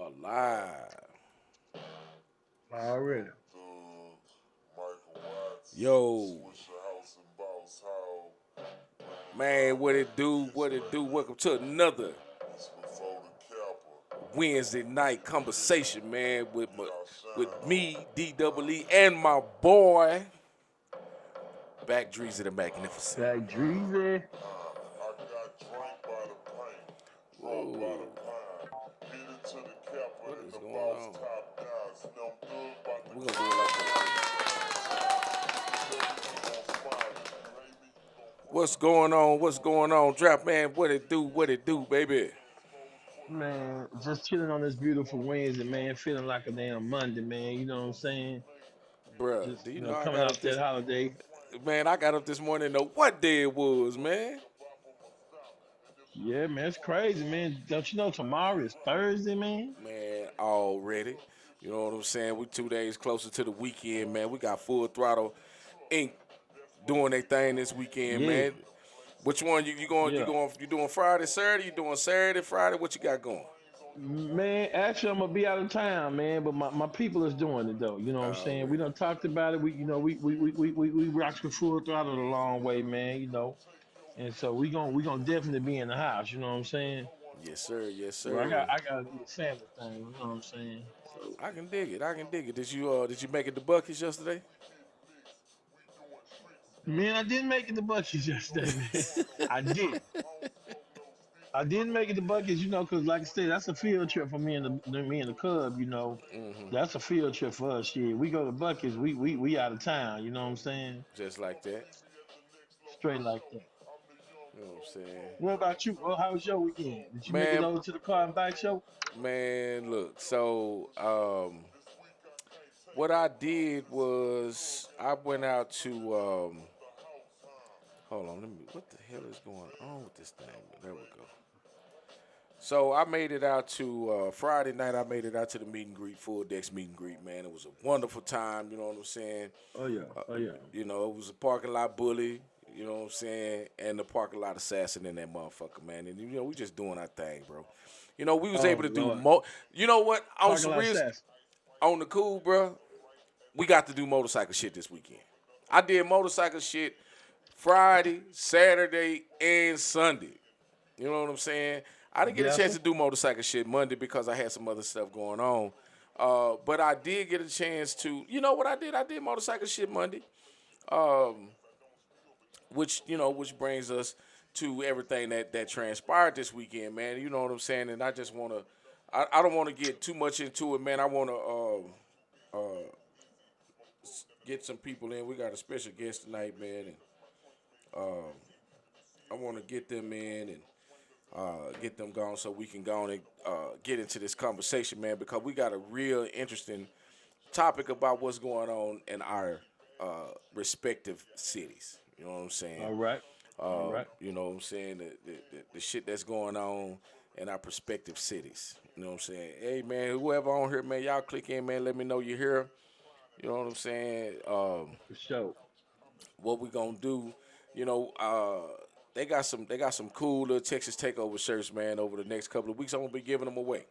Alive. Already. Yo, man, what it do? What it do? Welcome to another Wednesday night conversation, man, with me, DWE, and my boy, Backdraft the Magnificent. Back Dreezy. Whoa, what is going on? We're gonna do it like this. What's going on? What's going on? Drop man, what it do? What it do, baby? Man, just chilling on this beautiful Wednesday, man. Feeling like a damn Monday, man. You know what I'm saying? Bruh, Just, do you know I coming got up off that this holiday. man, I got up this morning to know what day it was, man. Yeah, man, it's crazy, man. Don't you know tomorrow is Thursday, man? Man, already. You know what I'm saying? We 2 days closer to the weekend, man. We got Full Throttle Inc. doing their thing this weekend, Yeah, man. Which one you going? yeah. You doing Friday, Saturday? You doing Saturday, Friday? What you got going? Man, actually, I'm gonna be out of town, man. But my people is doing it though. You know what I'm saying? We Already. done talked about it. We rocked the full throttle a long way, man. And so we gonna definitely be in the house. You know what I'm saying? Yes, sir. Yes, Well, sir. I gotta do the family thing. You know what I'm saying? So, I can dig it. I can dig it. Did you make it to Bucky's yesterday? man, I didn't make it the buckets yesterday, man. I did. I didn't make it the buckets, because like I said, that's a field trip for me and the Cub. That's a field trip for us. Shit, we go to buckets, we out of town. You know what I'm saying? Just like that. Straight like that. You know what I'm saying? What about you? Oh, how was your weekend? Did you make it Man, over to the car and bike show? man, look. So, what I did was I went out to hold on, let me what the hell is going on with this thing? There we go. So I made it out to Friday night. I made it out to the meet and greet, full decks meet and greet. Man, it was a wonderful time. You know what I'm saying? Oh yeah, Uh, oh yeah. it was a parking lot bully. You know what I'm saying? And the parking lot assassin in that motherfucker, man. And we just doing our thing, bro. We was able Oh to do Lord, mo. You know what? On parking some lot real, sass. on the cool, bro. We got to do motorcycle shit this weekend. I did motorcycle shit Friday, Saturday, and Sunday. You know what I'm saying? I didn't get a Yes, chance sir. to do motorcycle shit Monday because I had some other stuff going on. But I did get a chance to. You know what I did? I did motorcycle shit Monday, which brings us to everything that transpired this weekend, man. You know what I'm saying? And I just want to. I don't want to get too much into it, man. I want to get some people in. We got a special guest tonight, man, and I want to get them in and get them gone so we can go on and get into this conversation, man, because we got a real interesting topic about what's going on in our respective cities. You know what I'm saying? All right, all right. You know what I'm saying? The shit that's going on in our prospective cities. You know what I'm saying? Hey, man, whoever on here, man, y'all click in, man. Let me know you're here. You know what I'm saying? For sure. What we gonna do? You know, they got some cool little Texas Takeover shirts, man. Over the next couple of weeks, I'm gonna be giving them away.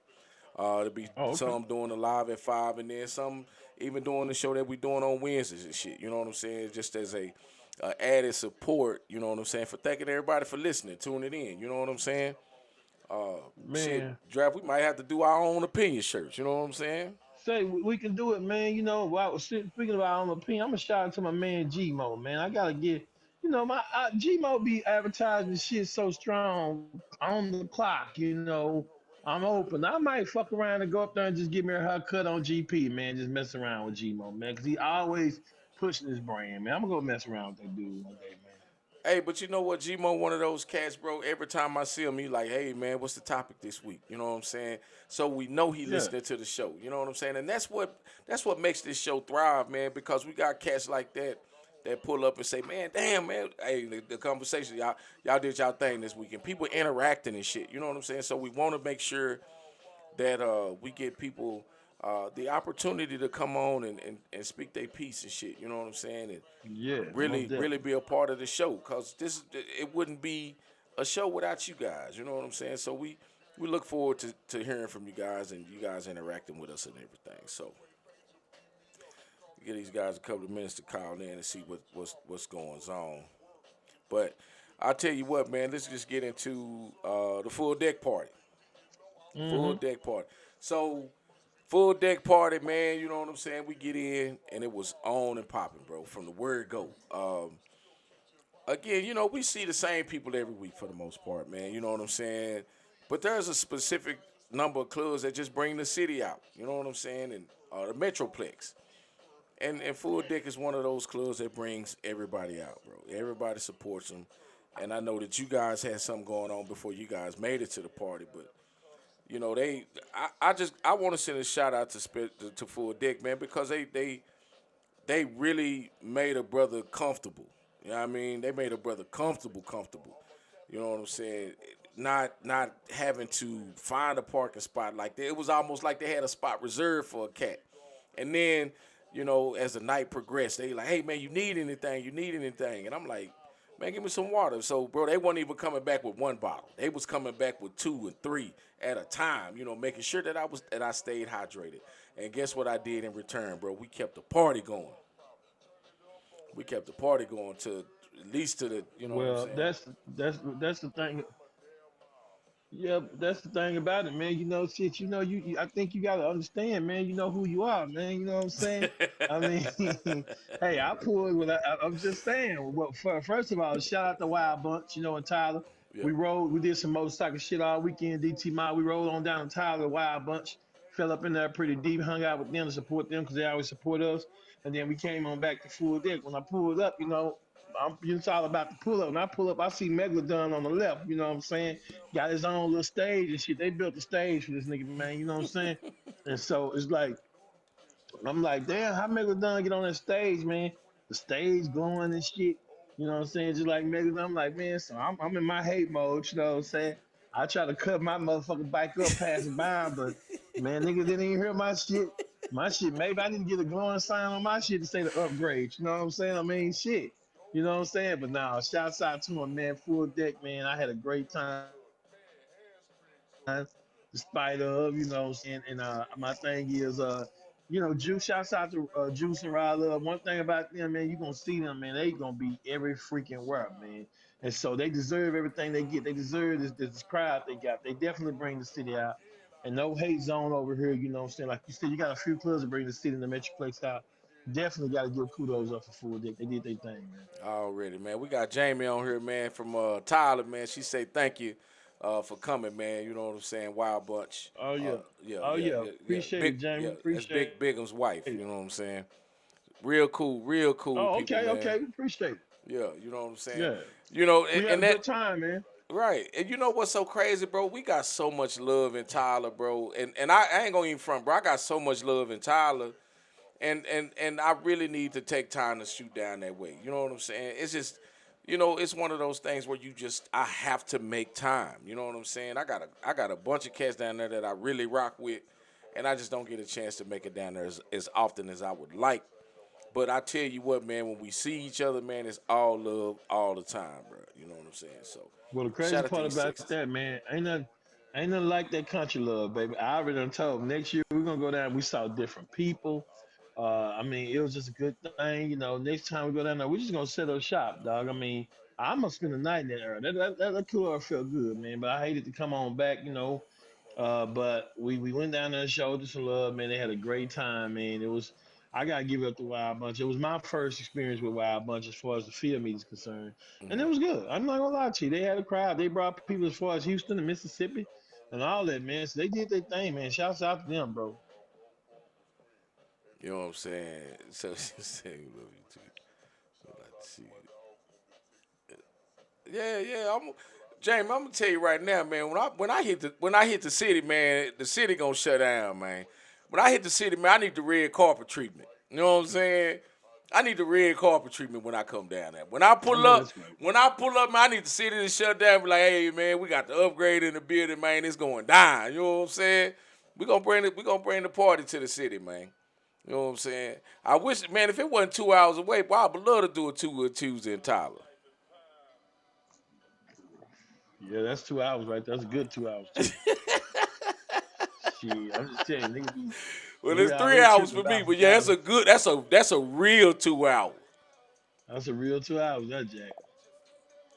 There'll be Oh, okay. some doing the live at 5, and then some even doing the show that we doing on Wednesdays and shit. You know what I'm saying? Just as a added support. You know what I'm saying? For thanking everybody for listening, tuning in. You know what I'm saying? Shit, Man, draft. We might have to do our own opinion shirts. You know what I'm saying? say we can do it, man. While speaking of our own opinion, I'm gonna shout out to my man G Mo, man. I gotta get, my G Mo be advertising shit so strong on the clock. I'm open. I might fuck around and go up there and just give me a haircut on GP, man. Just mess around with G Mo, man, because he always pushing his brand, man. I'm gonna go mess around with that dude one day, man. Hey, but you know what, G-Mo, one of those cats, bro. Every time I see him, he like, hey, man, what's the topic this week? You know what I'm saying? So we know he Yeah, listening to the show. You know what I'm saying? And that's what makes this show thrive, man. Because we got cats like that pull up and say, man, damn, man, hey, the conversation, y'all did y'all thing this weekend. People interacting and shit. You know what I'm saying? So we want to make sure that we get people the opportunity to come on and speak their piece and shit. You know what I'm saying? And yeah, most really definitely. be a part of the show because it wouldn't be a show without you guys. You know what I'm saying? So we look forward to hearing from you guys and you guys interacting with us and everything. So give these guys a couple of minutes to call in and see what's going on. But I'll tell you what, man. Let's just get into the full deck party. Full Mm-hmm. deck party. So full deck party, man. You know what I'm saying? We get in and it was on and popping, bro. From the word go. Again, we see the same people every week for the most part, man. You know what I'm saying? But there's a specific number of clubs that just bring the city out. You know what I'm saying? And the Metroplex. And Full Deck is one of those clubs that brings everybody out, bro. Everybody supports them. And I know that you guys had something going on before you guys made it to the party, but I want to send a shout out to Full Deck, man, because they really made a brother comfortable. You know what I mean? They made a brother comfortable. You know what I'm saying? Not having to find a parking spot like that. It was almost like they had a spot reserved for a cat. And then, as the night progressed, they like, hey man, you need anything? You need anything? And I'm like, man, give me some water. So, bro, they weren't even coming back with one bottle. They was coming back with two and three at a time. Making sure that I stayed hydrated. And guess what I did in return, bro? We kept the party going. We kept the party going to at least to the, you know what I'm Well, saying? that's the thing. Yeah, but that's the thing about it, man. Shit. I think you gotta understand, man. You know who you are, man. You know what I'm saying? I mean, hey, I pulled. I'm just saying. Well, first of all, shout out to Wild Bunch, and Tyler. Yeah. We rode. We did some motorcycle shit all weekend. DT Mile. We rolled on down to Tyler, Wild Bunch. Fell up in there pretty deep. Hung out with them to support them because they always support us. And then we came on back to Full Deck. When I pulled up, it's all about the pull up. When I pull up, I see Megalodon on the left. You know what I'm saying? Got his own little stage and shit. They built the stage for this nigga, man. You know what I'm saying? And so it's like I'm like, damn, how Megalodon get on that stage, man? The stage glowing and shit. You know what I'm saying? Just like Megalodon. I'm like, man, so I'm in my hate mode. You know what I'm saying? I try to cut my motherfucking bike up, passing by, but man, niggas didn't even hear my shit. My shit, maybe I need to get a glowing sign on my shit to say the upgrade. You know what I'm saying? I mean, shit. You know what I'm saying? But now, shouts out to him, man. Full deck, man. I had a great time despite of, and my thing is, Juice, shouts out to Juice and Rod Love. One thing about them, man, you gonna see them, man. They gonna be every freaking where, man. And so they deserve everything they get. They deserve this crowd they got. They definitely bring the city out. And no hate zone over here, you know what I'm saying? Like you said, you got a few clubs that bring the city and the Metroplex out. Definitely got to give kudos up for Full Dick. They did their thing, man. Already, man. We got Jamie on here, man, from Tyler, man. She say thank you for coming, man. You know what I'm saying? Wild Bunch. Oh yeah, Yeah, oh yeah, yeah. yeah, yeah. Appreciate Big, it, Jamie. yeah. That's Appreciate Big it. Bigum's wife. You know what I'm saying? Real cool Oh, people, okay, man. okay. Appreciate it. Yeah, you know what I'm saying? Yeah. We had And a that good time, man. right. And you know what's so crazy, bro? We got so much love in Tyler, bro. And I ain't gonna even front, bro. I got so much love in Tyler. And I really need to take time to shoot down that way. You know what I'm saying? It's just, it's one of those things where I have to make time. You know what I'm saying? I got a bunch of cats down there that I really rock with, and I just don't get a chance to make it down there as often as I would like. But I tell you what, man, when we see each other, man, it's all love all the time, bro. You know what I'm saying? So, Well, the crazy shout out to part these about sixes. that, man, ain't nothing like that country love, baby. I already done told 'em next year we're gonna go down. We saw different people. I mean, it was just a good thing. Next time we go down there, we're just gonna set up shop, dog. I mean, I'm gonna spend the night in that area. That cool felt good, man. But I hated to come on back, but we went down there and showed us some love, man. They had a great time, man. It was I gotta give it up to Wild Bunch. It was my first experience with Wild Bunch as far as the field meet is concerned, and it was good. I'm not gonna lie to you. They had a crowd. They brought people as far as Houston and Mississippi, and all that, man. So they did their thing, man. Shouts out to them, bro. You know what I'm saying? So she said, "We love you too." So like to see you. Yeah, yeah. James, I'm gonna tell you right now, man. When I hit the city, man, the city gonna shut down, man. When I hit the city, man, I need the red carpet treatment. You know what I'm saying? I need the red carpet treatment when I come down there. When I I pull know up, that's right. when I pull up, man, I need the city to shut down. Be like, hey, man, we got the upgrade in the building, man. It's going down. You know what I'm saying? We gonna bring the party to the city, man. You know what I'm saying? I wish, man, if it wasn't 2 hours away, boy, I would love to do a Tuesday in Tyler. Yeah, that's 2 hours right there. That's a good 2 hours too. Shit, I'm just telling you, nigga be Well, nigga it's out 3 hours here for tripping me, about but some yeah, Cali. that's a real 2 hours. That's a real 2 hours, that Jack.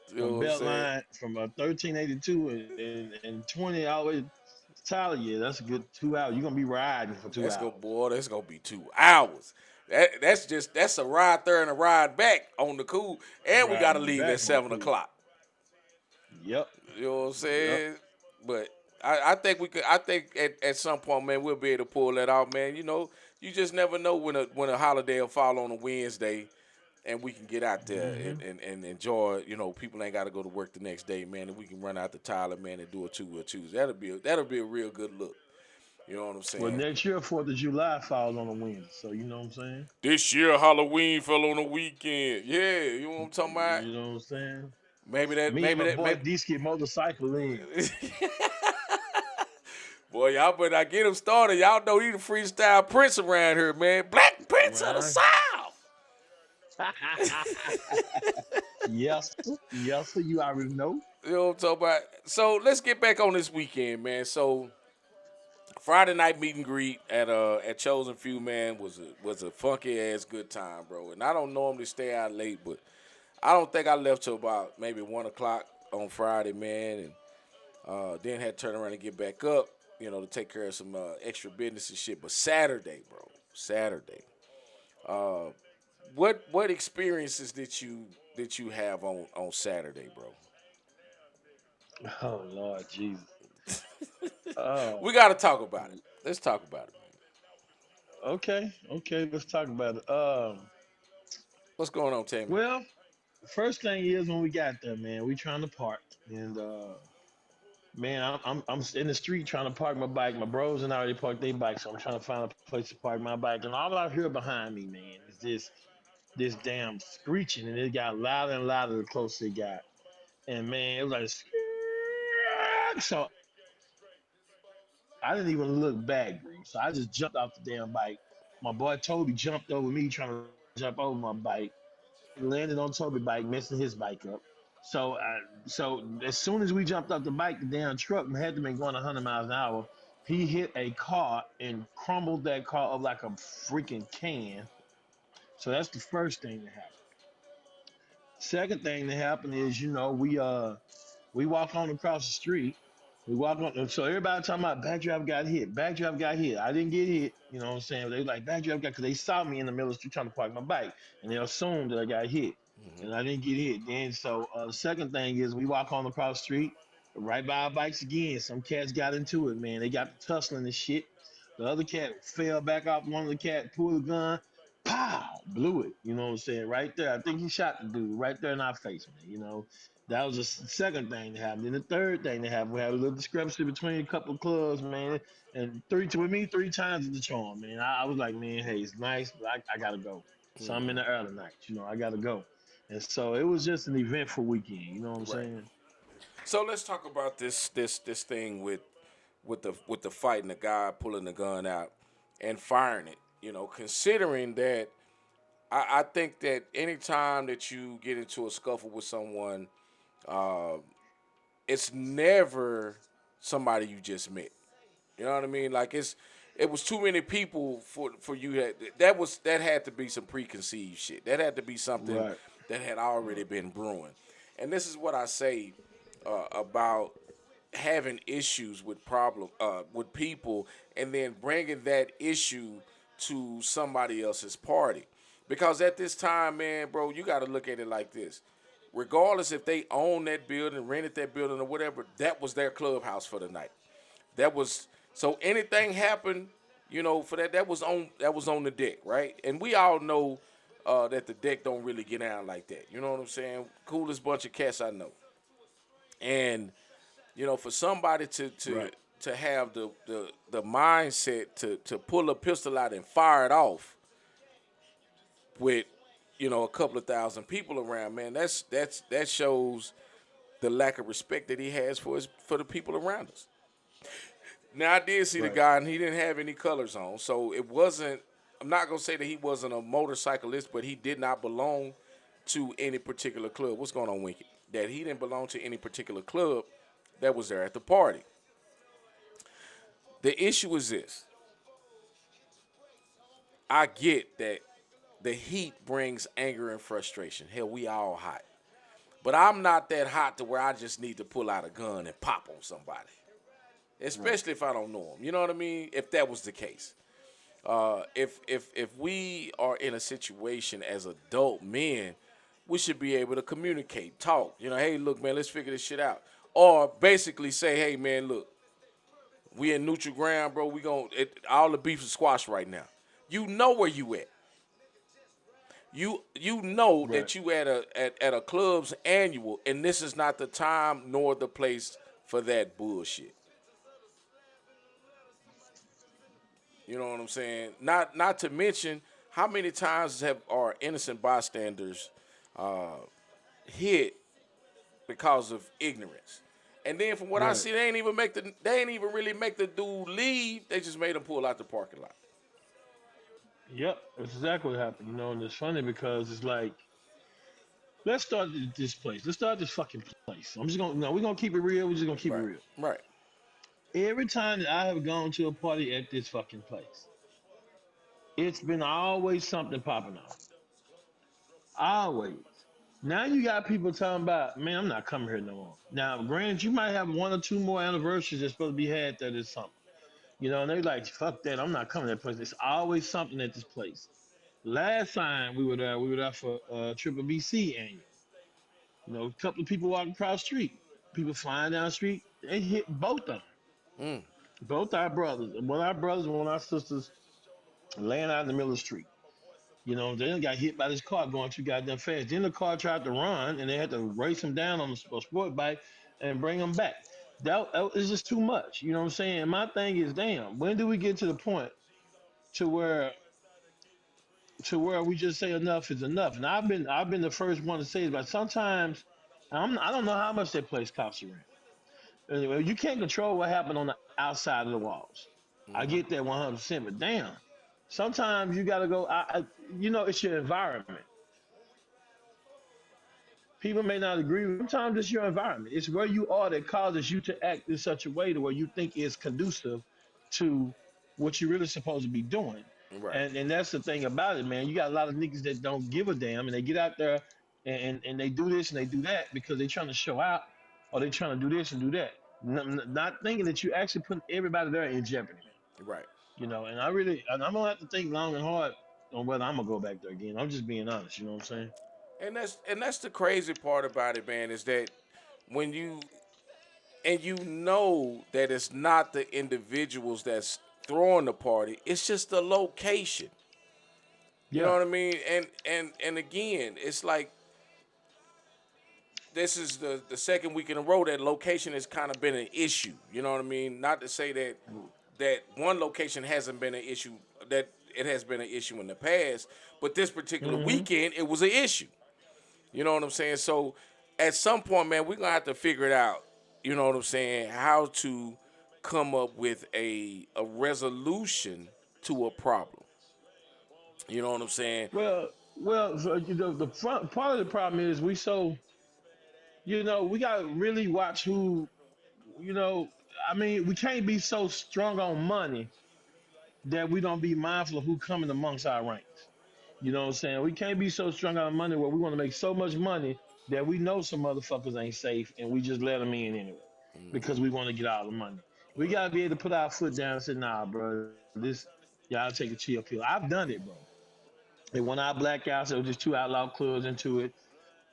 You know From what I'm saying? Beltline, from 1382 and 20 all the way to Tyler, yeah, that's a good 2 hours. You're gonna be riding for two That's hours. gonna boy, that's gonna be 2 hours. That's a ride there and a ride back on the cool, and we gotta Riding leave at back on the 7 cool. o'clock. Yep. You know what I'm Yep. saying? But I think we could. I think at some point, man, we'll be able to pull that off, man. You just never know when a holiday will fall on a Wednesday, and we can get out there Hmm. and enjoy. People ain't got to go to work the next day, man, and we can run out to Tyler, man, and do a 2 or 2. That'll be a real good look. You know what I'm Well, saying? next year, 4th of July falls on a Wednesday, so you know what I'm saying? This year Halloween fell on a weekend. Yeah, you know what I'm talking about? You know what I'm saying? Maybe that. Me and Maybe my that. boy Maybe. D get motorcycle in. Boy, y'all better not get him started. Y'all know he the freestyle prince around here, man. Black Prince of the Right. South. Yes, sir. Yes, sir. You already know. You know what I'm talking about? So let's get back on this weekend, man. So Friday night meet and greet at Chosen Few, man, was a funky ass good time, bro. And I don't normally stay out late, but I don't think I left till about maybe 1 o'clock on Friday, man, and then had to turn around and get back up, to take care of some extra business and shit. But Saturday, bro, Saturday. What experiences did you have on Saturday, bro? Oh Lord Jesus. Oh. We got to talk about it. Let's talk about it, man. Okay. Okay. Let's talk about it. What's going on, Tammy? Well, first thing is when we got there, man, we trying to park, and man, I'm in the street trying to park my bike. My bros and I already parked their bike, so I'm trying to find a place to park my bike. And all I hear behind me, man, is this damn screeching, and it got louder and louder the closer it got. And man, it was like, so I didn't even look back, Green. So I just jumped off the damn bike. My boy Toby jumped over me, trying to jump over my bike. Landed on Toby bike, messing his bike up. So as soon as we jumped off the bike, the damn truck had to been going 100 miles an hour. He hit a car and crumbled that car up like a freaking can. So that's the first thing that happened. Second thing that happened is, we walk on across the street. We walk on. So everybody talking about Backdraft got hit. Backdraft got hit. I didn't get hit. You know what I'm saying? They like Backdraft got because they saw me in the middle of the street trying to park my bike, and they assumed that I got hit, Hmm. and I didn't get hit. Then so the second thing is we walk on across the street, right by our bikes again. Some cats got into it, man. They got to tussling and shit. The other cat fell back off. One of the cat pulled a gun. Pow! Blew it. You know what I'm saying? Right there. I think he shot the dude right there in our face, man. That was the second thing that happened. Then the third thing that happened, we had a little discrepancy between a couple of clubs, man. And with me, 3 times is the charm, man. I was like, man, hey, it's nice, but I gotta go. So I'm in Hmm. the early nights, I gotta go. And so it was just an eventful weekend, you know what I'm Right. saying? So let's talk about this thing with the fight and the guy pulling the gun out and firing it. Considering that I think that anytime that you get into a scuffle with someone, it's never somebody you just met. You know what I mean? Like it was too many people for you that had to be some preconceived shit. That had to be something Right, that had already been brewing. And this is what I say about having issues with people and then bringing that issue to somebody else's party. Because at this time, man, bro, you got to look at it like this. Regardless if they own that building, rented that building or whatever, that was their clubhouse for the night. That was so anything happened, for that was on the deck, right? And we all know that the deck don't really get down like that. You know what I'm saying? Coolest bunch of cats I know. And for somebody to right, to have the mindset to pull a pistol out and fire it off with a couple of thousand people around, man, that shows the lack of respect that he has for the people around us. Now I did see the right. guy and he didn't have any colors on, so it wasn't. I'm not gonna say that he wasn't a motorcyclist, but he did not belong to any particular club. What's going on, Winky? That he didn't belong to any particular club that was there at the party. The issue is this: I get that the heat brings anger and frustration. Hell, we all hot. But I'm not that hot to where I just need to pull out a gun and pop on somebody, Right. especially if I don't know them. You know what I mean? If that was the case, if we are in a situation as adult men, we should be able to communicate, talk. You know, hey, look, man, let's figure this shit out, or basically say, hey, man, look, we in neutral ground, bro. We gon' all the beef is squashed right now. You know where you at. You know Right. that you at a club's annual, and this is not the time nor the place for that bullshit. You know what I'm saying? Not to mention how many times have our innocent bystanders hit because of ignorance. And then from what I Right. see, they ain't even really make the dude leave. They just made him pull out the parking lot. Yep. That's exactly what happened. And it's funny because it's like, let's start this place. Let's start this fucking place. I'm just gonna no, we're gonna keep it real. We're just gonna keep it Right. real. Right. Every time that I have gone to a party at this fucking place, it's been always something popping off. Always. Now you got people talking about, man, I'm not coming here no more. Now, granted, you might have one or two more anniversaries that's supposed to be had there this summer. And they like, fuck that, I'm not coming to that place. There's always something at this place. Last time we were there for Triple BC annual. A couple of people walking across the street, people flying down the street, they hit both of them. Mm. Both our brothers, one of our brothers, one of our sisters, laying out in the middle of the street. They done got hit by this car going too goddamn fast. Then the car tried to run, and they had to race him down on a sport bike and bring him back. That is just too much. You know what I'm saying? My thing is, damn, when do we get to the point to where we just say enough is enough? And I've been the first one to say it, but sometimes I don't know how much that place cops around. Anyway, you can't control what happened on the outside of the walls. I get that 100%, but damn, sometimes you got to go. It's your environment. People may not agree. Sometimes it's your environment. It's where you are that causes you to act in such a way to where you think is conducive to what you're really supposed to be doing. Right. And that's the thing about it, man. You got a lot of niggas that don't give a damn, and they get out there and they do this and they do that because they're trying to show out, or they're trying to do this and do that, not thinking that you actually put everybody there in jeopardy, man. Right. And I'm gonna have to think long and hard on whether I'm gonna go back there again. I'm just being honest. You know what I'm saying? And that's the crazy part about it, man, is that when you know that it's not the individuals that's throwing the party, it's just the location. You know Yeah. what I mean? And again, it's like this is the second week in a row that location has kind of been an issue. You know what I mean? Not to say that one location hasn't been an issue, that it has been an issue in the past, but this particular Hmm. weekend it was an issue. You know what I'm saying? So at some point, man, we're gonna have to figure it out. You know what I'm saying? How to come up with a resolution to a problem. You know what I'm saying? Well, so, the front part of the problem is we got to really watch who, you know, I mean, we can't be so strong on money that we don't be mindful of who coming amongst our ranks. You know what I'm saying? We can't be so strong on money where we want to make so much money that we know some motherfuckers ain't safe and we just let them in anyway because we want to get all the money. We got to be able to put our foot down and say, nah, bro, y'all take a chill pill. I've done it, bro. And when I blackouts, it was just two outlaw clubs into it.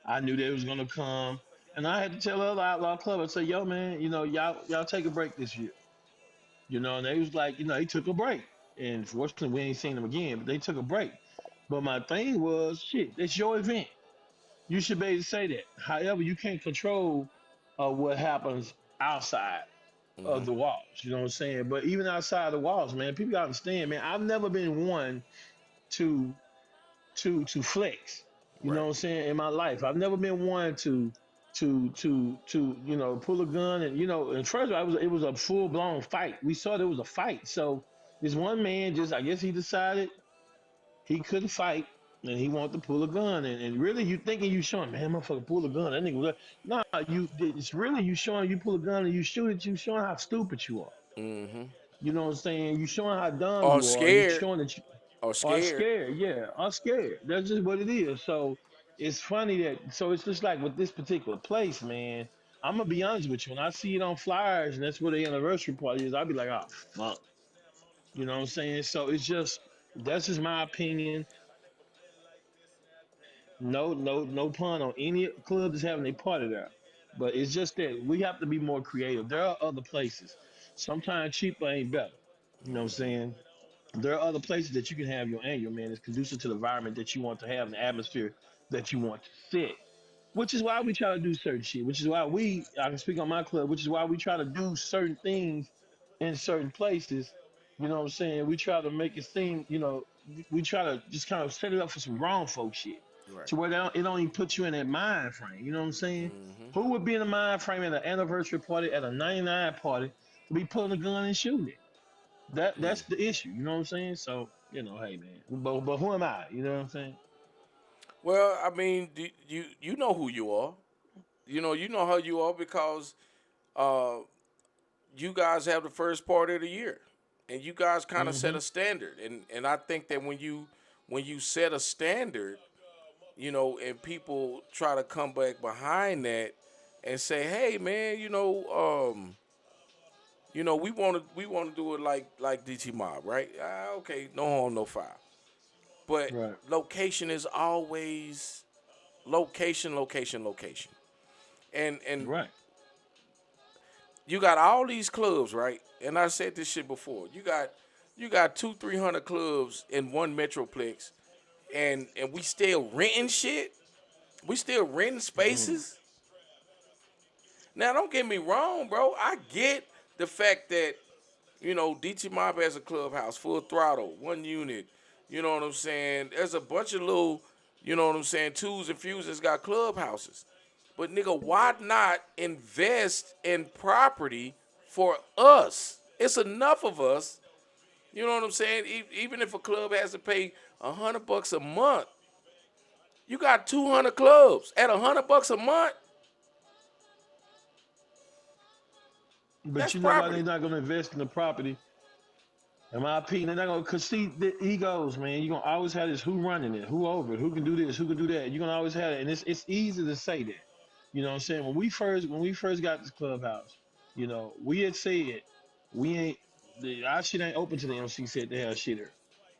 I knew they was gonna come, and I had to tell the other outlaw club, I said, "Yo, man, y'all take a break this year." And they was like, they took a break, and fortunately, we ain't seen them again. But they took a break. But my thing was, shit, it's your event. You should be able to say that. However, you can't control what happens outside of Hmm. the walls. You know what I'm saying? But even outside the walls, man, people gotta understand, man. I've never been one to flex. You know Right. what I'm saying? In my life, I've never been one to pull a gun and first of all, it was a full blown fight. We saw there was a fight. So this one man just I guess he decided he couldn't fight and he wanted to pull a gun and really you thinking you showing man motherfucker pull a gun that nigga was like, nah, it's really you showing you pull a gun and you shoot it, you showing how stupid you are. Hmm. You know what I'm saying? You showing how dumb Or you are. You scared, showing that you or are scared. scared. Yeah, are scared. That's just what it is. So it's funny that so it's just like with this particular place, man. I'm gonna be honest with you. When I see it on flyers and that's where the anniversary party is, I'll be like, oh fuck. You know what I'm saying? So it's just that's just my opinion. No pun on any club that's having a party there. But it's just that we have to be more creative. There are other places. Sometimes cheaper ain't better. You know what I'm saying? There are other places that you can have your annual, man. It's conducive to the environment that you want to have and the atmosphere that you want to sit. Which is why we try to do certain shit. Which is why I can speak on my club, which is why we try to do certain things in certain places. You know what I'm saying? We try to make it seem, we try to just kind of set it up for some grown folk shit. Right. To where it don't even put you in that mind frame. You know what I'm saying? Hmm. Who would be in the mind frame at an anniversary party, at a 99 party, to be pulling a gun and shooting it? That's the issue. You know what I'm saying? So, hey man. But who am I? You know what I'm saying? Well, I mean, you know who you are. You know how you are because uh, you guys have the first part of the year, and you guys kind of set Mm-hmm. a standard. And I think that when you set a standard, and people try to come back behind that and say, hey man, we want to do it like DT Mob, right? Okay, no harm, no foul. But Right. location is always location, location, location. And Right. you got all these clubs, right? And I said this shit before. You got 200-300 clubs in one metroplex, and we still renting shit. We still renting Mm-hmm. spaces. Now, don't get me wrong, bro. I get the fact that DT Mob has a clubhouse, full throttle, one unit. You know what I'm saying? There's a bunch of little, twos and fuses got clubhouses. But nigga, why not invest in property for us? It's enough of us. You know what I'm saying? Even if a club has to pay $100 a month, you got 200 clubs at $100 a month. But That's you know why property. they're not going to invest in the property? In my opinion, they're not going to, because see, the egos, man, you're going to always have this who running it, who over it, who can do this, who can do that. You're going to always have it. And it's easy to say that. You know what I'm saying? When we first got this clubhouse, we had said, we ain't, our shit ain't open to the MC said they have shit here.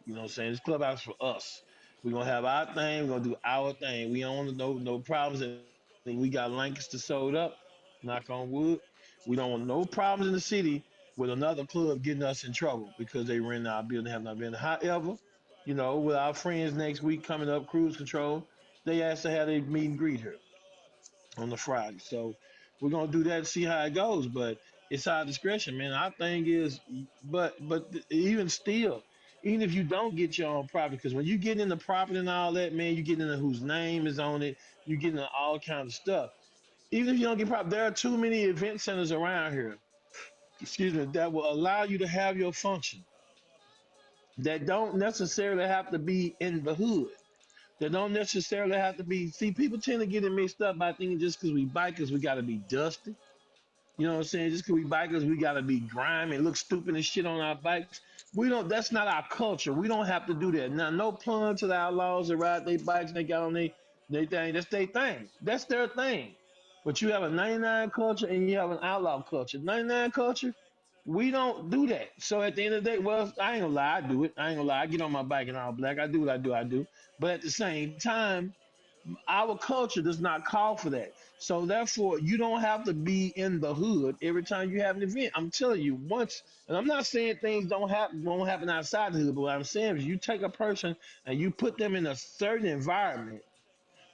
You know what I'm saying? This clubhouse for us. We're gonna have our thing, we're gonna do our thing. We don't want no problems, and we got Lancaster sold up, knock on wood. We don't want no problems in the city with another club getting us in trouble because they rent our building, have not been. However, with our friends next week coming up, cruise control, they asked to have a meet and greet here on the Friday. So we're gonna do that and see how it goes. But it's our discretion, man. Our thing is, but even still, even if you don't get your own property, because when you get into property and all that, man, you get into whose name is on it. You get into all kinds of stuff. Even if you don't get property, there are too many event centers around here. Excuse me, that will allow you to have your function. That don't necessarily have to be in the hood. That don't necessarily have to be. See, people tend to get it mixed up by thinking just because we bikers, we got to be dusty. You know what I'm saying? Just because we bikers, we gotta be grimy and look stupid and shit on our bikes. We don't. That's not our culture. We don't have to do that. Now, no pun to the outlaws that ride their bikes and they got on they thing. That's their thing. That's their thing. But you have a 99 culture and you have an outlaw culture. 99 culture, we don't do that. So at the end of the day, well, I ain't gonna lie, I do it. I ain't gonna lie. I get on my bike in all black. I do what I do. I do. But at the same time, our culture does not call for that. So therefore, you don't have to be in the hood every time you have an event. I'm telling you, once, and I'm not saying things don't happen won't happen outside the hood, but what I'm saying is you take a person and you put them in a certain environment,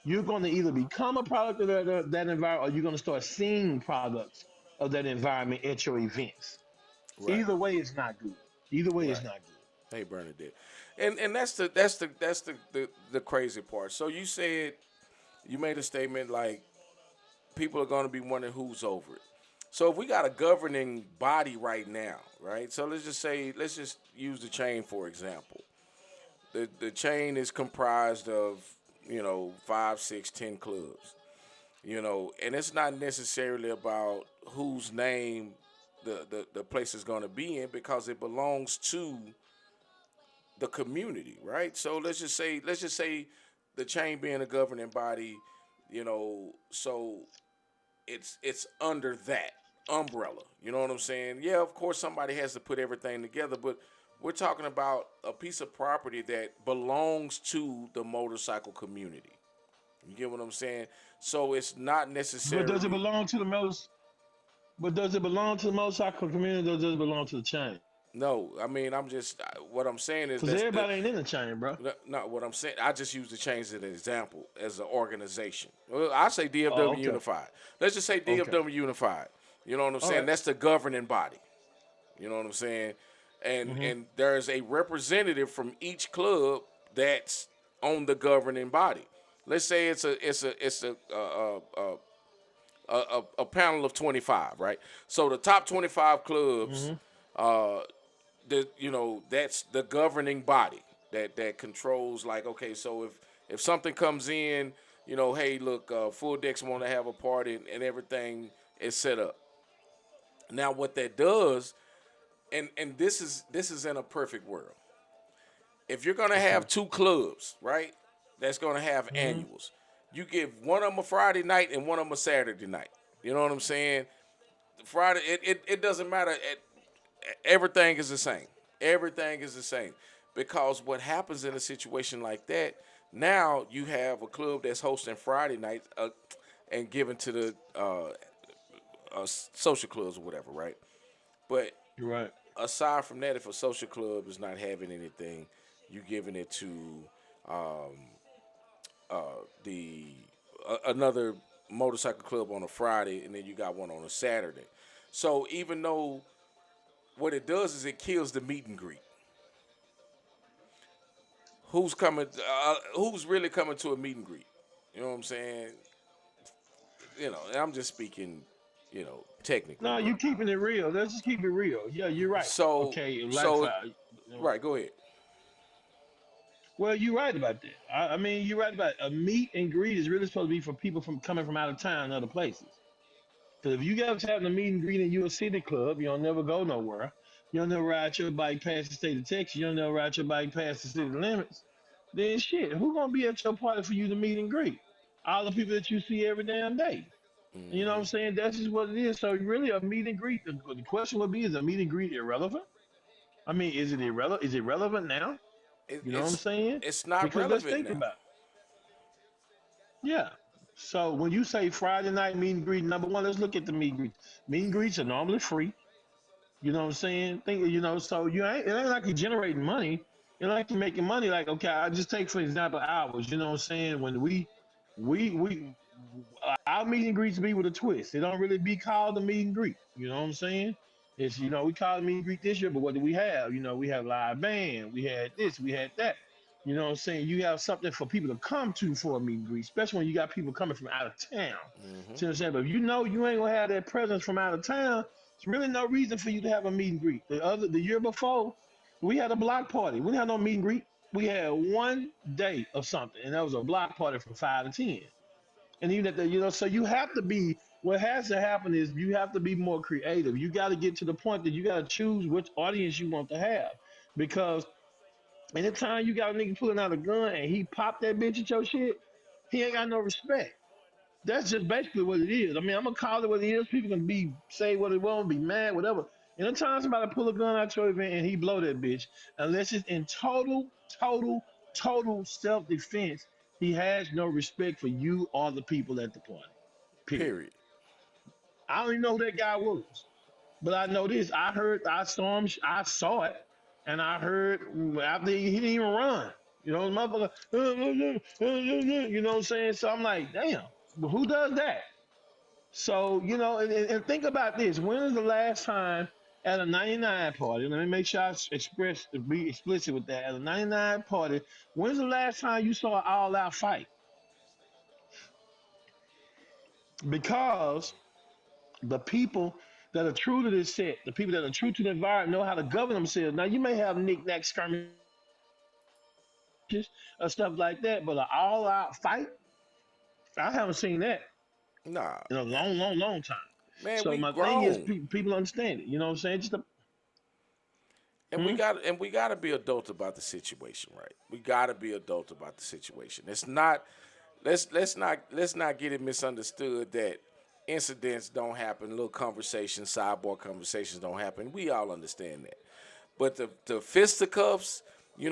you're going to either become a product of that environment or you're going to start seeing products of that environment at your events. Right. Either way, it's not good. Either way, it's Right. not good. Hey, Bernadette. And that's the crazy part. So you said you made a statement like people are going to be wondering who's over it. So if we got a governing body right now, right? So let's just use the chain for example. The chain is comprised of 5, 6, 10 clubs. And it's not necessarily about whose name the place is going to be in because it belongs to the community, right? So let's just say the chain being a governing body, so it's under that umbrella. You know what I'm saying? Yeah, of course somebody has to put everything together, but we're talking about a piece of property that belongs to the motorcycle community. You get what I'm saying? So it's not But does it necessarily. belong to the most? But does it belong to the motorcycle community, or does it belong to the chain? No, I mean I'm just what I'm saying is Because that's the everybody ain't in the chain, bro. not what I'm saying. I just use the chain as an example as an organization. Well, I say Oh, DFW okay, Unified. Let's just say okay, DFW Unified. You know what I'm all saying? right. That's the governing body. You know what I'm saying? And Mm-hmm. and there's a representative from each club that's on the governing body. Let's say it's a panel of 25, right? So the top 25 clubs, Mm-hmm. uh, that's the governing body that controls. Like, okay, so if something comes in, hey, look, Full Decks want to have a party and everything is set up. Now, what that does, and this is in a perfect world. If you're gonna Okay. have two clubs, right, that's gonna have Mm-hmm. annuals, you give one of them a Friday night and one of them a Saturday night. You know what I'm saying? Friday, it doesn't matter. Everything is the same. Everything is the same. Because what happens in a situation like that, now you have a club that's hosting Friday nights and giving to the social clubs or whatever, right? But You're right. aside from that, if a social club is not having anything, you giving it to the another motorcycle club on a Friday, and then you got one on a Saturday. So even though what it does is it kills the meet and greet. Who's coming? Who's really coming to a meet and greet? You know what I'm saying? And I'm just speaking, technically, No, bro. you keeping it real. Let's just keep it real. Yeah, you're right. So, Okay, like so you know, right, go ahead. well, you're right about that. I mean, you're right about it. A meet and greet is really supposed to be for people from coming from out of town and other places. Because if you guys having a meet and greet in your city club, you don't never go nowhere. You don't never ride your bike past the state of Texas. You don't never ride your bike past the city limits. Then shit, who gonna be at your party for you to meet and greet? All the people that you see every damn day. You know what I'm saying? That's just what it is. So really, a meet and greet. The question would be: is a meet and greet irrelevant? I mean, is it irrelevant? Is it relevant now? It, You know what I'm it's saying? it's not Because let's relevant think now. about it. Yeah. So when you say Friday night meet and greet, number one, let's look at the meet and greets. Meet and greets are normally free. You know what I'm saying? So it ain't like you're generating money. It ain't like you're making money. Like, okay, I just take for example hours. You know what I'm saying? When we our meet and greets be with a twist. It don't really be called a meet and greet. You know what I'm saying? It's we called a meet and greet this year, but what do we have? We have live band, we had this, we had that. You know what I'm saying? You have something for people to come to for a meet and greet, especially when you got people coming from out of town. See what I'm saying? But if you know you ain't gonna have that presence from out of town, there's really no reason for you to have a meet and greet. The year before, we had a block party. We didn't have no meet and greet. We had one day of something, and that was a block party from 5 to 10. And even at the, so you have to be. What has to happen is you have to be more creative. You got to get to the point that you got to choose which audience you want to have, because anytime you got a nigga pulling out a gun and he popped that bitch at your shit, he ain't got no respect. That's just basically what it is. I mean, I'm gonna call it what it is. People can be say what they want, be mad, whatever. Anytime somebody pull a gun out your event and he blow that bitch, unless it's in total self defense, he has no respect for you or the people at the party. Period. Period. I don't even know who that guy was, but I know this. I saw him, I saw it, and I heard after he didn't even run. The motherfucker, you know what I'm saying? So I'm like, damn, but who does that? So, and think about this. When is the last time at a 99 party? Let me make sure be explicit with that. At a 99 party, when's the last time you saw an all out fight? Because the people that are true to this set, the people that are true to the environment, know how to govern themselves. Now, you may have knick-knack skirmishes or stuff like that, but an all-out fight, I haven't seen that Nah, in a long, long, long time. Man, So we my thing is, grown. people understand it. You know what I'm saying? Just a, And we hmm? got to be adult about the situation, right? We got to be adult about the situation. It's not let's not get it misunderstood that incidents don't happen, little conversations, sidebar conversations don't happen. We all understand that. But the fisticuffs, and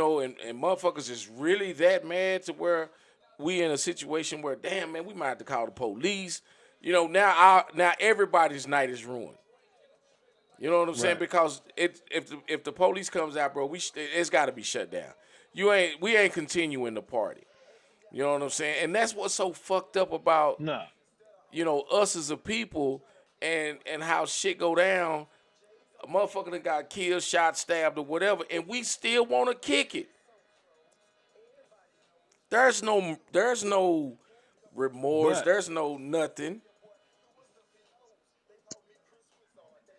motherfuckers is really that mad to where we in a situation where damn man, we might have to call the police. Now everybody's night is ruined. You know what I'm saying? Right. Because if the police comes out, bro, it's got to be shut down. We ain't continuing the party. You know what I'm saying? And that's what's so fucked up about Nah. us as a people and how shit go down. A motherfucker that got killed, shot, stabbed, or whatever, and we still want to kick it. There's no remorse. But There's no nothing.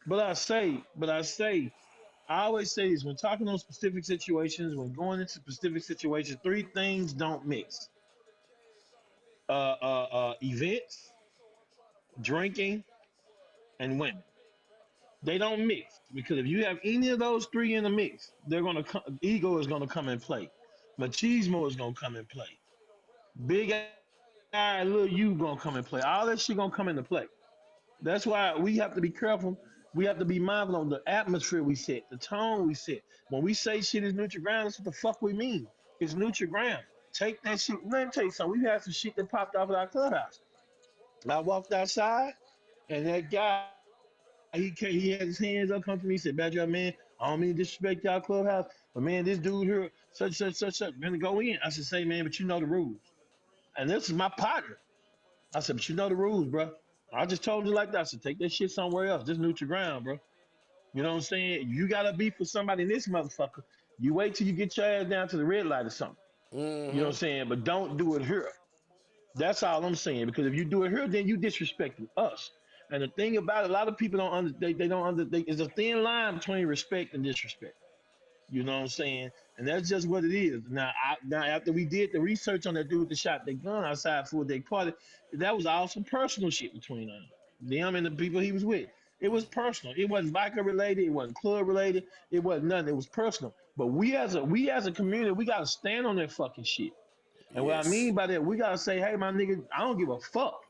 but I say, I always say this when talking on specific situations, when going into specific situations, three things don't mix: events, drinking, and women. They don't mix because if you have any of those three in the mix, they're gonna ego is gonna come and play, machismo is gonna come and play, big eye little you gonna come and play. All that shit gonna come into play. That's why we have to be careful. We have to be mindful on the atmosphere we set, the tone we set. When we say shit is neutral ground, that's what the fuck we mean. It's neutral ground. Take that shit. Let me tell you something. We had some shit that popped off at our clubhouse. I walked outside, and that guy, he had his hands up, come to me, he said, "Badger, man, I don't mean to disrespect y'all clubhouse, but man, this dude here, such, gonna go in." I said, "Say, man, but you know the rules." And this is my partner. I said, "But you know the rules, bro." I just told you like that. I said, "Take that shit somewhere else. This neutral ground, bro." You know what I'm saying? You got to beef with somebody in this motherfucker. You wait till you get your ass down to the red light or something. You know what I'm Mm-hmm. saying? But don't do it here. That's all I'm saying. Because if you do it here, then you disrespecting us. And the thing about it, a lot of people don't they don't there's a thin line between respect and disrespect. You know what I'm saying? And that's just what it is. Now after we did the research on that dude that shot their gun outside for their party, that was all some personal shit between them and the people he was with. It was personal. It wasn't biker related. It wasn't club related. It wasn't nothing. It was personal. But we as a community, we gotta stand on that fucking shit. And what I Yes. mean by that, we gotta say, hey, my nigga, I don't give a fuck.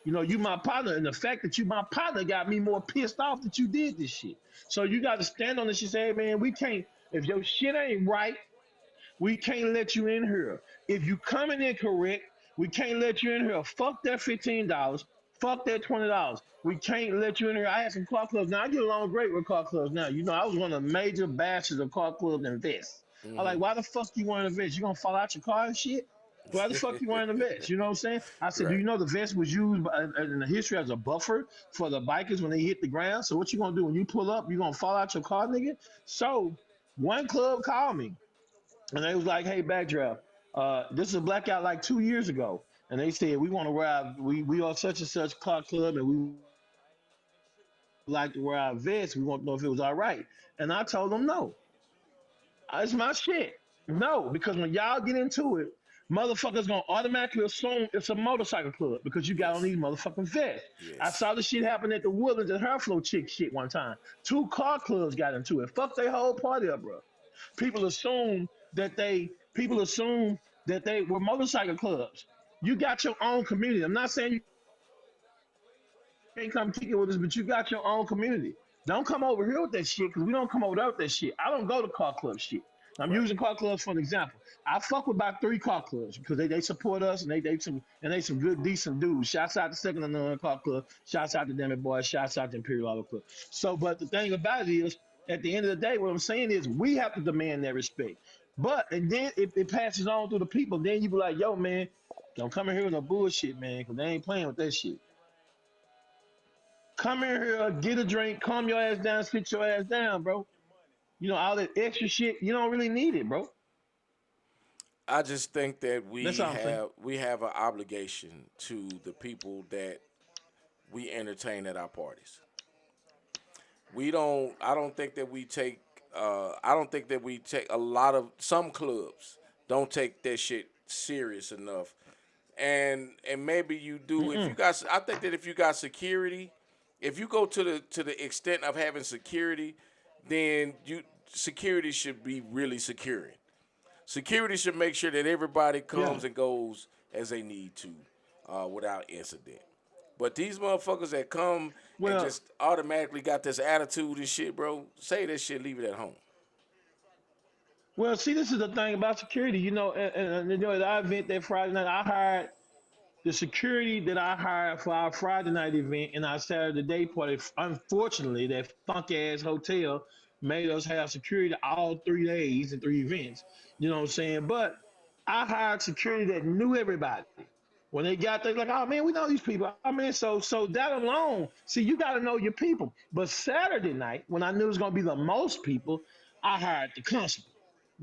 You my partner, and the fact that you my partner got me more pissed off that you did this shit. So you got to stand on this. You say, hey, man, we can't. If your shit ain't right, we can't let you in here. If you coming in correct, we can't let you in here. Fuck that $15. Fuck that $20. We can't let you in here. I had some car clubs. Now I get along great with car clubs. Now I was one of the major bashes of car clubs and vests. I like, why the fuck you wearing a vest? You gonna fall out your car and shit? Why the fuck you wearing a vest? You know what I'm saying? I said, do Right. you know the vest was used in the history as a buffer for the bikers when they hit the ground? So what you gonna do when you pull up? You gonna fall out your car, nigga? So one club called me and they was like, "Hey, Backdraft, this is a blackout like 2 years ago." And they said, "We want to wear we are such and such car club, and we would like to wear our vests. We want to know if it was all right." And I told them no. It's my shit. No, because when y'all get into it, motherfuckers gonna automatically assume it's a motorcycle club because you got on these Yes. motherfucking vests. I saw Yes. the shit happen at the Woodlands at Herflow chick shit one time. Two car clubs got into it. Fuck their whole party up, bro. People assume that they were motorcycle clubs. You got your own community. I'm not saying you can't come kick it with us, but you got your own community. Don't come over here with that shit because we don't come over there with that shit. I don't go to car club shit. I'm using car clubs for an example. Right. I fuck with about three car clubs because they support us and they some good decent dudes. Shouts out to Second and None Car Club. Shouts out to Damn It Boys. Shouts out to Imperial Auto Club. So, but the thing about it is, at the end of the day, what I'm saying is we have to demand that respect. But and then it passes on through the people. Then you be like, yo, man, don't come in here with no bullshit, man, because they ain't playing with that shit. Come in here, get a drink, calm your ass down, sit your ass down, bro. All that extra shit, you don't really need it, bro. I just think that That's we all I'm saying. have we have an obligation to the people that we entertain at our parties. We don't. I don't think that we take. I don't think that we take a lot of some clubs don't take that shit serious enough, and maybe you do if you Mm-mm. got. I think that if you got security, if you go to the extent of having security, then you security should be really securing. Security should make sure that everybody Yeah. comes and goes as they need to, without incident. But these motherfuckers that come and Well, just automatically got this attitude and shit, bro, say that shit, leave it at home. well, see, this is the thing about security. And you know, at our event that Friday night, I hired the security that I hired for our Friday night event and our Saturday day party. Unfortunately, that funky ass hotel made us have security all 3 days and three events. You know what I'm saying? But I hired security that knew everybody. When they got there, like, oh man, we know these people. I mean, so that alone, see, you got to know your people. But Saturday night, when I knew it was gonna be the most people, I hired the constable,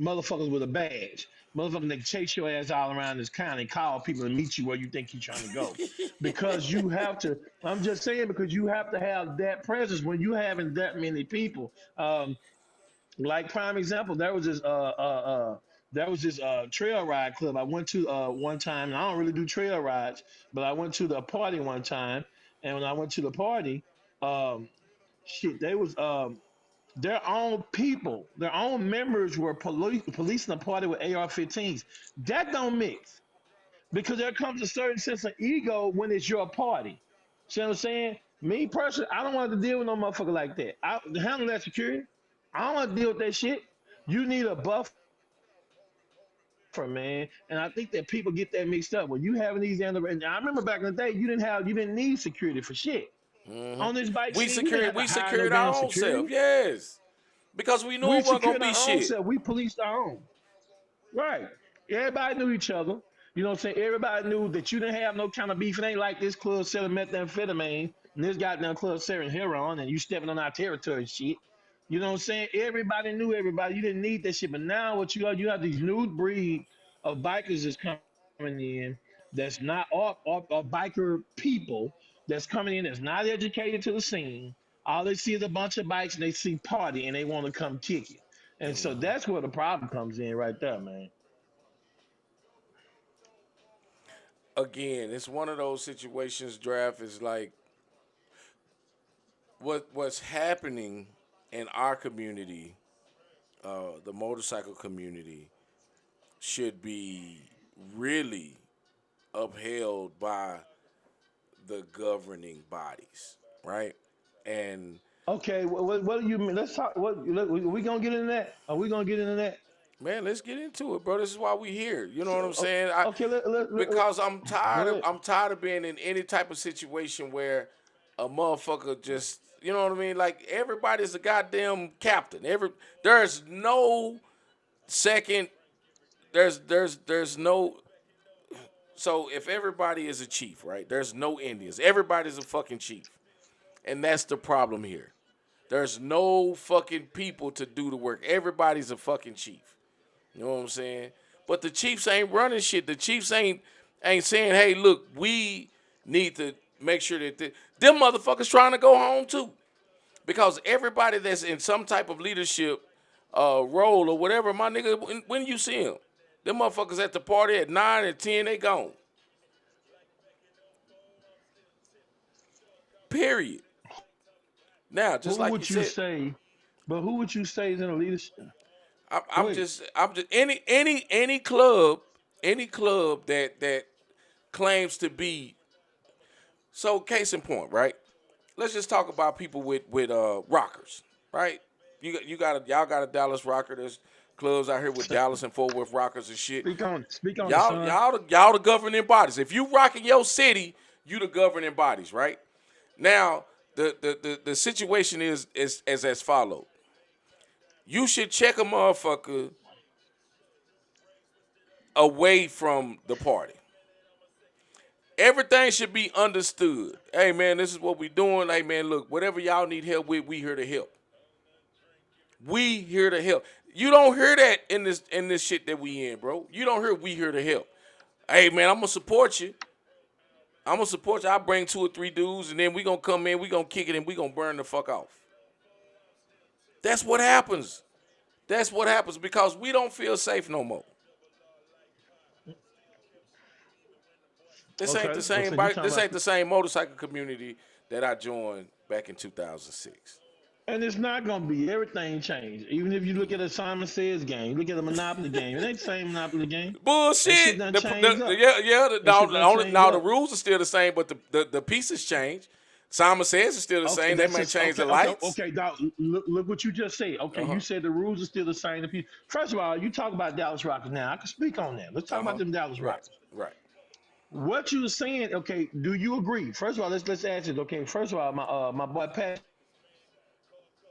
motherfuckers with a badge, motherfuckers that chase your ass all around this county, call people and meet you where you think you're trying to go, because you have to. I'm just saying because you have to have that presence when you having that many people. Like prime example, there was this trail ride club I went to one time. And I don't really do trail rides, but I went to the party one time, and when I went to the party, um, shit, they was their own people, their own members were policing the party with AR-15s. That don't mix because there comes a certain sense of ego when it's your party. See what I'm saying? Me personally, I don't want to deal with no motherfucker like that. To handle that security, I don't want to deal with that shit. You need a buffer, man. And I think that people get that mixed up. When you having these and I remember back in the day, you didn't need security for shit. On this bike scene, you didn't have to hire no damn We security. secured our own self, yes, because we We knew it secured wasn't our gonna own be self. shit. We policed our own. Right. Everybody knew each other. You know what I'm saying? Everybody knew that you didn't have no kind of beef. It ain't like this club selling methamphetamine and this goddamn club selling heroin and you stepping on our territory and shit. You know what I'm saying? Everybody knew everybody. You didn't need that shit. But now what you have these new breed of bikers that's coming in that's not all biker people that's coming in that's not educated to the scene. All they see is a bunch of bikes and they see party and they want to come kick it. And so that's where the problem comes in right there, man. Again, it's one of those situations. Draft is like what's happening in our community, the motorcycle community, should be really upheld by the governing bodies, right? And Okay, what do you mean? Let's talk. We gonna get into that? Are we gonna get into that? man, let's get into it, bro. This is why we here. You know what I'm So, saying? okay, Because go ahead. I'm tired of being in any type of situation where a motherfucker just, you know what I mean? Like everybody's a goddamn captain. There's no second. There's no. So if everybody is a chief, right? There's no Indians. Everybody's a fucking chief, and that's the problem here. There's no fucking people to do the work. Everybody's a fucking chief. You know what I'm saying? But the Chiefs ain't running shit. The Chiefs ain't saying, "Hey, look, we need to make sure that them motherfuckers trying to go home too." Because everybody that's in some type of leadership role or whatever, my nigga, when you see them motherfuckers at the party at 9 and 10, they gone. Period. Now, just Who like you would you said, say? But who would you say is in the leadership? Go I'm ahead. just I'm just any club that claims to be. So case in point, right? Let's just talk about people with rockers, right? Y'all got a Dallas rocker. There's clubs out here with Dallas and Fort Worth rockers and shit. Speak on it, Y'all son. y'all the, y'all the governing bodies. If you rocking your city, you the governing bodies, right? Now the situation is as follows. You should check a motherfucker away from the party. Everything should be understood. Hey man, this is what we doing. Hey man, look, whatever y'all need help with, we here to help. We here to help. You don't hear that in this shit that we in, bro. You don't hear we here to help. Hey man, I'm gonna support you. I'm gonna support you. I bring 2 or 3 dudes, and then we gonna come in, we gonna kick it, and we gonna burn the fuck off. That's what happens. That's what happens because we don't feel safe no more. This ain't Okay. the Well, same since you bike. talking This about ain't the same motorcycle community that I joined back in 2006. And it's not gonna be everything changed. Even if you look at a Simon Says game, you look at a Monopoly game, it ain't the same Monopoly game. That shit Bullshit. done changed up. That No, shit done changed now the up. rules are still the same, but the pieces change. Simon Says it's still the Okay, same. They that's may just change okay, the okay, lights. okay, dog. Look what you just said. Okay, Uh you huh. said the rules are still the same. First of all, you talk about Dallas Rockets now. I can speak on that. Let's talk Uh about huh. them Dallas Right. Rockets. Right. What you were saying, okay, do you agree? First of all, let's ask this. Okay, first of all, my boy Pat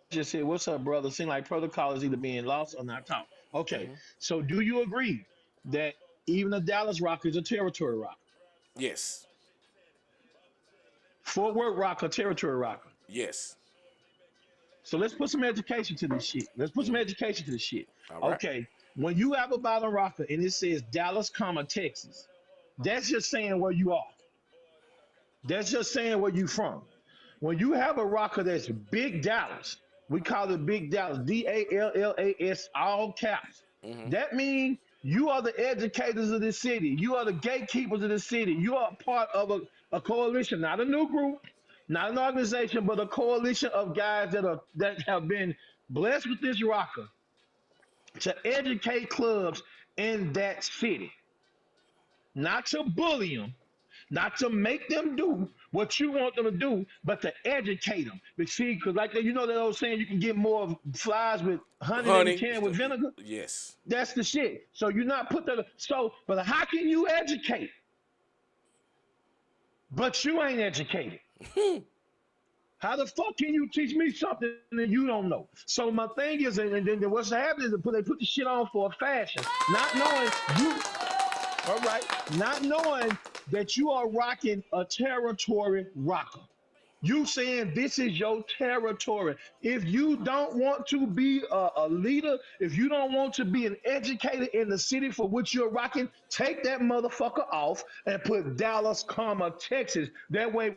just said, "What's up, brother?" Seem like protocol is either being lost or not taught. Okay, Hmm. so do you agree that even the Dallas Rockets are territory rock? Yes. Fort Worth Rock or territory rock? Yes. So let's put some education to this shit. Let's put some Hmm. education to this shit. All right. Okay, when you have a bottom rocker and it says Dallas, comma Texas, that's just saying where you are. That's just saying where you from. When you have a rocker that's Big Dallas, we call it Big Dallas, DALLAS, all caps. Hmm. That means you are the educators of the city. You are the gatekeepers of the city. You are part of a coalition, not a new group, not an organization, but a coalition of guys that have been blessed with this rocker to educate clubs in that city, not to bully them, not to make them do what you want them to do, but to educate them. But see, because like you know that old saying, you can get more flies with honey than you Honey. can with vinegar. Yes. That's the shit. So you're not put that. So, but how can you educate, but you ain't educated? How the fuck can you teach me something that you don't know? So my thing is, and then what's happening is they put the shit on for a fashion, not knowing you. All right, not knowing that you are rocking a territory rocker. You saying this is your territory. If you don't want to be a leader, if you don't want to be an educator in the city for which you're rocking, take that motherfucker off and put Dallas, comma Texas. That way,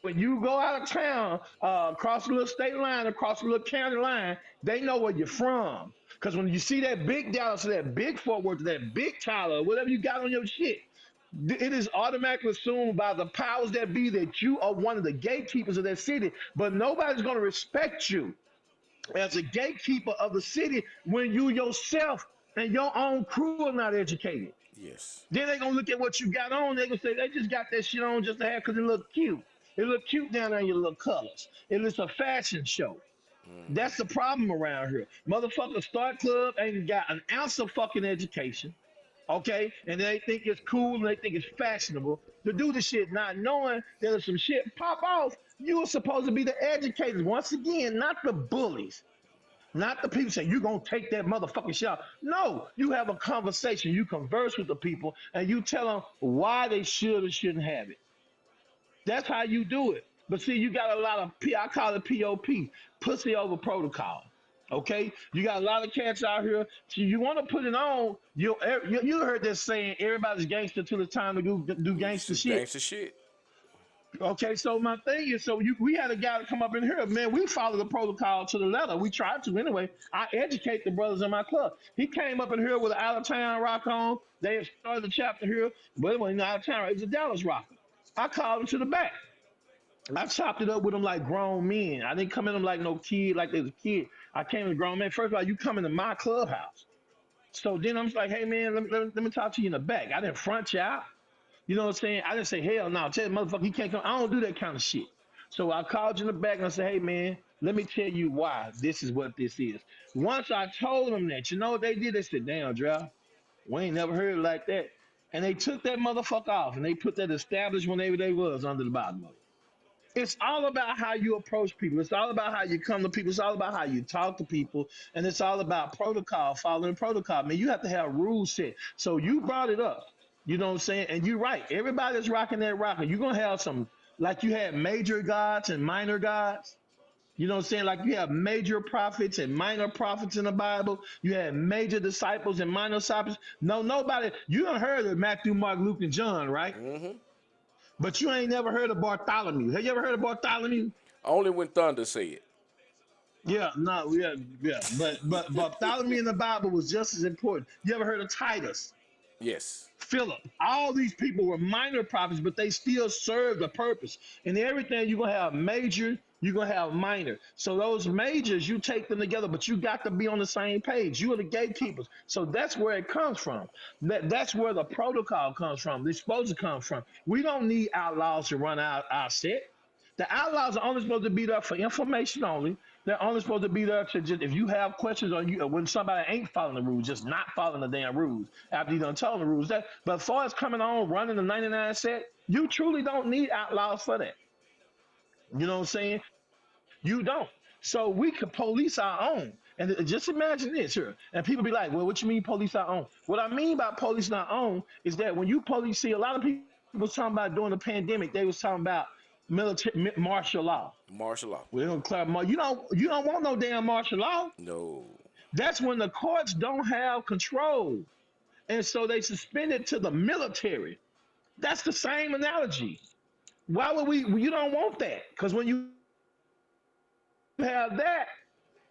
when you go out of town, across the little state line, across the little county line, they know where you're from. Because when you see that big Dallas, that big Fort Worth, that big Tyler, whatever you got on your shit, it is automatically assumed by the powers that be that you are one of the gatekeepers of that city. But nobody's going to respect you as a gatekeeper of the city when you yourself and your own crew are not educated. Yes. Then they gonna look at what you got on. They gonna say they just got that shit on just to have because it look cute. It look cute down there in your little colors. It is a fashion show. That's the problem around here. Motherfucker, Start Club ain't got an ounce of fucking education. Okay, and they think it's cool and they think it's fashionable to do the shit, not knowing that if some shit pop off, you are supposed to be the educators once again, not the bullies. Not the people saying you're gonna take that motherfucking shot. No, you have a conversation. You converse with the people and you tell them why they should or shouldn't have it. That's how you do it. But see, you got a lot of I call it POP, pussy over protocol. Okay, you got a lot of cats out here. So you want to put it on. You heard this saying, everybody's gangster till it's time to do gangster Some shit. gangster shit. Okay, so my thing is, we had a guy to come up in here, man. We follow the protocol to the letter. We tried to anyway. I educate the brothers in my club. He came up in here with an out of town rock on. They had started the chapter here, but it wasn't out of town. It was a Dallas rocker. I called him to the back. I chopped it up with them like grown men. I didn't come in them like no kid, like they was a kid. I came as a grown man. First of all, you come into my clubhouse. So then I'm just like, hey man, let me talk to you in the back. I didn't front you out. You know what I'm saying? I didn't say, hell no, tell the motherfucker he can't come. I don't do that kind of shit. So I called you in the back and I said, hey man, let me tell you why this is what this is. Once I told them that, you know what they did? They said, damn, Drought, we ain't never heard it like that. And they took that motherfucker off and they put that established whenever they was under the bottom of it. It's all about how you approach people. It's all about how you come to people. It's all about how you talk to people. And it's all about protocol, following protocol. Man, you have to have rules set. So you brought it up. You know what I'm saying? And you're right. Everybody's rocking that rocker. You're going to have some, like you had major gods and minor gods. You know what I'm saying? Like you have major prophets and minor prophets in the Bible. You have major disciples and minor disciples. No, nobody. You done heard of Matthew, Mark, Luke, and John, right? Hmm. But you ain't never heard of Bartholomew. Have you ever heard of Bartholomew? Only when Thunder say it. Yeah, no, yeah, yeah. But Bartholomew in the Bible was just as important. You ever heard of Titus? Yes. Philip. All these people were minor prophets, but they still served a purpose. And everything you're gonna have major, you're gonna have minor. So those majors, you take them together, but you got to be on the same page. You are the gatekeepers. So that's where it comes from. That's where the protocol comes from. It's supposed to come from. We don't need outlaws to run our set. The outlaws are only supposed to be there for information only. They're only supposed to be there to just if you have questions on you when somebody ain't following the rules, just not following the damn rules after you done told the rules. That but as far as coming on running the 99 set, you truly don't need outlaws for that. You know what I'm saying? You don't. So we could police our own. And just imagine this here. And people be like, well, what you mean police our own? What I mean by policing our own is that when you police, see, a lot of people was talking about during the pandemic, they was talking about martial law. Martial law. We're gonna clarify. You don't want no damn martial law. No. That's when the courts don't have control, and so they suspend it to the military. That's the same analogy. Why would we? You don't want that because when you have that,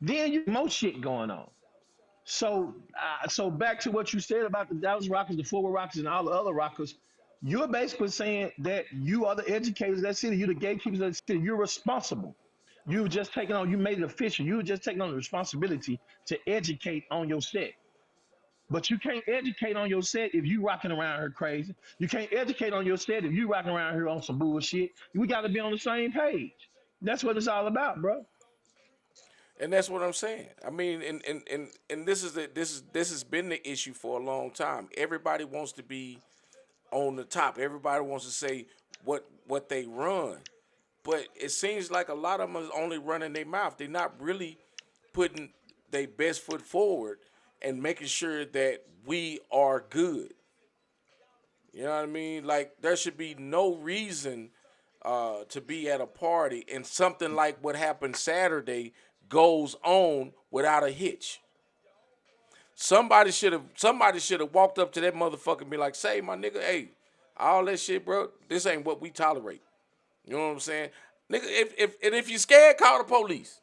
then you got more shit going on. So back to what you said about the Dallas Rockets, the Fort Worth Rockets, and all the other Rockets. You're basically saying that you are the educators of that city. You're the gatekeepers of that city. You're responsible. You've just taken on. You made it official. You've just taken on the responsibility to educate on your set. But you can't educate on your set if you rocking around here crazy. You can't educate on your set if you rocking around here on some bullshit. We got to be on the same page. That's what it's all about, bro. And that's what I'm saying. I mean, and this has been the issue for a long time. Everybody wants to be on the top. Everybody wants to say what they run. But it seems like a lot of them is only running their mouth. They're not really putting their best foot forward and making sure that we are good. You know what I mean? Like there should be no reason to be at a party and something like what happened Saturday goes on without a hitch. Somebody should have walked up to that motherfucker and be like, "Say, my nigga, hey, all that shit, bro. This ain't what we tolerate." You know what I'm saying, nigga? If you scared, call the police.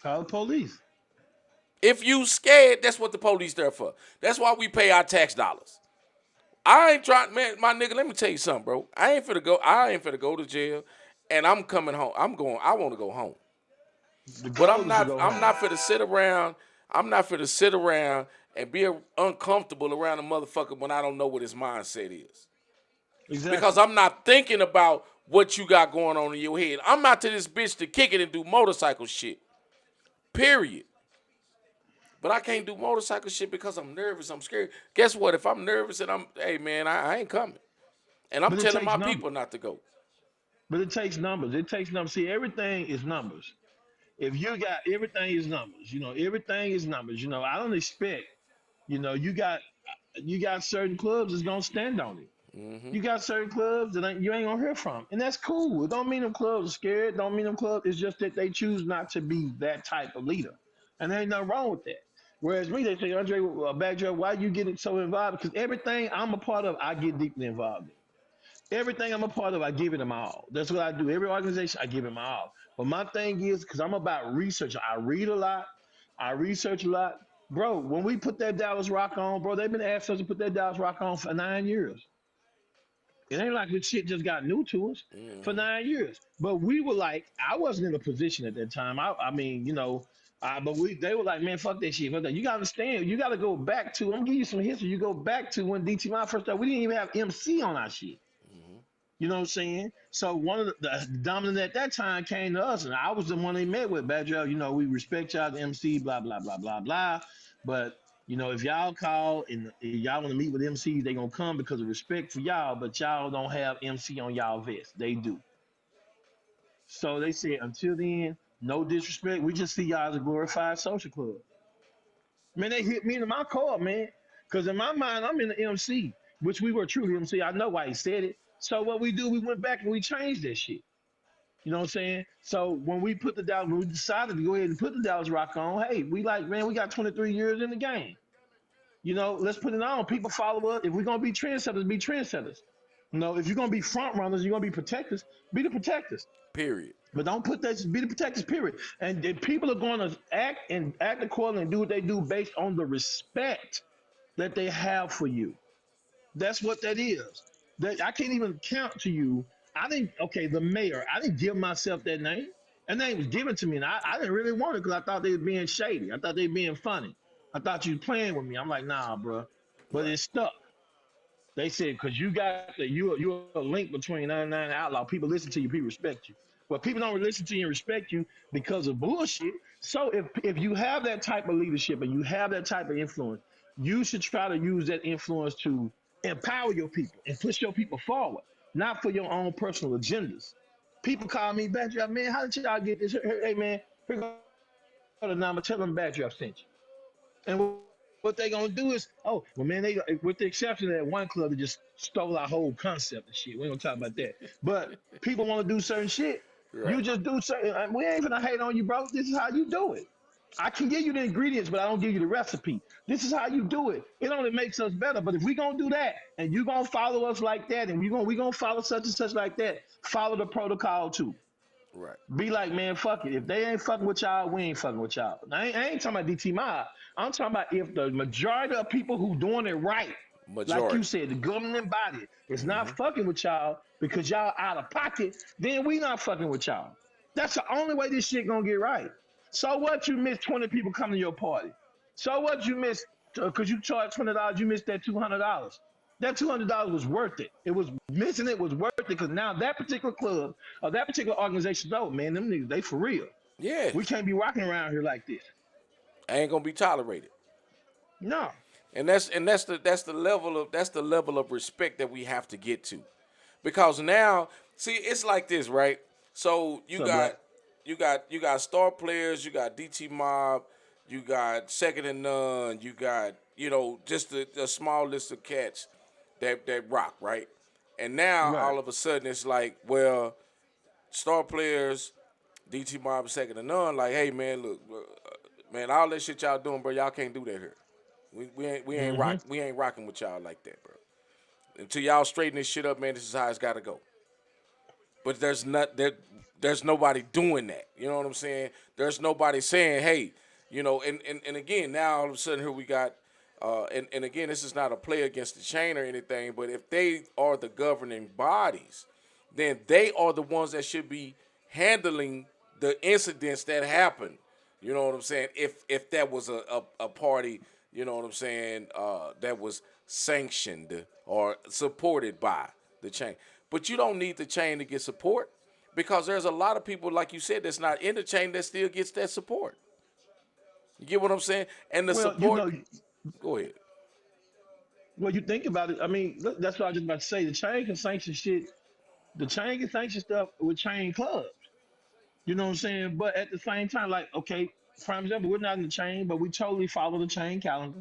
Call the police. If you scared, that's what the police there for. That's why we pay our tax dollars. I ain't trying, man, my nigga. Let me tell you something, bro. I ain't finna go. I ain't finna go to jail, and I'm coming home. I'm going. I want to go home, The but goal is to go I'm home. not finna sit around. I'm not finna sit around and be uncomfortable around a motherfucker when I don't know what his mindset is. Because Exactly. I'm not thinking about what you got going on in your head. I'm not to this bitch to kick it and do motorcycle shit. Period. But I can't do motorcycle shit because I'm nervous. I'm scared. Guess what? If I'm nervous and hey man, I ain't coming. And I'm But it telling takes my numbers. people not to go. But it takes numbers. It takes numbers. See, everything is numbers. If you got everything is numbers, everything is numbers. I don't expect, you got certain clubs that's gonna stand on it. Hmm. You got certain clubs that you ain't gonna hear from, and that's cool. It don't mean them clubs are scared. Don't mean them clubs. It's just that they choose not to be that type of leader, and there ain't nothing wrong with that. Whereas me, they say, Andre, Backdraft, why you getting so involved? Because everything I'm a part of, I get deeply involved in. Everything I'm a part of, I give it my all. That's what I do. Every organization, I give it my all. But my thing is, because I'm about research, I read a lot, I research a lot. Bro, when we put that Dallas Rock on, bro, they've been asking us to put that Dallas Rock on for 9 years. It ain't like this shit just got new to us for Hmm. 9 years. But we were like, I wasn't in a position at that time. I mean, but they were like, man, fuck that shit. Fuck that. You gotta understand, you gotta go back to, I'm gonna give you some history. You go back to when DTMI first started, we didn't even have MC on our shit. Hmm. You know what I'm saying? So one of the dominant at that time came to us, and I was the one they met with. Badger, we respect y'all, the MC, blah blah blah blah blah. But if y'all call and y'all want to meet with MCs, they gonna come because of respect for y'all. But y'all don't have MC on y'all vest. They do. So they said until then, no disrespect. We just see y'all as a glorified social club. Man, they hit me in my car, man. Because in my mind, I'm in the MC, which we were truly MC. I know why he said it. So what we do, we went back and we changed that shit. You know what I'm saying? So when we decided to go ahead and put the Dallas Rock on, hey, we like, man, we got 23 years in the game. Let's put it on. People follow us. If we're gonna be trendsetters, be trendsetters. If you're gonna be front runners, you're gonna be protectors, be the protectors. Period. But don't put that be the protectors, period. And if people are gonna act accordingly and do what they do based on the respect that they have for you. That's what that is. That I can't even count to you. I didn't. Okay, the mayor. I didn't give myself that name. That name was given to me, and I didn't really want it because I thought they were being shady. I thought they were being funny. I thought you were playing with me. I'm like, nah, bro. But Right. it stuck. They said because you got the you're a link between 99 and Outlaw. People listen to you, people respect you. Well, people don't listen to you and respect you because of bullshit. So if you have that type of leadership and you have that type of influence, you should try to use that influence to empower your people and push your people forward, not for your own personal agendas. People call me Backdraft, man. How did y'all get this? Hey man, here go the number. Tell them Backdraft sent you. And what they gonna do is, oh, well, man, they with the exception of that one club that just stole our whole concept and shit. We ain't gonna talk about that. But people want to do certain shit. You just do Right. certain. We ain't gonna hate on you, bro. This is how you do it. I can give you the ingredients, but I don't give you the recipe. This is how you do it. It only makes us better. But if we gonna do that, and you gonna follow us like that, and we gonna follow such and such like that, follow the protocol too. Right. Be like, man, fuck it. If they ain't fucking with y'all, we ain't fucking with y'all. I ain't talking about DT Mob. I'm talking about if the majority of people who doing it right, like you Majority. said, the governing body is not fucking with y'all because y'all out of pocket, then we not fucking with y'all. That's the only way this shit gonna get right. So what you miss 20 people coming to your party? So what you miss because you charge $20, you missed that $200. That $200 was worth it. It was missing it was worth it because now that particular club or that particular organization, no, man, them niggas, they for real. We Yes. can't be walking around here like this. Ain't gonna be tolerated. No. And that's the level of respect that we have to get to. Because now, see, it's like this, right? So What's up, Black? you got star players, you got DT Mob, you got Second and None, you got, just a small list of cats that rock, right? And now Right. all of a sudden it's like, well, star players, DT Mob, Second and None, like, hey man, look, man, all that shit y'all doing, bro, y'all can't do that here. Mm-hmm. We ain't rocking with y'all like that, bro. Until y'all straighten this shit up, man, this is how it's gotta go. But there's nobody doing that. You know what I'm saying? There's nobody saying, hey, and again, now all of a sudden here we got and again, this is not a play against the chain or anything, but if they are the governing bodies, then they are the ones that should be handling the incidents that happen. You know what I'm saying? If that was a party, you know what I'm saying, that was sanctioned or supported by the chain. But you don't need the chain to get support because there's a lot of people, like you said, that's not in the chain that still gets that support. You get what I'm saying? And the Well, support, go ahead. well, you think about it. I mean, look, that's what I was just about to say. The chain can sanction shit. The chain can sanction stuff with chain clubs. You know what I'm saying? But at the same time, like, okay, for example, we're not in the chain, but we totally follow the chain calendar.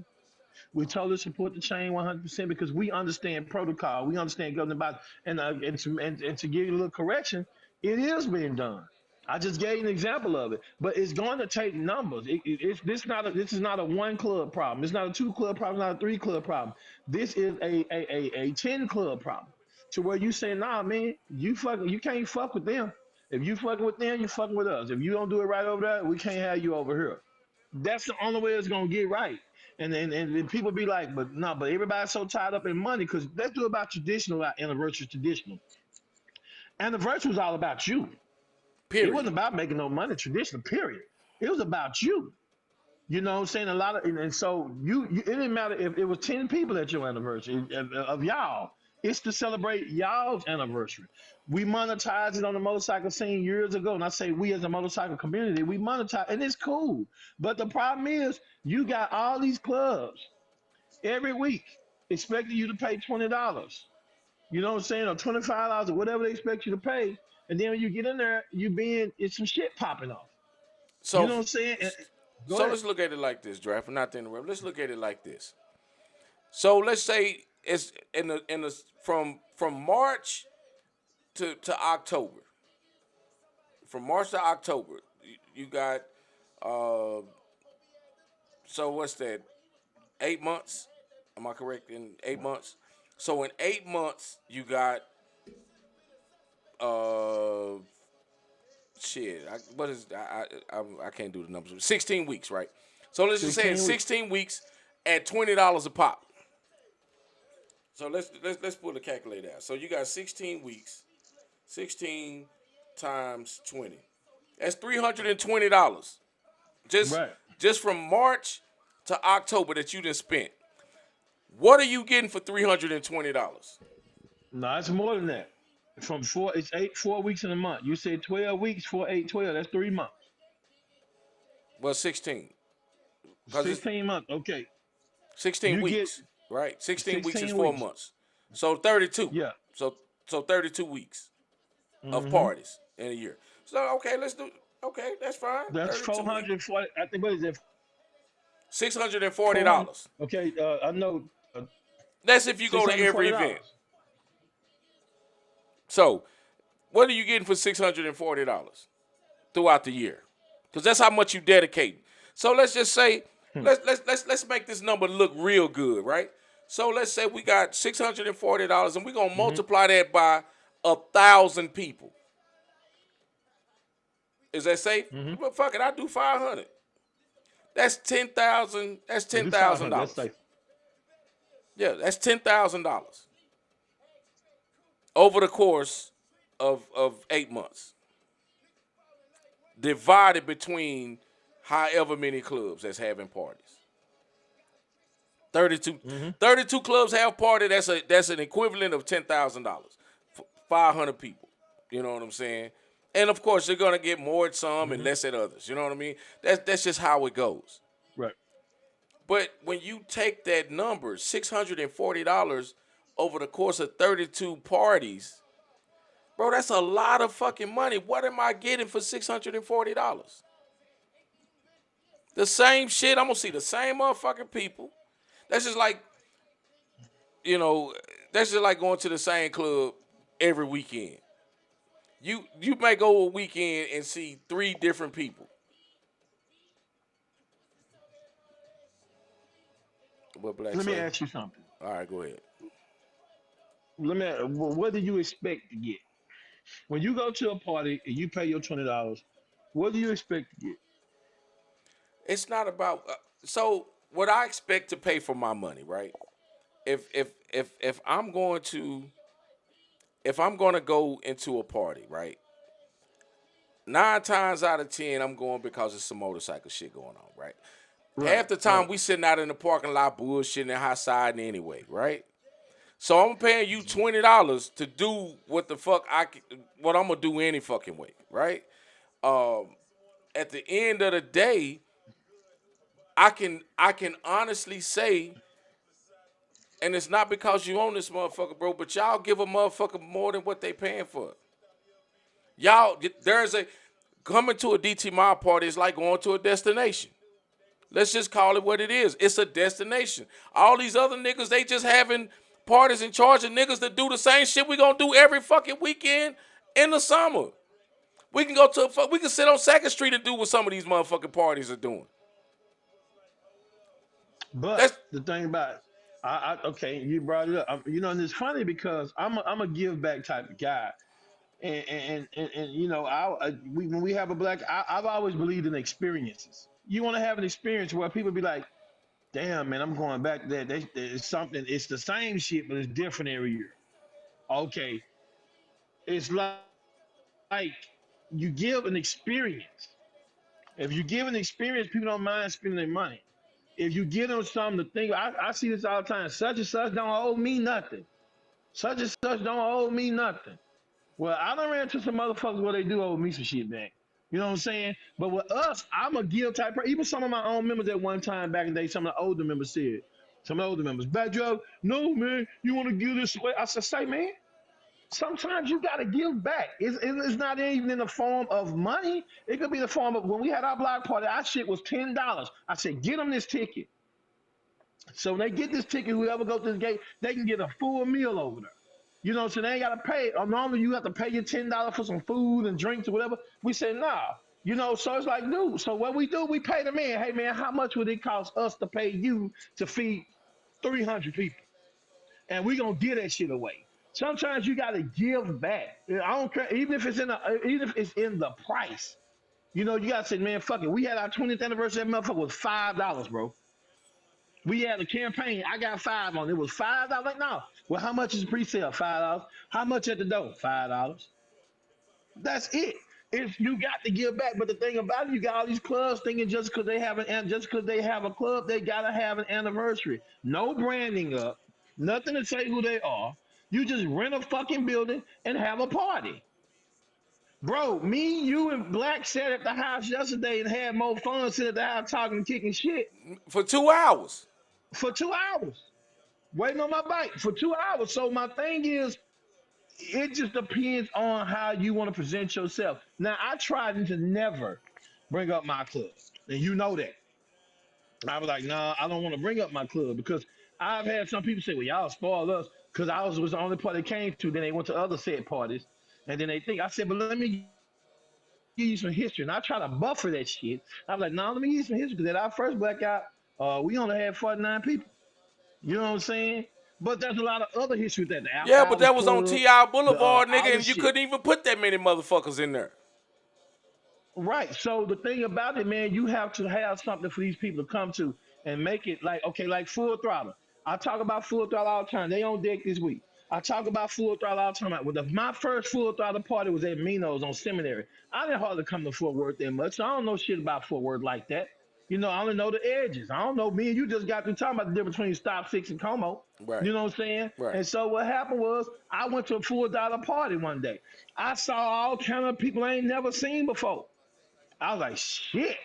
We totally support the chain 100% because we understand protocol. We understand governing body. And to give you a little correction, it is being done. I just gave you an example of it, but it's going to take numbers. This is not a one club problem. It's not a two club problem. It's not a three club problem. This is a 10 club problem. To where you say, nah, man, you can't fuck with them. If you fucking with them, you fucking with us. If you don't do it right over there, we can't have you over here. That's the only way it's gonna get right. And people be like, but no, but everybody's so tied up in money because let's do about traditional anniversary traditional. Anniversary was all about you. It Period. wasn't about making no money traditional, period. It was about you. You know what I'm saying? A lot of and so it didn't matter if it was 10 people at your anniversary of y'all. It's to celebrate y'all's anniversary. We monetized it on the motorcycle scene years ago. And I say we as a motorcycle community, we monetize and it's cool. But the problem is you got all these clubs every week expecting you to pay $20. You know what I'm saying? Or $25 or whatever they expect you to pay. And then when you get in there, it's some shit popping off. You So know what I'm saying? Go so ahead. let's look at it like this, draft. Not to interrupt. Let's look at it like this. So let's say it's in the from March to October. From March to October, you got uh so what's that? 8 months? Am I correct? In 8 months? So in 8 months you got uh shit. What is I can't do the numbers. 16 weeks, right? So let's just say it's 16 weeks. 16 weeks at $20 a pop. So let's pull the calculator out. So you got 16 weeks, 16 times 20. That's $320. Just Right. just from March to October that you done spent. What are you getting for $320? No, it's more than that. From it's 4 weeks in a month. You said 12 weeks, 4, 8, 12. That's 3 months. Well, 16. Because it's 16 months. Okay. 16 You get weeks, right? 16 weeks is 16 4 weeks. months. So 32. Yeah. So so 32 weeks of Mm-hmm. parties in a year. So okay, let's do okay, that's fine. That's 32 weeks. 440. I think, what is it? 400. $640. Okay. I know. That's if you six go to hundred every forty event. dollars. So what are you getting for $640 throughout the year? Because that's how much you dedicate. So let's just say let's make this number look real good, right? So let's say we got $640 and we're gonna Mm-hmm. multiply that by 1,000 people. Is that safe? Mm-hmm. Well, fuck it, I do 500. That's 10,000. That's Yeah, ten do thousand 500. That's dollars. safe. Yeah, that's $10,000 over the course of 8 months, divided between however many clubs that's having parties. 32, Mm-hmm. 32 clubs have party. That's an equivalent of $10,000. 500 people. You know what I'm saying? And of course, you're gonna get more at some and Mm-hmm. less at others. You know what I mean? That's just how it goes. Right. But when you take that number, $640 over the course of 32 parties, bro, that's a lot of fucking money. What am I getting for $640? The same shit. I'm gonna see the same motherfucking people. That's just like, you know, that's just like going to the same club every weekend. You may go a weekend and see three different people. What Black Let me say? ask you something. All right, go ahead. What do you expect to get when you go to a party and you pay your $20? What do you expect to get? It's not about so what I expect to pay for my money, right? If I'm going to go into a party, right? 9 times out of 10, I'm going because it's some motorcycle shit going on, right? Right. Half the time Right. we sitting out in the parking lot bullshitting and high siding anyway, right? So I'm paying you $20 to do what the fuck what I'm gonna do any fucking way, right? Um, at the end of the day, I can honestly say, and it's not because you own this motherfucker, bro, but y'all give a motherfucker more than what they paying for. Y'all, there's a coming to a DT Mob party is like going to a destination. Let's just call it what it is. It's a destination. All these other niggas, they just having parties and charging niggas to do the same shit we gonna do every fucking weekend in the summer. We can go to we can sit on Second Street and do what some of these motherfucking parties are doing. But That's the thing about okay, you brought it up. And it's funny because I'm a give back type of guy, and when we have a I've always believed in experiences. You want to have an experience where people be like, damn man, I'm going back there. It's something. It's the same shit, but it's different every year. Okay, it's like you give an experience. If you give an experience, people don't mind spending their money. If you give them something to think, I see this all the time. Such and such don't owe me nothing. Such and such don't owe me nothing. Well, I done ran into some motherfuckers where they do owe me some shit back. You know what I'm saying? But with us, I'm a give type person. Even some of my own members at one time back in the day, some of the older members said, some of the older members, Backdraft, no man, you want to give this away? I said, say man, sometimes you got to give back. It's not even in the form of money. It could be the form of when we had our block party, our shit was $10. I said, get them this ticket. So when they get this ticket, whoever goes to the gate, they can get a full meal over there. So they ain't gotta pay. Normally you have to pay your $10 for some food and drinks or whatever. We said nah. So it's like, dude. So what we do, we pay the man. Hey man, how much would it cost us to pay you to feed 300 people? And we gonna give that shit away. Sometimes you gotta give back. I don't care, even if it's in the price. You gotta say, man, fuck it. We had our 20th anniversary. That motherfucker was $5, bro. We had a campaign. I got five on it. It was $5. Like, no. Well, how much is pre-sale? $5. How much at the door? $5. That's it. If you got to give back, but the thing about it, you got all these clubs thinking just because they have a club, they gotta have an anniversary. No branding up, nothing to say who they are. You just rent a fucking building and have a party. Bro, me, you, and Black sat at the house yesterday and had more fun sitting at the house talking, kicking shit For 2 hours. for 2 hours, waiting on my bike for 2 hours. So my thing is, it just depends on how you want to present yourself. Now, I tried to never bring up my club, and you know that. I was like, nah, I don't want to bring up my club because I've had some people say, well, y'all spoiled us because was the only party they came to. Then they went to other said parties, and then they think I said, but let me give you some history, and I try to buffer that shit. I was like, nah, let me give you some history because at our first blackout, we only had 49 people. You know what I'm saying? But there's a lot of other history that the Alpha Hours Yeah, but Club, that was on T.I. all Boulevard, this nigga, shit. and you couldn't even put that many motherfuckers in there. Right. So the thing about it, man, you have to have something for these people to come to and make it like, okay, like Full Throttle. I talk about Full Throttle all the time. They on deck this week. I talk about Full Throttle all the time. My first Full Throttle party was at Mino's on Seminary. I didn't hardly come to Fort Worth that much, so I don't know shit about Fort Worth like that. I only know the edges. I don't know. Me and you just got through talking about the difference between Stop Six and Como. Right. You know what I'm saying? Right. And so what happened was I went to a $4 party one day. I saw all kind of people I ain't never seen before. I was like, shit,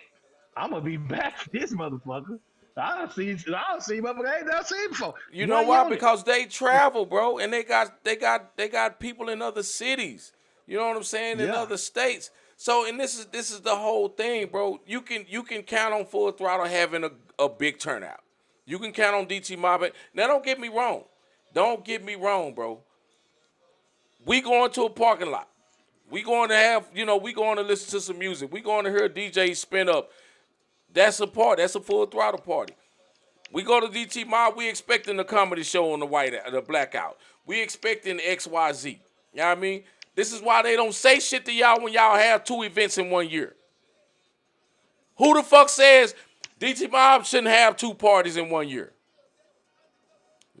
I'm gonna be back for this motherfucker. I don't see motherfucker I ain't never seen before. You know One why? unit. Because they travel, bro, and they got people in other cities. You know what I'm saying? In Yeah. other states. So, and this is the whole thing, bro. You can count on Full Throttle having a big turnout. You can count on DT Mob. Now, don't get me wrong. Don't get me wrong, bro. We going to a parking lot. We going to have, we going to listen to some music. We going to hear DJ spin up. That's a party. That's a Full Throttle party. We go to DT Mob, we expecting the comedy show on the blackout. We expecting XYZ. You know what I mean? This is why they don't say shit to y'all when y'all have two events in one year. Who the fuck says DT Mob shouldn't have two parties in one year?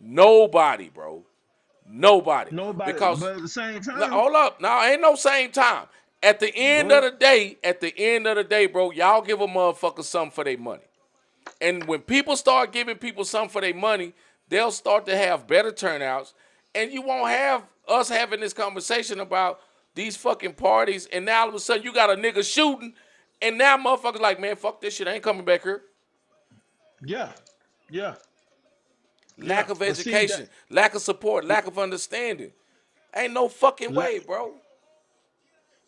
Nobody, bro. Nobody. Nobody, Because but at the same now, time, hold up. Now ain't no same time. go ahead. At the end of the day, bro, y'all give a motherfucker something for their money. And when people start giving people something for their money, they'll start to have better turnouts. And you won't have us having this conversation about these fucking parties. And now all of a sudden you got a nigga shooting. And now motherfuckers like, man, fuck this shit. I ain't coming back here. Yeah, yeah, yeah. Lack of But see that, education, lack of support, lack of understanding. Ain't no fucking la- way, bro.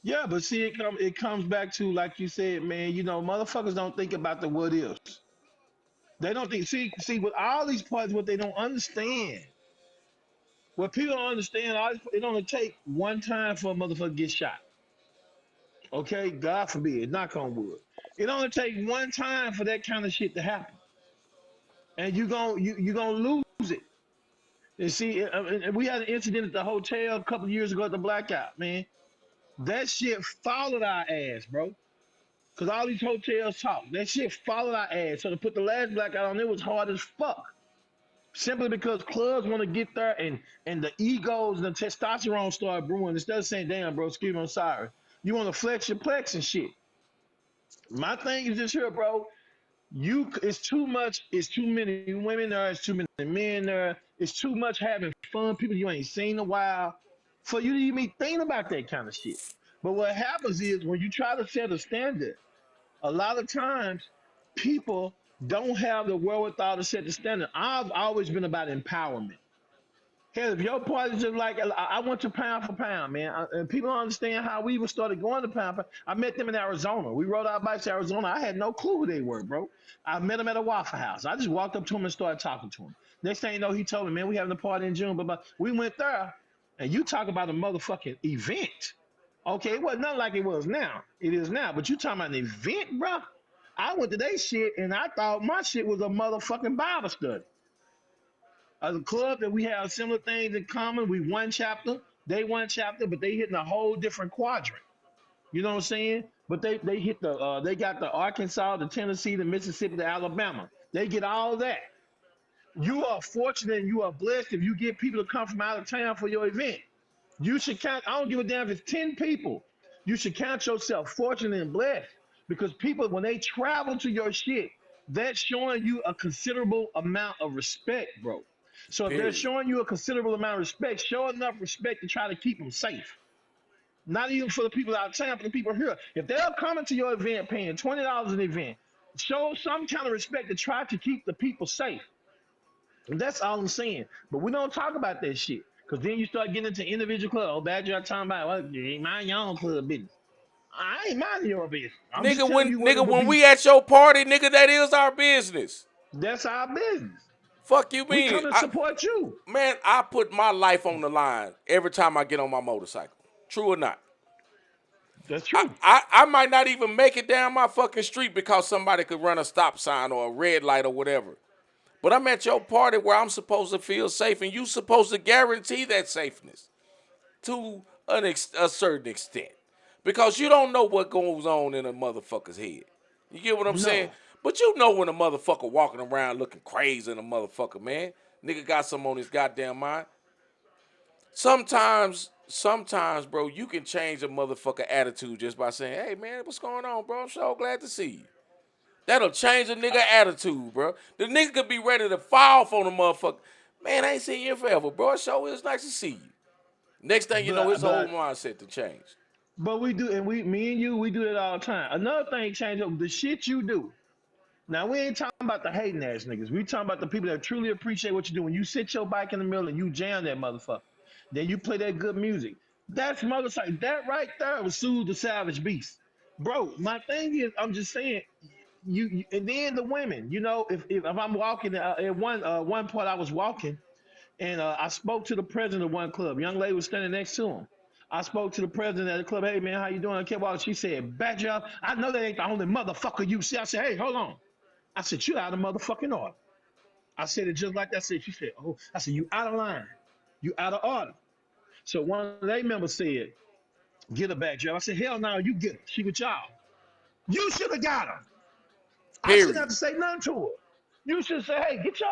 yeah, but see it comes back to like you said, man. Motherfuckers don't think about the what ifs. They don't think. See, with all these parts, what they don't understand, what people don't understand, it only take one time for a motherfucker to get shot. Okay, God forbid, knock on wood. It only take one time for that kind of shit to happen, and you gonna lose it. And see, and we had an incident at the hotel a couple of years ago at the blackout. Man, that shit followed our ass, bro. Cause all these hotels talk. That shit followed our ass. So to put the last blackout on, it was hard as fuck. Simply because clubs want to get there and the egos and the testosterone start brewing. Instead of saying, "Damn, bro, excuse me, I'm sorry," you want to flex your plex and shit. My thing is this here, bro. It's too much. It's too many women there. It's too many men there. It's too much having fun. People you ain't seen in a while for you to even think about that kind of shit. But what happens is when you try to set a standard, a lot of times people don't have the wherewithal to set the standard. I've always been about empowerment. Hell, if your party's just like I went to pound for pound, man. And people don't understand how we even started going to pound for. I met them in Arizona. We rode our bikes to Arizona. I had no clue who they were, bro. I met them at a Waffle House. I just walked up to him and started talking to him. Next thing you know, he told me, man, we having a party in June. But we went there, and you talk about a motherfucking event. Okay, it wasn't nothing like it was now. It is now. But you talking about an event, bro? I went to their shit, and I thought my shit was a motherfucking Bible study. As a club that we have similar things in common. We one chapter, they one chapter, but they hitting a whole different quadrant. You know what I'm saying? But they hit they got the Arkansas, the Tennessee, the Mississippi, the Alabama. They get all that. You are fortunate and you are blessed if you get people to come from out of town for your event. You should count, I don't give a damn if it's 10 people. You should count yourself fortunate and blessed because people, when they travel to your shit, that's showing you a considerable amount of respect, bro. So if they're Period. showing you a considerable amount of respect, show enough respect to try to keep them safe. Not even for the people out of town, but the people here. If they're coming to your event paying $20 an event, show some kind of respect to try to keep the people safe. And that's all I'm saying. But we don't talk about that shit. Cause then you start getting into individual clubs. Oh, bad you're talking about well, you ain't mind your own club business. I ain't minding your business. I'm just telling you what it Nigga, would when be. we at your party, nigga, that is our business. That's our business. Fuck you We mean? come to support you. Man, I put my life on the line every time I get on my motorcycle. True or not? That's I, true. I, I might not even make it down my fucking street because somebody could run a stop sign or a red light or whatever. But I'm at your party where I'm supposed to feel safe, and you supposed to guarantee that safeness to a certain extent. Because you don't know what goes on in a motherfucker's head. You get what I'm saying? No. But you know when a motherfucker walking around looking crazy in a motherfucker, man. Nigga got something on his goddamn mind. Sometimes, bro, you can change a motherfucker attitude just by saying, hey, man, what's going on, bro? I'm so glad to see you. That'll change a nigga attitude, bro. The nigga could be ready to fall off on a motherfucker. Man, I ain't seen you forever, bro. It sure is nice to see you. Next thing you know, But his whole but mindset to change. but we do, and me and you, we do it all the time. Another thing change up the shit you do. Now we ain't talking about the hating ass niggas. We talking about the people that truly appreciate what you do. When you sit your bike in the middle and you jam that motherfucker, then you play that good music. That's motorcycle. That right there was soothe the savage beast, bro. My thing is, I'm just saying, and then the women. You know, if I'm walking at one part, I was walking and I spoke to the president of one club. Young lady was standing next to him. I spoke to the president of the club. Hey man, how you doing? I kept walking. She said, "Bad job. I know that ain't the only motherfucker you see." I said, "Hey, hold on." I said, "You out of motherfucking order." I said it just like that. She said, "Oh," I said, "You out of line. You out of order." So one of their members said, "Get her back, Joe." I said, "Hell no, you get her. She with y'all. You should have got her. I shouldn't have Period. to say nothing to her. You should say, hey, sit your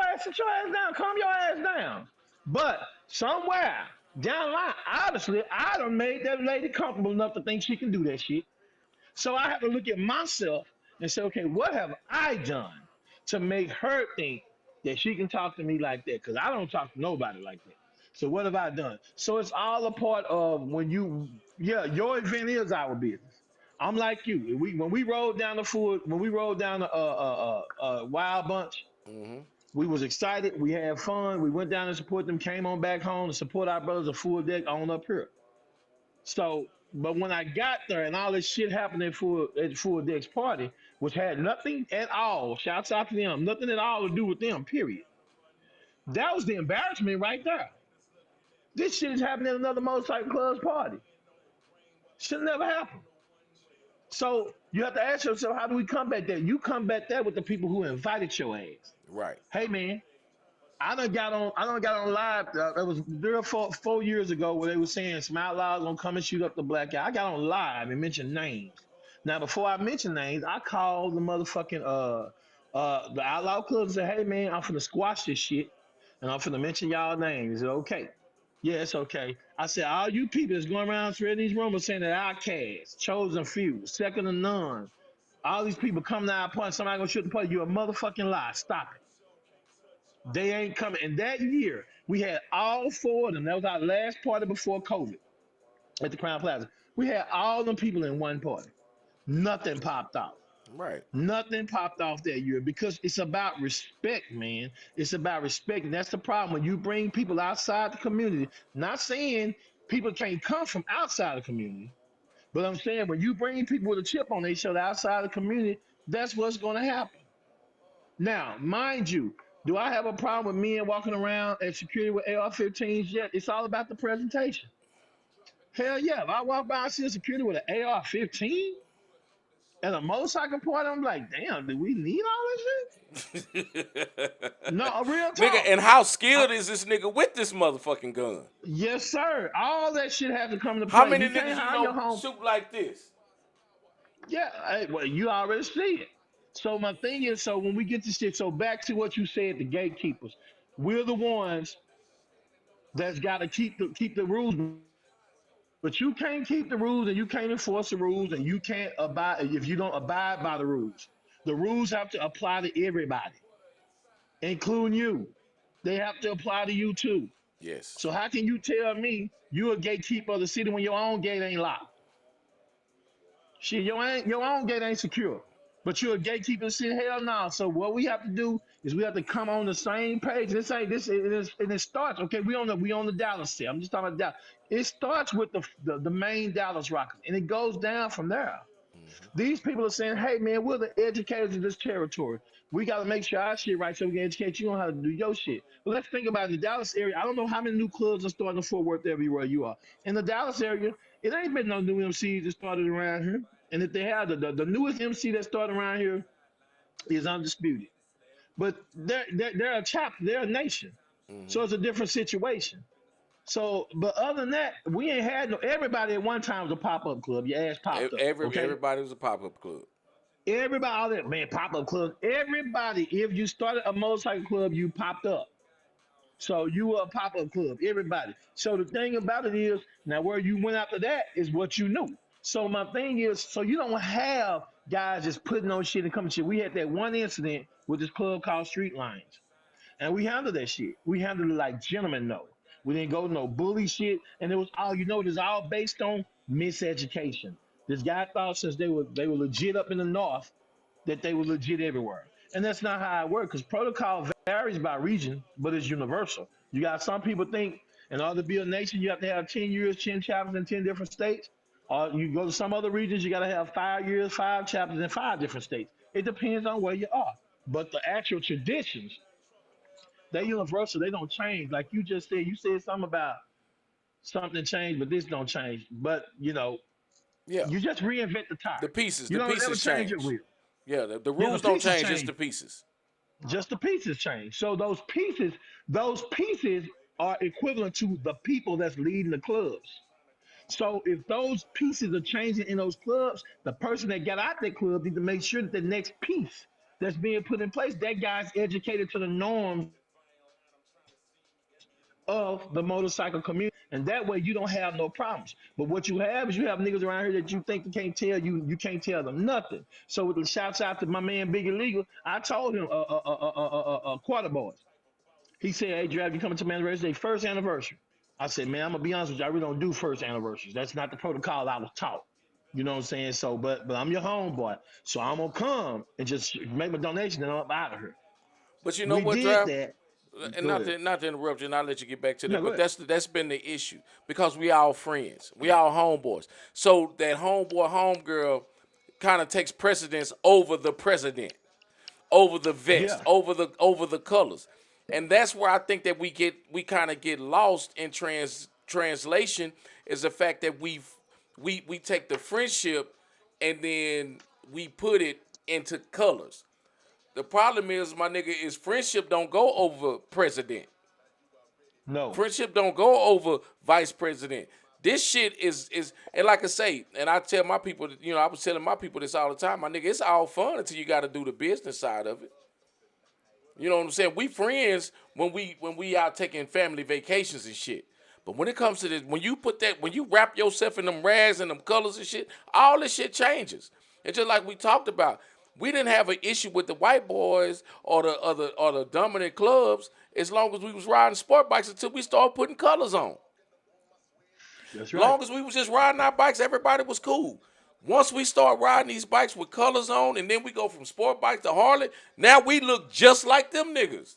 ass down, calm your ass down." But somewhere down the line, obviously, I done made that lady comfortable enough to think she can do that shit. So I have to look at myself and say, okay, what have I done to make her think that she can talk to me like that? Because I don't talk to nobody like that. So what have I done? So it's all a part of when you, yeah, your event is our business. I'm like you. When we rolled down the food, when we rolled down the Wild Bunch, Mm-hmm. we was excited. We had fun. We went down and support them. Came on back home to support our brothers. A full deck on up here. So, but when I got there and all this shit happened at Full Deck's party, which had nothing at all, shouts out to them, nothing at all to do with them, period. That was the embarrassment right there. This shit is happening at another motorcycle club's party. Should never happen. So you have to ask yourself, how do we combat that? You combat that with the people who invited your ass. Right. Hey man, I done got on live. It was 4 years ago where they were saying some outlaws gonna come and shoot up the black guy. I got on live and mentioned names. Now before I mention names, I called the motherfucking the outlaw club and said, "Hey man, I'm finna squash this shit and I'm finna mention y'all names. Is it okay?" "Yeah, it's okay." I said, "All you people that's going around spreading these rumors saying that Outcast, Chosen Few, Second to None, all these people coming to our point, somebody gonna shoot the party. You a motherfucking lie. Stop it. They ain't coming." And that year, we had all four of them. That was our last party before COVID at the Crown Plaza. We had all them people in one party. Nothing popped off. Right. Nothing popped off that year because it's about respect, man. It's about respect. And that's the problem. When you bring people outside the community, not saying people can't come from outside the community, but I'm saying when you bring people with a chip on their shoulder outside the community, that's what's going to happen. Now, mind you, do I have a problem with men walking around at security with AR-15s yet? It's all about the presentation. Hell yeah, if I walk by and see a security with an AR-15 at a motorcycle party, I'm like, damn, do we need all this shit? No, a real Nigga, talk. and how I, skilled is this nigga with this motherfucking gun? yes, sir. All that shit has to come into How play. many You can't niggas you hire your know home. shoot like this? Yeah, hey, well, you already see it. So my thing is, so when we get to shit, so back to what you said, the gatekeepers, we're the ones that's got to keep the rules, but you can't keep the rules and you can't enforce the rules and you can't abide if you don't abide by the rules. The rules have to apply to everybody, including you. They have to apply to you too. So Yes. how can you tell me you a gatekeeper of the city when your own gate ain't locked? Shit, your own gate ain't secure. But you're a gatekeeper of the city? Hell no. So what we have to do is we have to come on the same page. This ain't this and it starts. Okay, we on the Dallas set. I'm just talking about Dallas. It starts with the main Dallas Rockets, and it goes down from there. Hmm. These people are saying, hey man, we're the educators of this territory. We got to make sure our shit right so we can educate you on how to do your shit. But let's think about it. In the Dallas area, I don't know how many new clubs are starting in Fort Worth everywhere you are. In the Dallas area, it ain't been no new MCs that started around here. And if they have the newest MC that started around here is undisputed. But they're a chapter, they're a nation. Hmm. So it's a different situation. So, but other than that, we ain't had no. Everybody at one time was a pop up club. Your ass popped up, okay? Everybody was a pop up club. Everybody, all that man, pop up clubs. Everybody, if you started a motorcycle club, you popped up. So you were a pop up club. Everybody. So the thing about it is, now where you went after that is what you knew. So my thing is, so you don't have guys just putting on shit and coming shit. We had that one incident with this club called Street Lines. And we handled that shit. We handled it like gentlemen know. We didn't go no bully shit. And it was all it was all based on miseducation. This guy thought since they were legit up in the north that they were legit everywhere. And that's not how it works because protocol varies by region, but it's universal. You got some people think in order to be a nation, you have to have 10 years, 10 chapters in 10 different states. Or you go to some other regions, you got to have 5 years, 5 chapters in 5 different states. It depends on where you are. But the actual traditions, they universal. They don't change. Like you just said, you said something about something changed, but this don't change. But Yeah. you just reinvent the tire. You The don't ever pieces change your change. wheel. Yeah, the Yeah, the rules don't pieces change, just change. the pieces. Just the pieces change. So those pieces are equivalent to the people that's leading the clubs. So if those pieces are changing in those clubs, the person that got out that club need to make sure that the next piece that's being put in place, that guy's educated to the norms of the motorcycle community. And that way you don't have no problems. But what you have is you have niggas around here that you think they can't tell you can't tell them nothing. So with the shouts out to my man Big Illegal, I told him quarter boys. He said, "Hey, Drav, you coming to my anniversary? First anniversary." I said, "Man, I'm gonna be honest with you. I really don't do first anniversaries. That's not the protocol I was taught. You know what I'm saying? So, but I'm your homeboy, so I'm gonna come and just make my donation and I'm out of here." But you know We what, did Draft? that. And Go ahead. not to interrupt you, and I'll let you get back to that. No, go But ahead. that's been the issue because we all friends, we all homeboys. So that homeboy homegirl kind of takes precedence over the president, over the vest, Yeah. over the colors, and that's where I think that we kind of get lost in translation is the fact that we take the friendship and then we put it into colors. The problem is, my nigga, is friendship don't go over president. No. Friendship don't go over vice president. This shit is and like I say, and I tell my people, I was telling my people this all the time, my nigga, it's all fun until you got to do the business side of it. You know what I'm saying? We friends when we out taking family vacations and shit. But when it comes to this, when you wrap yourself in them rags and them colors and shit, all this shit changes. It's just like we talked about. We didn't have an issue with the white boys or the dominant clubs as long as we was riding sport bikes until we started putting colors on. That's right. Long as we was just riding our bikes, everybody was cool. Once we start riding these bikes with colors on, and then we go from sport bikes to Harley, now we look just like them niggas.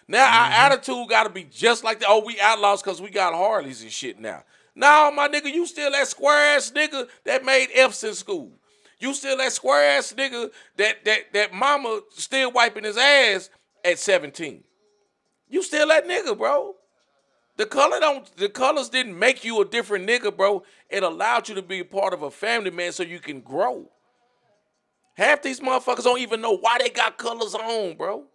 Now our Mm-hmm. attitude got to be just like that. Oh, we outlaws because we got Harleys and shit now. Nah, my nigga, you still that square ass nigga that made F's in school. You still that square ass nigga that mama still wiping his ass at 17. You still that nigga, bro. The colors didn't make you a different nigga, bro. It allowed you to be a part of a family, man, so you can grow. Half these motherfuckers don't even know why they got colors on, bro.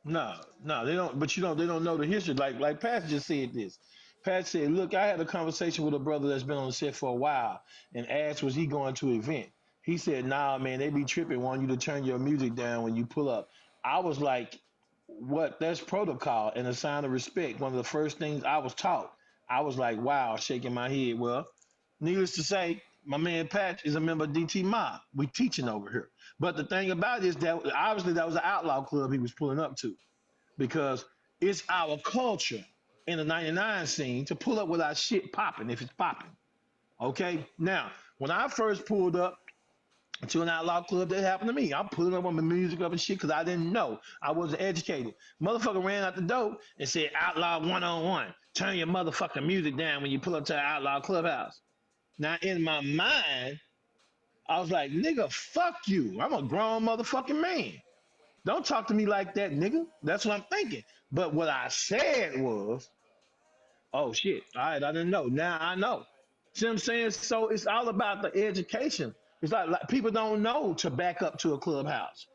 No, no, they don't. But they don't know the history. Like Pat just said this. Pat said, "Look, I had a conversation with a brother that's been on the set for a while, and asked was he going to an event. He said, "Nah, man, they be tripping, want you to turn your music down when you pull up." I was like, "What? That's protocol and a sign of respect." One of the first things I was taught. I was like, "Wow," shaking my head. Well, needless to say, my man Patch is a member of DT Mob. We teaching over here. But the thing about it is that obviously that was an outlaw club he was pulling up to because it's our culture in the 99 scene to pull up with our shit popping if it's popping. Okay? Now, when I first pulled up to an outlaw club, that happened to me. I'm pulling up on my music up and shit because I didn't know. I wasn't educated. Motherfucker ran out the door and said, "Outlaw 101. Turn your motherfucking music down when you pull up to an outlaw clubhouse." Now, in my mind, I was like, "Nigga, fuck you. I'm a grown motherfucking man. Don't talk to me like that, nigga." That's what I'm thinking. But what I said was, "Oh shit. All right, I didn't know. Now I know." See what I'm saying? So it's all about the education. It's like people don't know to back up to a clubhouse.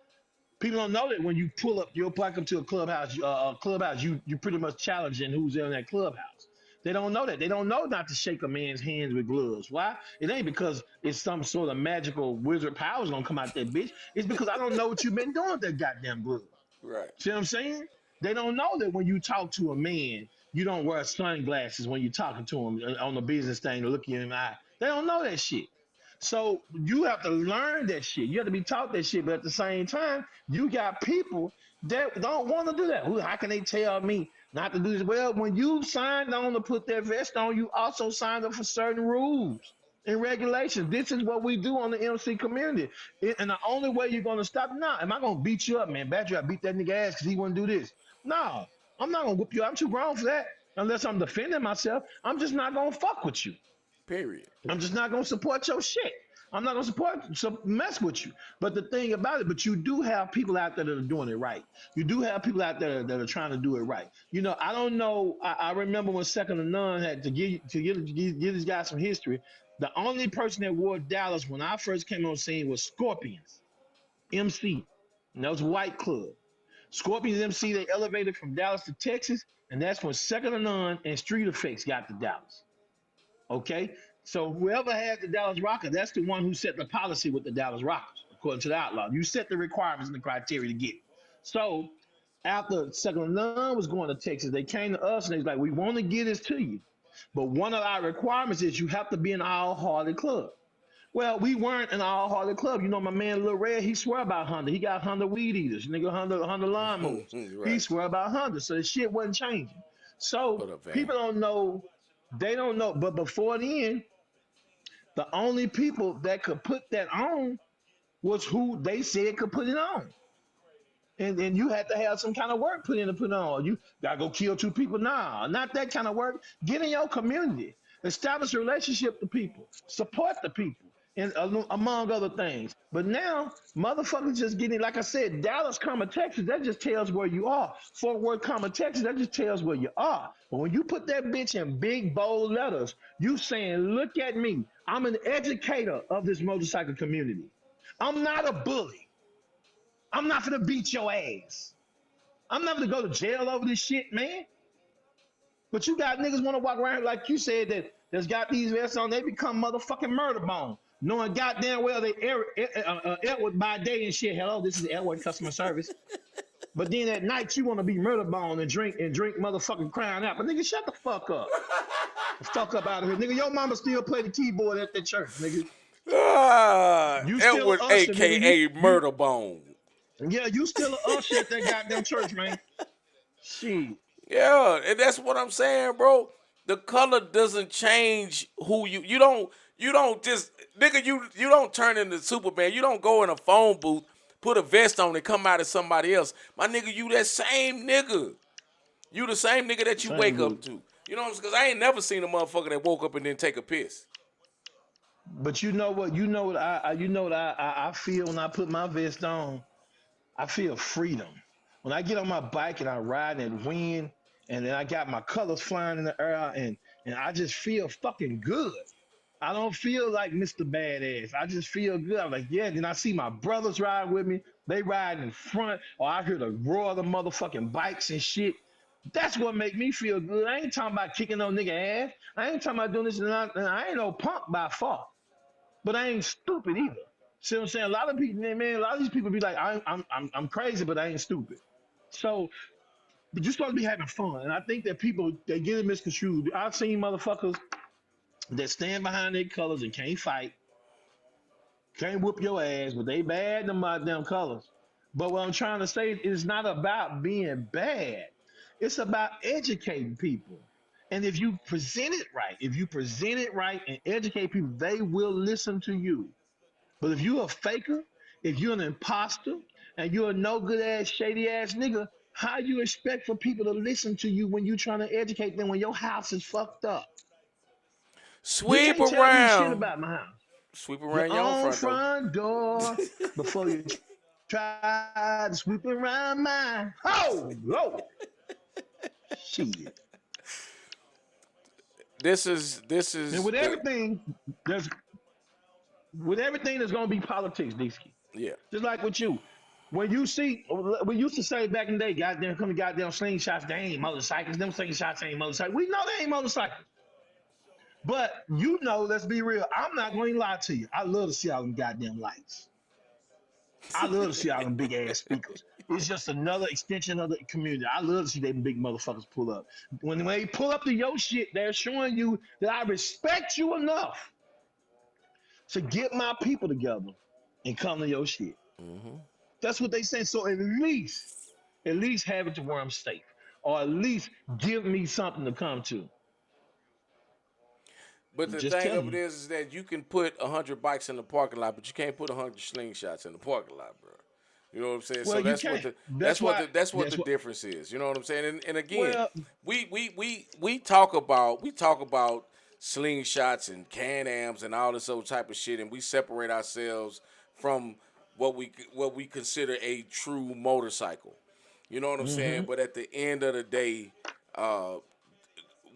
People don't know that when you pull up, you'll back up to a clubhouse, you pretty much challenging who's in that clubhouse. They don't know that. They don't know not to shake a man's hands with gloves. Why? It ain't because it's some sort of magical wizard powers gonna come out that bitch. It's because I don't know what you've been doing with that goddamn glove. Right. See what I'm saying? They don't know that when you talk to a man, you don't wear sunglasses when you're talking to him on the business thing to look you in the eye. They don't know that shit. So you have to learn that shit. You have to be taught that shit. But at the same time, you got people that don't want to do that. How can they tell me not to do this? Well, when you signed on to put that vest on, you also signed up for certain rules and regulations. This is what we do on the MC community. And the only way you're gonna stop, nah, am I gonna beat you up, man? Backdraft beat that nigga ass because he wouldn't do this. No, I'm not gonna whoop you. I'm too grown for that. Unless I'm defending myself, I'm just not gonna fuck with you. Period. I'm just not gonna support your shit. I'm not gonna mess with you. But the thing about it, but you do have people out there that are doing it right. You do have people out there that are trying to do it right. I don't know. I remember when Second to None had to give this guy some history. The only person that wore Dallas when I first came on scene was Scorpions MC, and that was a white club. Scorpions MC they elevated from Dallas to Texas, and that's when Second to None and Street Effects got to Dallas. Okay, so whoever had the Dallas Rockers, that's the one who set the policy with the Dallas Rockers, according to the outlaw. You set the requirements and the criteria to get it. So after Second None was going to Texas, they came to us and they was like, "We want to get this to you, but one of our requirements is you have to be an all Harley club." Well, we weren't an all Harley club. My man Lil Red, he swear about Honda. He got Honda weed eaters, nigga, Honda lawnmowers. He Right. swear about Honda, so the shit wasn't changing. So What up, Van? people don't know, they don't know. But before then, the only people that could put that on was who they said could put it on. And you had to have some kind of work put in to put on. You gotta go kill two people. Nah, not that kind of work. Get in your community, establish a relationship with people, support the people, and among other things. But now, motherfuckers just getting, like I said, Dallas, comma Texas. That just tells where you are. Fort Worth, comma Texas. That just tells where you are. But when you put that bitch in big bold letters, you saying, "Look at me. I'm an educator of this motorcycle community. I'm not a bully. I'm not gonna beat your ass. I'm not gonna go to jail over this shit, man." But you got niggas want to walk around like you said that's got these vests on. They become motherfucking murder bone, knowing goddamn well they Edward by day and shit. Hello, this is Edward customer service. But then at night you want to be murder bone and drink motherfucking Crown Apple. Nigga, shut the fuck up. The fuck up out of here, nigga. Your mama still play the keyboard at the church, nigga. You still Edward, a usher, nigga. You aka you Murder Bone. yeah, you still a usher at that goddamn church, man. Shit. Yeah, and that's what I'm saying, bro. The color doesn't change who you don't just nigga you don't turn into Superman. You don't go in a phone booth, put a vest on and come out as somebody else. My nigga, you that same nigga. You the same nigga that you Same wake up dude. to. You know what I'm saying? Because I ain't never seen a motherfucker that woke up and didn't take a piss. But you know what? You know what I feel when I put my vest on. I feel freedom. When I get on my bike and I ride and wind, and then I got my colors flying in the air, and I just feel fucking good. I don't feel like Mr. Badass. I just feel good. I'm like, yeah. Then I see my brothers ride with me. They ride in front, or I hear the roar of the motherfucking bikes and shit. That's what make me feel good. I ain't talking about kicking no nigga ass. I ain't talking about doing this and I ain't no punk by far. But I ain't stupid either. See what I'm saying? A lot of people, man, a lot of these people be like, I'm crazy, but I ain't stupid. So, but you're supposed to be having fun, and I think that people they get it misconstrued. I've seen motherfuckers that stand behind their colors and can't fight, can't whoop your ass, but they bad them damn colors. But what I'm trying to say is not about being bad. It's about educating people. And if you present it right, if you present it right and educate people, they will listen to you. But if you're a faker, if you're an imposter, and you're a no good ass, shady ass nigga, how you expect for people to listen to you when you're trying to educate them when your house is fucked up? You Sweep can't tell me shit around. about my house. Sweep Your around your own own front door. front door before you try to sweep around mine. Oh, Lord. Shit. This And with is the everything, there's with everything there's gonna be politics, DC. yeah. Just like with you. When you see, we used to say back in the day, goddamn, come to goddamn slingshots, they ain't motorcycles. Them slingshots ain't motorcycles. We know they ain't motorcycles. But you know, let's be real. I'm not going to lie to you. I love to see all them goddamn lights. I love to see all them big ass speakers. It's just another extension of the community. I love to see them big motherfuckers pull up. When they pull up to your shit, they're showing you that I respect you enough to get my people together and come to your shit. Hmm. That's what they say. So at least have it to where I'm safe, or at least give me something to come to. But I'm the just thing of telling it you. is that you can put 100 bikes in the parking lot, but you can't put 100 slingshots in the parking lot, bro. You know what I'm saying? Well, So you can't. that's That's what why. the That's what. difference is. You know what I'm saying? And again, Well, we talk about slingshots and can-ams and all this old type of shit, and we separate ourselves from what we consider a true motorcycle. You know what I'm saying? mm-hmm. But at the end of the day, uh,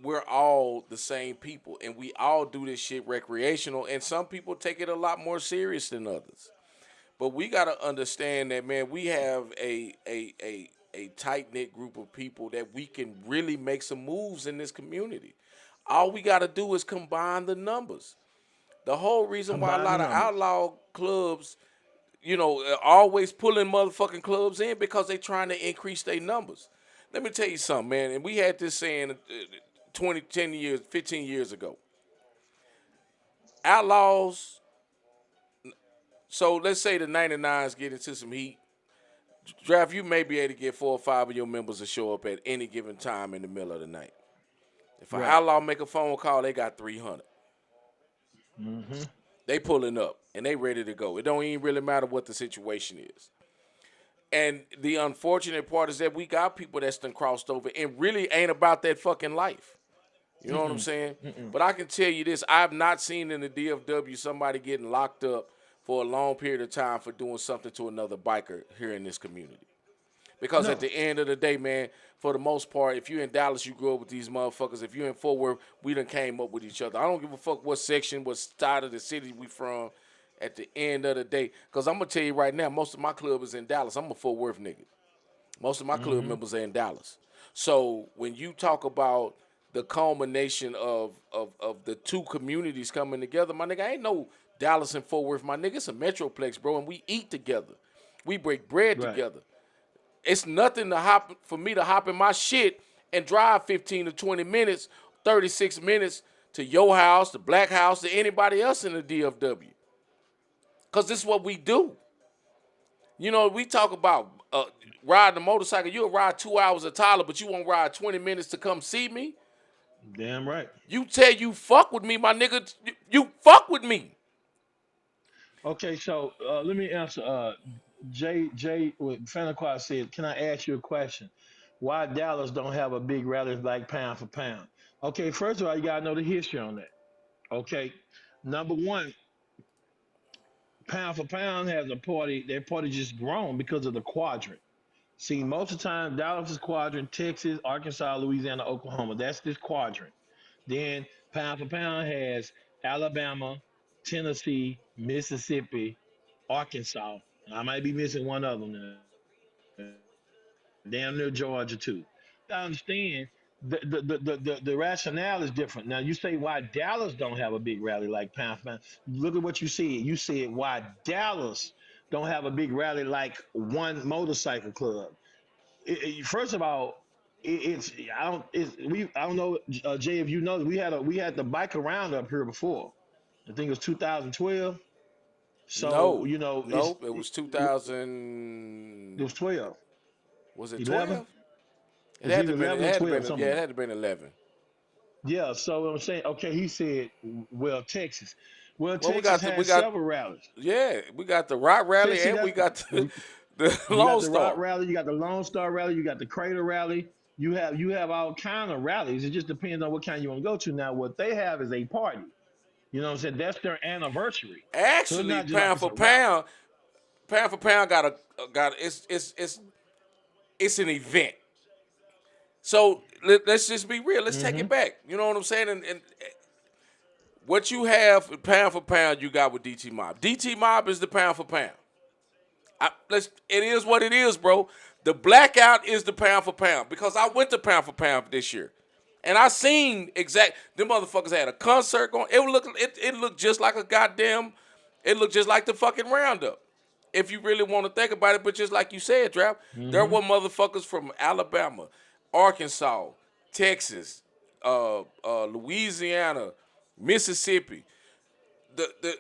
we're all the same people, and we all do this shit recreational, and some people take it a lot more serious than others. But we gotta understand that, man, we have a tight knit group of people that we can really make some moves in this community. All we gotta do is combine the numbers. The whole reason why a Combine the lot of numbers. outlaw clubs, always pulling motherfucking clubs in because they trying to increase their numbers. Let me tell you something, man. And we had this saying 20, 10 years, 15 years ago. Outlaws, so let's say the 99s get into some heat. Draft, you may be able to get 4 or 5 of your members to show up at any given time in the middle of the night. If an Right. outlaw make a phone call, they got 300. Mm-hmm. They pulling up and they ready to go. It don't even really matter what the situation is. And the unfortunate part is that we got people that's done crossed over and really ain't about that fucking life. You know what I'm Mm-mm. saying? Mm-mm. But I can tell you this: I've not seen in the DFW somebody getting locked up for a long period of time for doing something to another biker here in this community. Because at No. the end of the day, man, for the most part, if you're in Dallas, you grew up with these motherfuckers. If you're in Fort Worth, we done came up with each other. I don't give a fuck what section, what side of the city we from. At the end of the day, because I'm gonna tell you right now, most of my club is in Dallas. I'm a Fort Worth nigga. Most of my club Mm-hmm. members are in Dallas. So when you talk about the culmination of the two communities coming together, my nigga, ain't no Dallas and Fort Worth, my nigga. It's a metroplex, bro, and we eat together. We break bread Right. together. It's nothing to hop for me to hop in my shit and drive 15 to 20 minutes, 36 minutes to your house, the Black House, to anybody else in the DFW. Cause this is what we do. We talk about riding a motorcycle. You'll ride 2 hours of Tyler, but you won't ride 20 minutes to come see me. Damn right. You tell you fuck with me, my nigga. You fuck with me. Okay, so let me answer. J with Fanaquad said, "Can I ask you a question? Why Dallas don't have a big rally like pound for pound?" Okay, first of all, you gotta know the history on that. Okay, number one, pound for pound has a party. Their party just grown because of the quadrant. See, most of the time, Dallas is quadrant, Texas, Arkansas, Louisiana, Oklahoma. That's this quadrant. Then pound for pound has Alabama, Tennessee, Mississippi, Arkansas. I might be missing one of them. Damn near Georgia too. You gotta understand that the rationale is different. Now you say why Dallas don't have a big rally like pound for pound. Look at what you said. You said why Dallas don't have a big rally like one motorcycle club. First of all, it's I don't know, Jay, if you know, we had the bike around up here before. I think it was 2012. So No, no, it was it 2000. was 12, Was it 11. 12? It It's had to either been. It 11 or had to 12, been. some Yeah, of it them. had to been 11. Yeah, so I'm saying, okay, he said, well, Texas. Well, Well, Texas we had got several rallies. yeah, we got the Rock See, Rally see and we that got the, you, the you got Lone the Rock Star. Rally, you got the Lone Star Rally, you got the Crater Rally. You have all kind of rallies. It just depends on what kind you want to go to. Now, what they have is a party. You know what I'm saying? That's their anniversary. So it's Actually, not just like it's a rally. pound for pound got it's an event. So us just be real. Let's take it Hmm. back. You know what I'm saying? And what you have pound for pound, you got with DT Mob. DT Mob is the pound for pound. It is what it is, bro. The blackout is the pound for pound because I went to pound for pound this year, and I seen them motherfuckers had a concert going. It looked just like a goddamn. It looked just like the fucking roundup. If you really want to think about it, but just like you said, Draft, there Hmm. were motherfuckers from Alabama, Arkansas, Texas, Louisiana, Mississippi. The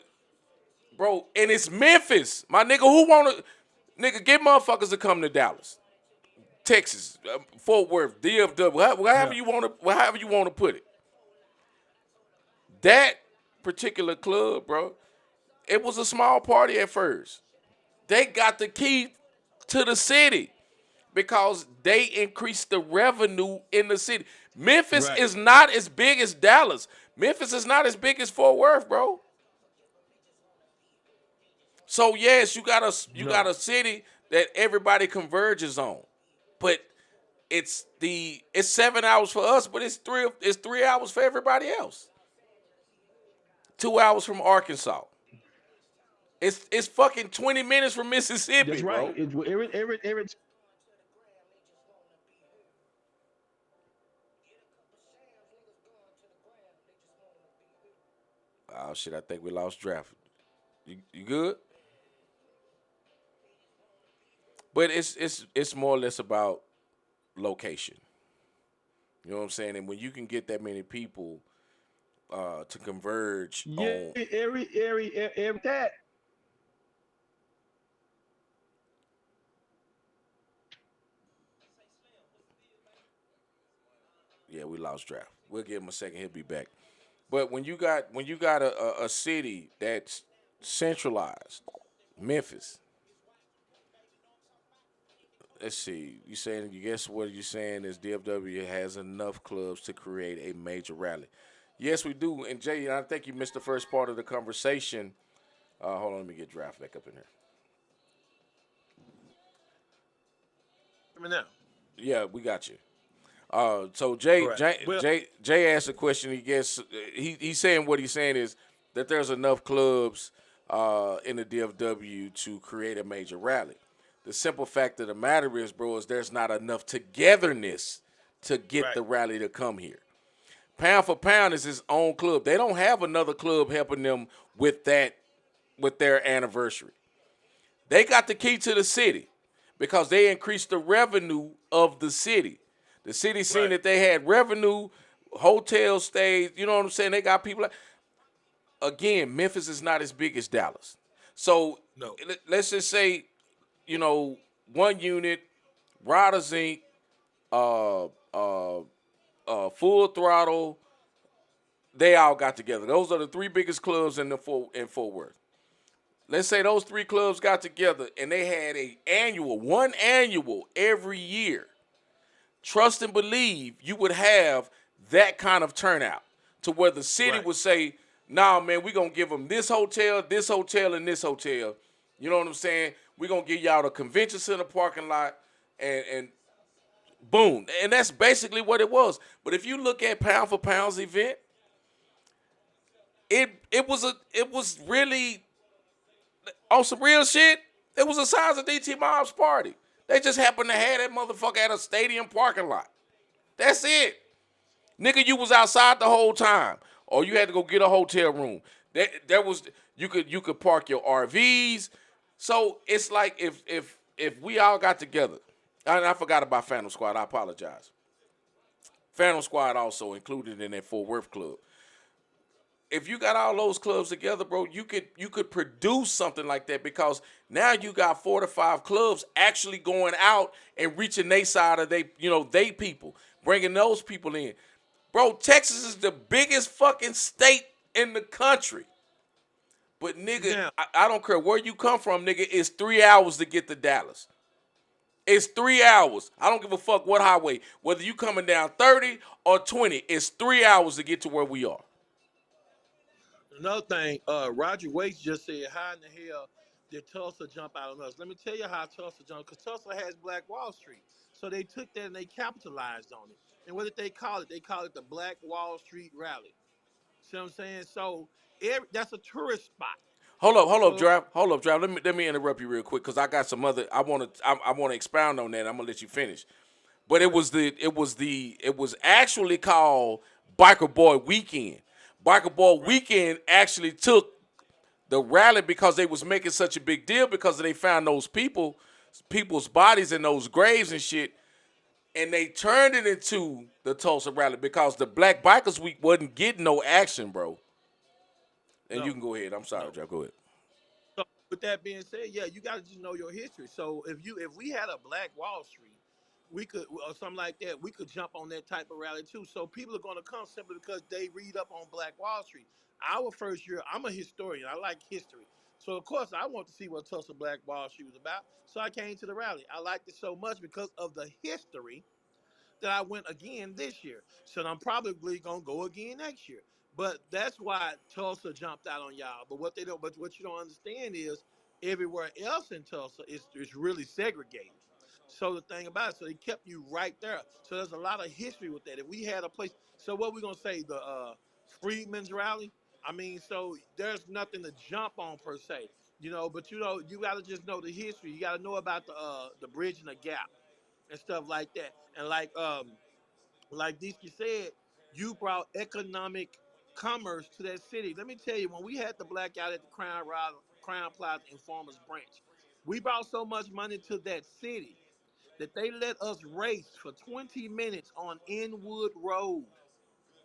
bro, and it's Memphis, my nigga. Who wanna nigga get motherfuckers to come to Dallas, Texas, Fort Worth, DFW, Yeah. however you want to put it. That particular club, bro, it was a small party at first. They got the key to the city because they increased the revenue in the city. Memphis Right. is not as big as Dallas. Memphis is not as big as Fort Worth, bro. So yes, you got No. a city that everybody converges on, but it's 7 hours for us, but it's 3 hours for everybody else. 2 hours from Arkansas. It's fucking 20 minutes from That's Mississippi, right. bro. Every Oh shit, I think we lost draft. You good? But it's more or less about location. You know what I'm saying? And when you can get that many people to converge yeah, on, every that. yeah, we lost draft. We'll give him a second. He'll be back. But when you got a city that's centralized, Memphis. Let's see. You saying you guess what you're saying is DFW has enough clubs to create a major rally. Yes, we do. And Jay, I think you missed the first part of the conversation. Hold on, let me get draft back up in here. Hear me now. Yeah, we got you. So All Jay, right. Jay, Well, Jay, Jay asked a question. He guess he's saying what he's saying is that there's enough clubs in the DFW to create a major rally. The simple fact of the matter is, bro, is there's not enough togetherness to get right. the rally to come here. Pound for Pound is his own club. They don't have another club helping them with their anniversary. They got the key to the city because they increased the revenue of the city. The city seen Right. that they had revenue, hotel stays. You know what I'm saying? They got people. Again, Memphis is not as big as Dallas. So No. let's just say, you know, one unit, Riders Inc., uh, uh, Full Throttle, they all got together. Those are the three biggest clubs in Fort Worth. Let's say those three clubs got together and they had one annual every year. Trust and believe you would have that kind of turnout to where the city Right. would say, nah, man, we're going to give them this hotel, and this hotel. You know what I'm saying? We're going to give y'all the convention center parking lot and boom. And that's basically what it was. But if you look at Pound for Pound's event, it was really on some real shit. It was the size of DT Mob's party. They just happened to have that motherfucker at a stadium parking lot. That's it. Nigga, you was outside the whole time, or you had to go get a hotel room. There was you could park your RVs. So it's like if we all got together, and I forgot about Phantom Squad. I apologize. Phantom Squad also included in that Fort Worth club. If you got all those clubs together, bro, you could produce something like that because now you got 4 to 5 clubs actually going out and reaching their side of they people, bringing those people in. Bro, Texas is the biggest fucking state in the country. But nigga, Now, I don't care where you come from, nigga. It's 3 hours to get to Dallas. It's 3 hours. I don't give a fuck what highway. Whether you coming down 30 or 20, it's 3 hours to get to where we are. another thing, Roger Waits just said, "How in the hell did Tulsa jump out on us?" Let me tell you how Tulsa jumped, because Tulsa has Black Wall Street, so they took that and they capitalized on it. And what did they call it? They call it the Black Wall Street Rally. See what I'm saying? So that's a tourist spot. Hold up, So Drive. Hold up, Drive. Let me interrupt you real quick because I got some other. I want to expound on that. I'm gonna let you finish. But go ahead. it was actually called Biker Boy Weekend. Biker Boy Right. Weekend actually took the rally because they was making such a big deal because they found those people's bodies in those graves and shit, and they turned it into the Tulsa rally because the Black Bikers Week wasn't getting no action, bro. And you No, can go ahead. I'm sorry, no. Jeff. Go ahead. So with that being said, yeah, you got to just know your history. So if we had a Black Wall Street, we could or something like that, we could jump on that type of rally too. So people are going to come simply because they read up on Black Wall Street. Our first year, I'm a historian. I like history. So of course I want to see what Tulsa Black Wall Street was about. So I came to the rally. I liked it so much because of the history that I went again this year. So I'm probably gonna go again next year. But that's why Tulsa jumped out on y'all. But what you don't understand is everywhere else in Tulsa is really segregated. So the thing about it, so they kept you right there. So there's a lot of history with that. If we had a place, so what we gonna say, the Freedmen's Rally? I mean, so there's nothing to jump on per se, but you gotta just know the history. You gotta know about the bridge and the gap and stuff like that. And like Disky said, you brought economic commerce to that city. Let me tell you, when we had the blackout at the Crown Plaza in Farmers Branch, we brought so much money to that city that they let us race for 20 minutes on Inwood Road.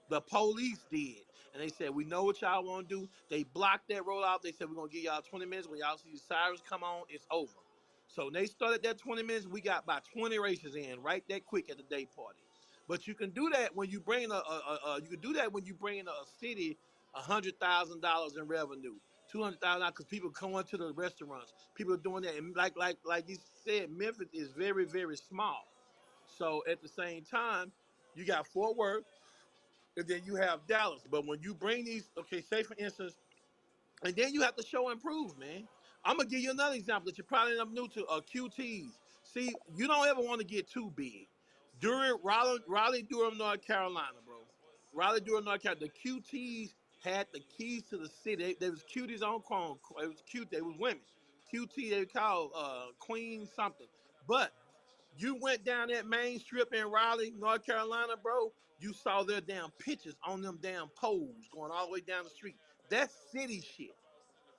The police did. And they said, we know what y'all want to do. They blocked that road out. They said, we're going to give y'all 20 minutes. When y'all see the sirens come on, it's over. So when they started that 20 minutes, we got about 20 races in right that quick at the day party. But you can do that when you bring you can do that when you bring in a city $100,000 in revenue, $200,000 because people come into the restaurants. People are doing that, and like you said, Memphis is very very small. So at the same time, you got Fort Worth, and then you have Dallas. But when you bring these, okay, say for instance, and then you have to show and prove, man. I'm gonna give you another example that you're probably not new to. QTs. See, you don't ever want to get too big. During Raleigh, Durham, North Carolina, bro. Raleigh, Durham, North Carolina. The QTs had the keys to the city. They was cuties on chrome. It was cute. They was women. QT. They called Queen something. But you went down that main strip in Raleigh, North Carolina, bro. You saw their damn pictures on them damn poles going all the way down the street. That's city shit.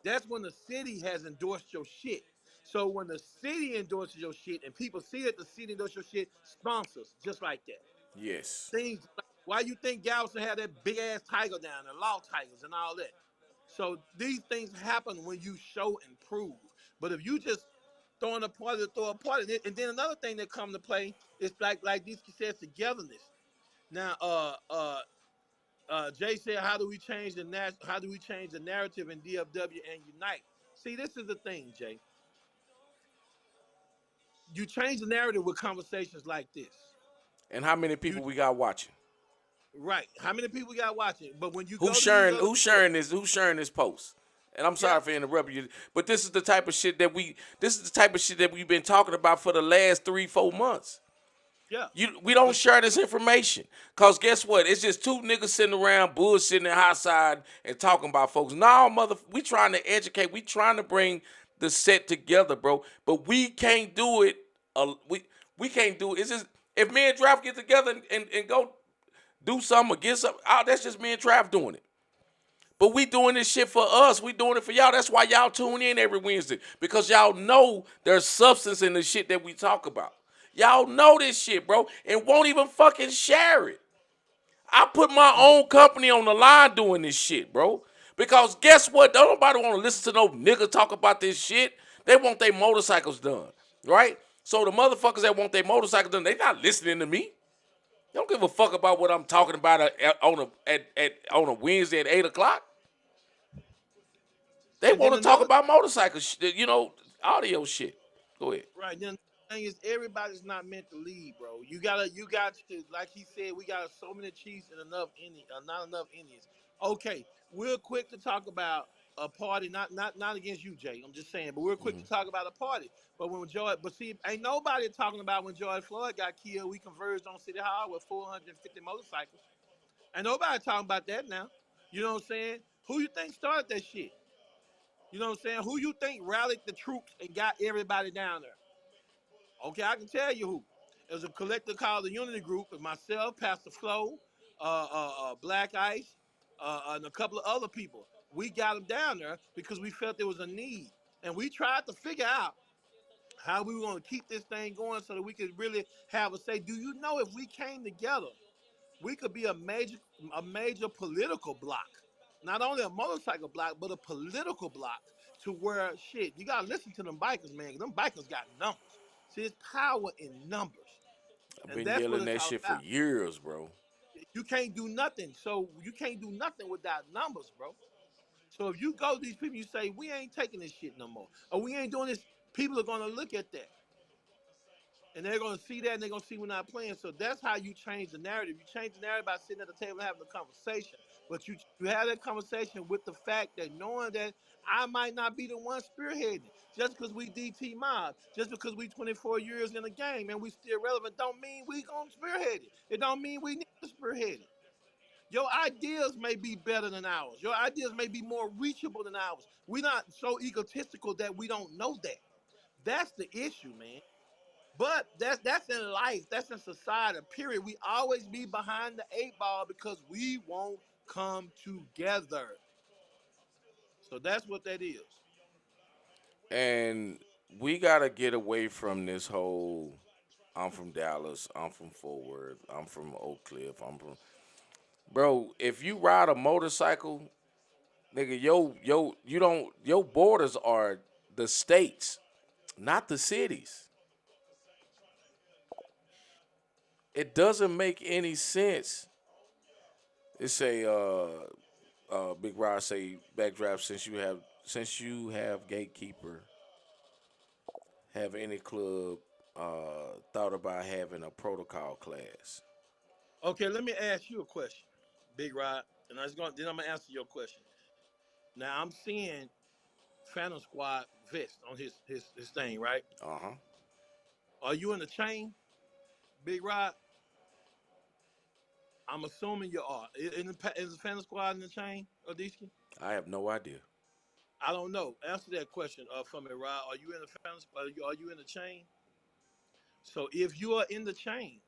That's when the city has endorsed your shit. So when the city endorses your shit and people see that the city endorses your shit, sponsors just like that. Yes. Things like, why you think Galveston had that big ass tiger down there, law tigers and all that. So these things happen when you show and prove. But if you just throwing a party to throw a party, and then another thing that come to play is like these says togetherness. Now, Jay said, How do we change the narrative in DFW and unite? See, this is the thing, Jay. You change the narrative with conversations like this. And how many You people we got watching? right? How many people got watching? But when you Who's go to these sharing? other Who's clubs, sharing this? Who's sharing this post? And I'm yeah, sorry for interrupting you, but this is the type of shit that we. This is the type of shit that we've been talking about for the last 3, 4 months. yeah. We don't But share this information. Cause guess what? It's just two niggas sitting around bullshitting and hot side and talking about folks. No, we trying to educate. We trying to bring the set together, bro. But we can't do it. We can't do it. It's just if me and Draft get together and go. do something or get something. Oh, that's just me and Trav doing it. But we doing this shit for us. We doing it for y'all. That's why y'all tune in every Wednesday. Because y'all know there's substance in the shit that we talk about. Y'all know this shit, bro, and won't even fucking share it. I put my own company on the line doing this shit, bro. Because guess what? Don't nobody want to listen to no nigga talk about this shit. They want their motorcycles done, right? So the motherfuckers that want their motorcycles done, they not listening to me. They don't give a fuck about what I'm talking about on a Wednesday at 8 o'clock. They And then want to talk another about motorcycle, audio shit. Go ahead. Right. Then the thing is, everybody's not meant to lead, bro. You got to, like he said, we got so many Chiefs and not enough Indians. Okay, we're quick to talk about a party, not against you, Jay. I'm just saying, but we're quick to talk about a party. But see, ain't nobody talking about when George Floyd got killed. We converged on City Hall with 450 motorcycles. Ain't nobody talking about that now. You know what I'm saying? Who you think started that shit? You know what I'm saying? Who you think rallied the troops and got everybody down there? Okay, I can tell you who. It was a collective called the Unity Group, and myself, Pastor Flo, Black Ice, and a couple of other people. We got them down there because we felt there was a need, and we tried to figure out how we were going to keep this thing going so that we could really have a say. Do you know if we came together, we could be a major political block, not only a motorcycle block, but a political block to where shit. You gotta listen to them bikers, man. Them bikers got numbers. See, it's power in numbers, I've and been that's what yelling it's that all shit for about. years, bro. You can't do nothing. So you can't do nothing without numbers, bro. So if you go to these people, you say we ain't taking this shit no more, or we ain't doing this. People are gonna look at that. And they're gonna see that, and they're gonna see we're not playing. So that's how you change the narrative. You change the narrative by sitting at the table and having a conversation. But you have that conversation with the fact that knowing that I might not be the one spearheading. Just because we DT mob, just because we 24 years in the game and we still relevant, don't mean we gonna spearhead it. It don't mean we need to spearhead it. Your ideas may be better than ours. Your ideas may be more reachable than ours. We're not so egotistical that we don't know that. That's the issue, man. But that's in life. That's in society. Period. We always be behind the eight ball because we won't come together. So that's what that is. And we gotta get away from this whole I'm from Dallas, I'm from Fort Worth, I'm from Oak Cliff, I'm from bro, if you ride a motorcycle, nigga, you don't your borders are the states, not the cities. It doesn't make any sense. It say Big Rod say Backdraft since you have gatekeeper, have any club thought about having a protocol class? Okay, let me ask you a question, Big Rod, and then I'm gonna answer your question. Now I'm seeing Phantom Squad vest on his thing, right? Uh-huh. Are you in the chain, Big Rod? I'm assuming you are. Is the Phantom Squad in the chain, Odisky? I have no idea. I don't know. Answer that question for me, Rod. Are you in the Phantom Squad? Are you in the chain? So if you are in the chain,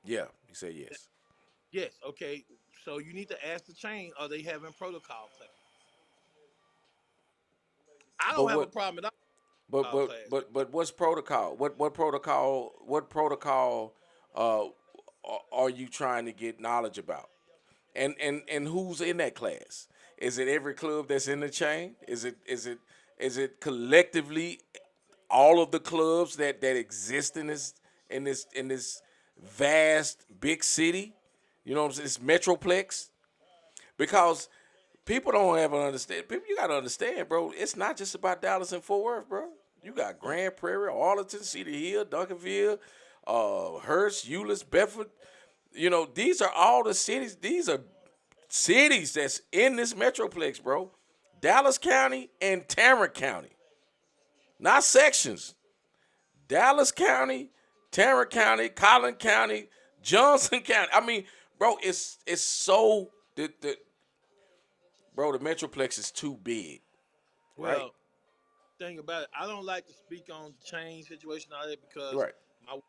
Yeah, he said yes. yes, okay. So you need to ask the chain, are they having protocol class? I But don't have a what problem at but all but class. but what's protocol? What protocol uh are you trying to get knowledge about? And who's in that class? Is it every club that's in the chain? Is it collectively all of the clubs that exist in this vast big city? You know what I'm saying? This metroplex. Because people don't ever understand. People, you gotta understand, bro. It's not just about Dallas and Fort Worth, bro. You got Grand Prairie, Arlington, Cedar Hill, Duncanville, Hearst, Euless, Bedford. These are all the cities. These are cities that's in this metroplex, bro. Dallas County and Tarrant County, not sections. Dallas County, Tarrant County, Collin County, Johnson County. I mean, bro, it's so the metroplex is too big, right? Well, thing about it, I don't like to speak on the chain situation all that because Right. my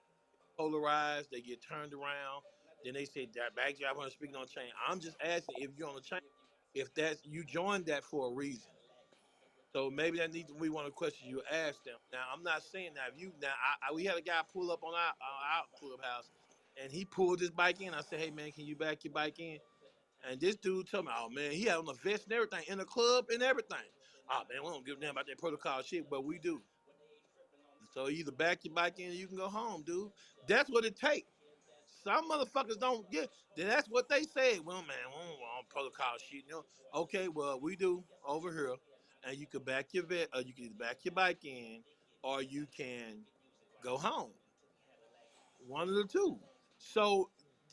polarized, they get turned around. Then they say that Backdraft on speaking on chain. I'm just asking if you're on the chain, if that's you joined that for a reason. So maybe that needs we want to question you ask them. Now I'm not saying that if you now we had a guy pull up on our clubhouse, and he pulled his bike in. I said, hey man, can you back your bike in? And this dude told me, oh man, he had on the vest and everything in the club and everything. Oh man, we don't give a damn about that protocol shit, but we do. So either back your bike in or you can go home, dude. That's what it takes. Some motherfuckers don't get. Then that's what they say. Well, man, we don't want protocol shit. You know? Okay, well, we do over here, and you can back your vet, or you can either back your bike in, or you can go home. One of the two. So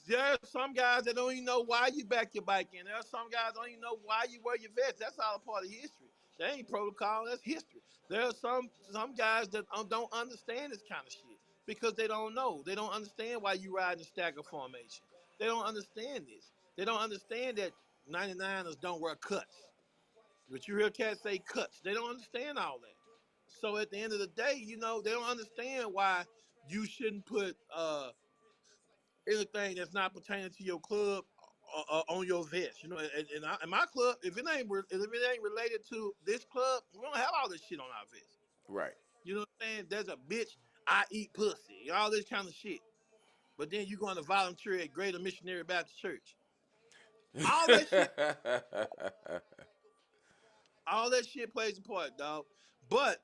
there are some guys that don't even know why you back your bike in. There are some guys that don't even know why you wear your vest. That's all a part of history. That ain't protocol. That's history. There are some guys that don't understand this kind of shit because they don't know. They don't understand why you ride in stagger formation. They don't understand this. They don't understand that 99ers don't wear cuts. But you hear cats say cuts. They don't understand all that. So at the end of the day, they don't understand why you shouldn't put anything that's not pertaining to your club on your vest. In my club, if it ain't related to this club, we don't have all this shit on our vest. Right. You know what I'm saying? There's a bitch, I eat pussy, all this kind of shit. But then you going to volunteer at Greater Missionary Baptist Church. All that shit, all that shit plays a part, dog. But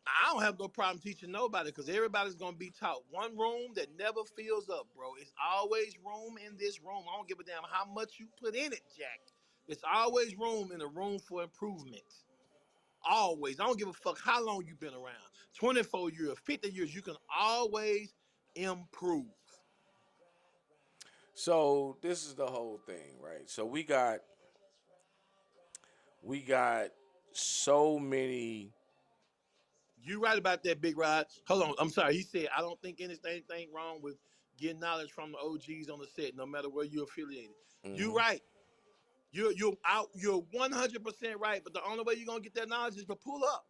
I don't have no problem teaching nobody because everybody's gonna be taught. One room that never fills up, bro. It's always room in this room. I don't give a damn how much you put in it, Jack. It's always room in the room for improvement. Always. I don't give a fuck how long you've been around. 24 years, 50 years, you can always improve. So this is the whole thing, right? So we got so many. You right about that, Big Rod. Hold on. I'm sorry. He said, I don't think anything wrong with getting knowledge from the OGs on the set, no matter where you're affiliated. You Mhm. right. You're 100% right. But the only way you're gonna get that knowledge is to pull up.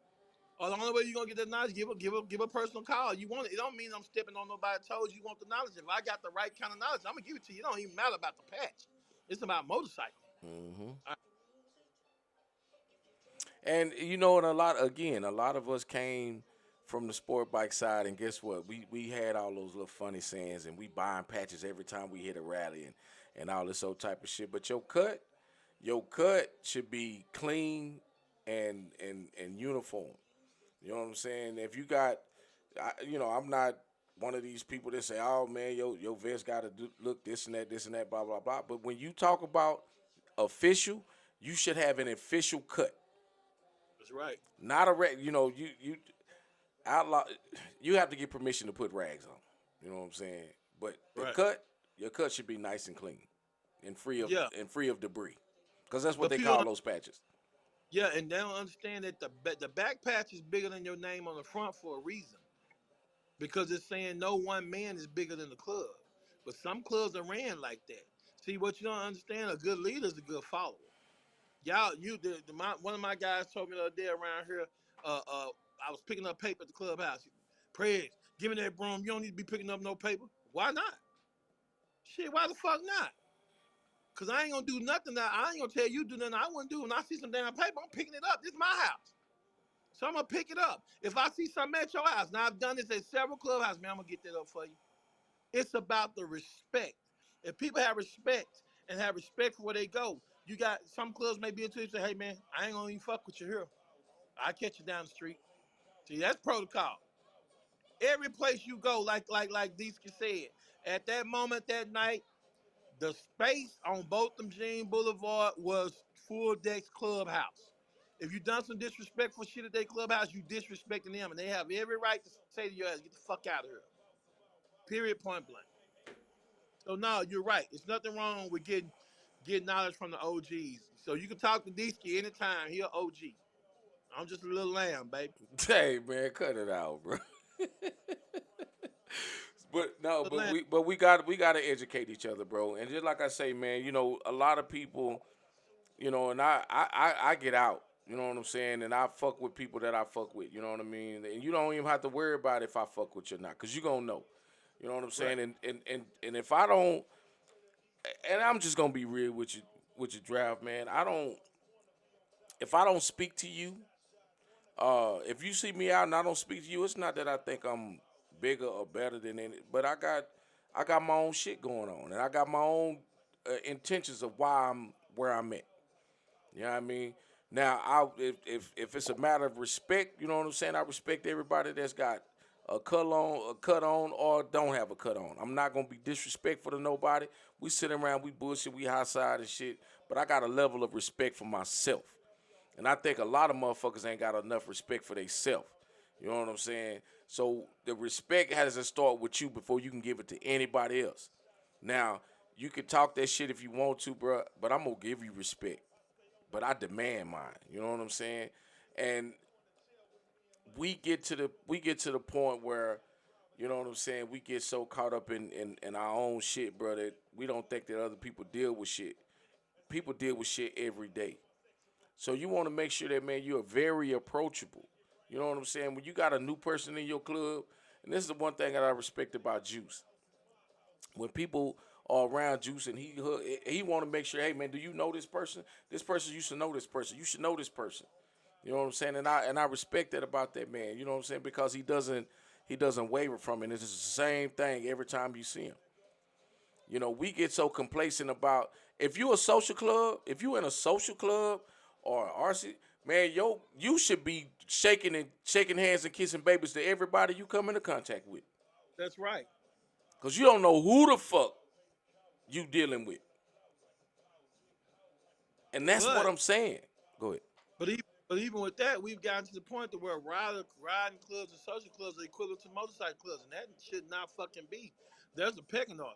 Or the only way you're gonna get that knowledge, give a personal call. You want it. It don't mean I'm stepping on nobody's toes. You want the knowledge. If I got the right kind of knowledge, I'm gonna give it to you. It don't even matter about the patch. It's about motorcycle. Mhm. All And and a lot of us came from the sport bike side, and guess what? We had all those little funny sayings, and we buying patches every time we hit a rally, and all this old type of shit. But your cut should be clean and uniform. You know what I'm saying? If you got, I'm not one of these people that say, "Oh man, your vest got to look this and that, blah blah blah." But when you talk about official, you should have an official cut, that's right. not a reg. You outlaw. You have to get permission to put rags on. You know what I'm saying? But Right. your cut should be nice and clean, and Yeah. free of debris, because that's what But they people call don't, those patches. yeah, and they don't understand that the back patch is bigger than your name on the front for a reason. Because it's saying no one man is bigger than the club. But some clubs are ran like that. See, what you don't understand, a good leader is a good follower. Y'all, one of my guys told me the other day around here, I was picking up paper at the clubhouse. Prez, give me that broom. You don't need to be picking up no paper. Why not? Shit, why the fuck not? Cause I ain't gonna do nothing that I ain't gonna tell you do nothing I wouldn't do. When I see some damn paper, I'm picking it up. This is my house. So I'm gonna pick it up. If I see something at your house, now I've done this at several clubhouses, man, I'm gonna get that up for you. It's about the respect. If people have respect and have respect for where they go, you got some clubs may be into it. Say, hey man, I ain't gonna even fuck with you here. I catch you down the street. See, that's protocol. Every place you go, like Deeska said, at that moment that night, the space on Botham Jean Boulevard was full decks clubhouse. If you done some disrespectful shit at their clubhouse, you disrespecting them, and they have every right to say to your ass, "Get the fuck out of here." Period. Point blank. So no, you're right. It's nothing wrong with getting knowledge from the OGs. So you can talk to Deesky anytime. He an OG. I'm just a little lamb, baby. Hey man, cut it out, bro. I'm But no, a little lamb. we got to educate each other, bro. And just like I say, man, a lot of people, and I get out. You know what I'm saying? And I fuck with people that I fuck with. You know what I mean? And you don't even have to worry about if I fuck with you or not, cause you gonna know. You know what I'm Right. saying? And if I don't. and I'm just gonna be real with your draft, man. I don't if I don't speak to you, if you see me out and I don't speak to you, it's not that I think I'm bigger or better than any, but I got my own shit going on, and I got my own intentions of why I'm where I'm at. You know what I mean? Now, if it's a matter of respect, you know what I'm saying. I respect everybody that's got a cut on, or don't have a cut on. I'm not gonna be disrespectful to nobody. We sit around, we bullshit, we high side and shit. But I got a level of respect for myself, and I think a lot of motherfuckers ain't got enough respect for themselves. You know what I'm saying? So the respect has to start with you before you can give it to anybody else. Now, you can talk that shit if you want to, bro, but I'm gonna give you respect, but I demand mine. You know what I'm saying? And we get to the point where, you know what I'm saying, we get so caught up in our own shit, bro, that we don't think that other people deal with shit. People deal with shit every day. So you want to make sure that, man, you're very approachable. You know what I'm saying? When you got a new person in your club, and this is the one thing that I respect about Juice. When people are around Juice and he want to make sure, hey man, do you know this person? This person used to know this person. You should know this person. You know what I'm saying? And I respect that about that man. You know what I'm saying? Because he doesn't waver from it. And it's the same thing every time you see him. You know, we get so complacent about if you in a social club or RC, man, you should be shaking hands and kissing babies to everybody you come into contact with. That's right. Cause you don't know who the fuck you dealing with. And that's what But I'm saying. Go ahead. but even but even with that, we've gotten to the point to where riding clubs and social clubs are equivalent to motorcycle clubs, and that should not fucking be. There's a pecking order.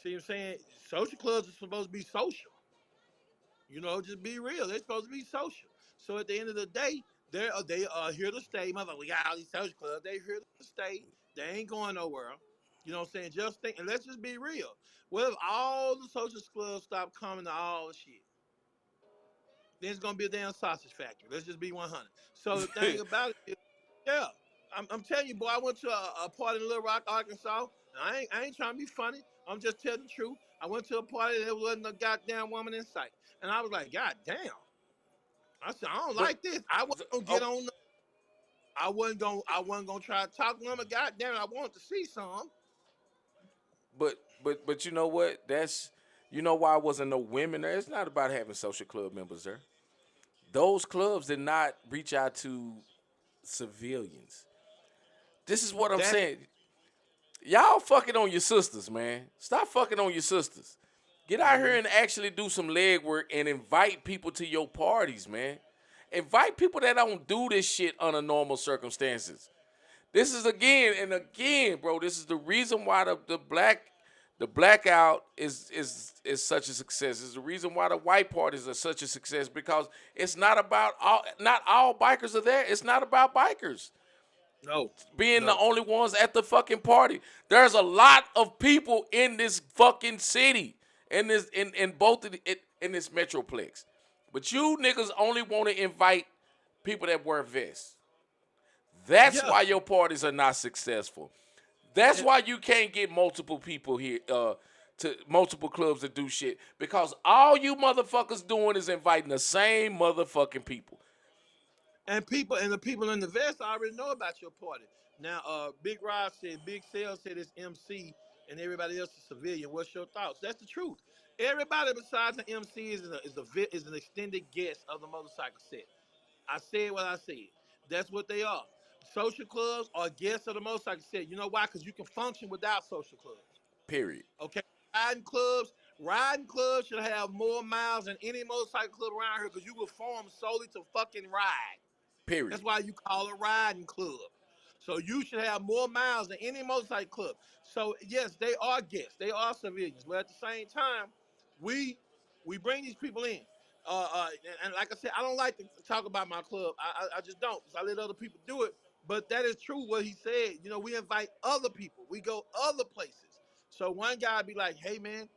See what I'm saying? Social clubs are supposed to be social. You know, just be real. They're supposed to be social. So at the end of the day, they are here to stay. Mother, we got all these social clubs. They here to stay. They ain't going nowhere. You know what I'm saying? Just think, and let's just be real. What if all the social clubs stop coming to all the shit? Then it's gonna be a damn sausage factory. Let's just be 100. So the thing about it is, yeah, I'm telling you, boy, I went to a party in Little Rock, Arkansas. And I ain't trying to be funny. I'm just telling the truth. I went to a party and there wasn't a goddamn woman in sight, and I was like, God damn. I said, I don't but like this. I wasn't gonna get oh, on. I wasn't gonna try to talk to them. But God damn it, I wanted to see some. but you know what? That's you know why wasn't no women there. It's not about having social club members there. Those clubs did not reach out to civilians. This is what I'm That's saying. Y'all fucking on your sisters, man. Stop fucking on your sisters. Get out here mm-hmm. and actually do some legwork and invite people to your parties, man. Invite people that don't do this shit under normal circumstances. This is again and again, bro. This is the reason why the blackout is such a success. It's the reason why the white parties are such a success because it's not about not all bikers are there. It's not about bikers no, being the no. only ones at the fucking party. There's a lot of people in this fucking city, in both of in this metroplex. But you niggas only want to invite people that wear vests. That's Yeah, why your parties are not successful. That's and, why you can't get multiple people here, to multiple clubs to do shit. Because all you motherfuckers doing is inviting the same motherfucking people. and the people in the vest already know about your party. Now, Big Rod said, Big Sale said it's MC, and everybody else is civilian. What's your thoughts? That's the truth. Everybody besides the MC is an extended guest of the motorcycle set. I said what I said. That's what they are. Social clubs are guests of the motorcycle set. You know why? Because you can function without social clubs. Period. Okay, riding clubs. Riding clubs should have more miles than any motorcycle club around here because you were formed solely to fucking ride. That's Period. why you call it riding club. So you should have more miles than any motorcycle club. So yes, they are guests. They are civilians. But at the same time, we we bring these people in. And like I said, I don't like to talk about my club. I just don't. I let other people do it. But that is true what he said. You know, we invite other people. We go other places. So one guy be like, hey man,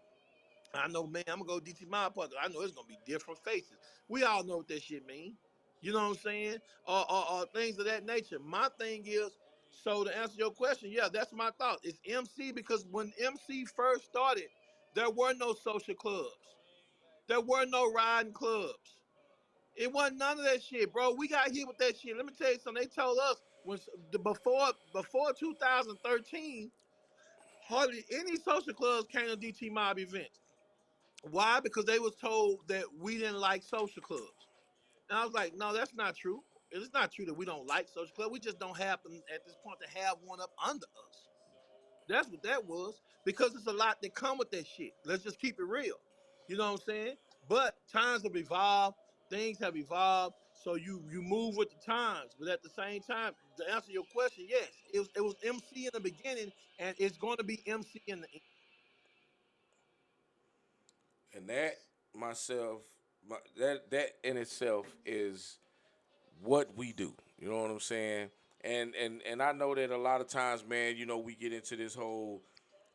I know, man, I'm gonna go DT my part. I know it's gonna be different faces. We all know what that shit mean. You know what I'm saying? Or things of that nature. My thing is, so to answer your question, yeah, that's my thought. It's MC because when MC first started, There were no social clubs. There were no riding clubs. It wasn't none of that shit, bro. We got hit with that shit. Let me tell you something. They told us when before 2013, hardly any social clubs came to DT Mob events. Why? Because they was told that we didn't like social clubs. And I was like, no, that's not true. It's not true that we don't like social clubs. We just don't happen at this point to have one up under us. That's what that was. Because it's a lot that come with that shit. Let's just keep it real. You know what I'm saying? But times have evolved, things have evolved, so you move with the times. But at the same time, to answer your question, yes, it was MC in the beginning, and it's going to be MC in the end. And that myself, that in itself is what we do. You know what I'm saying? And I know that a lot of times, man, we get into this whole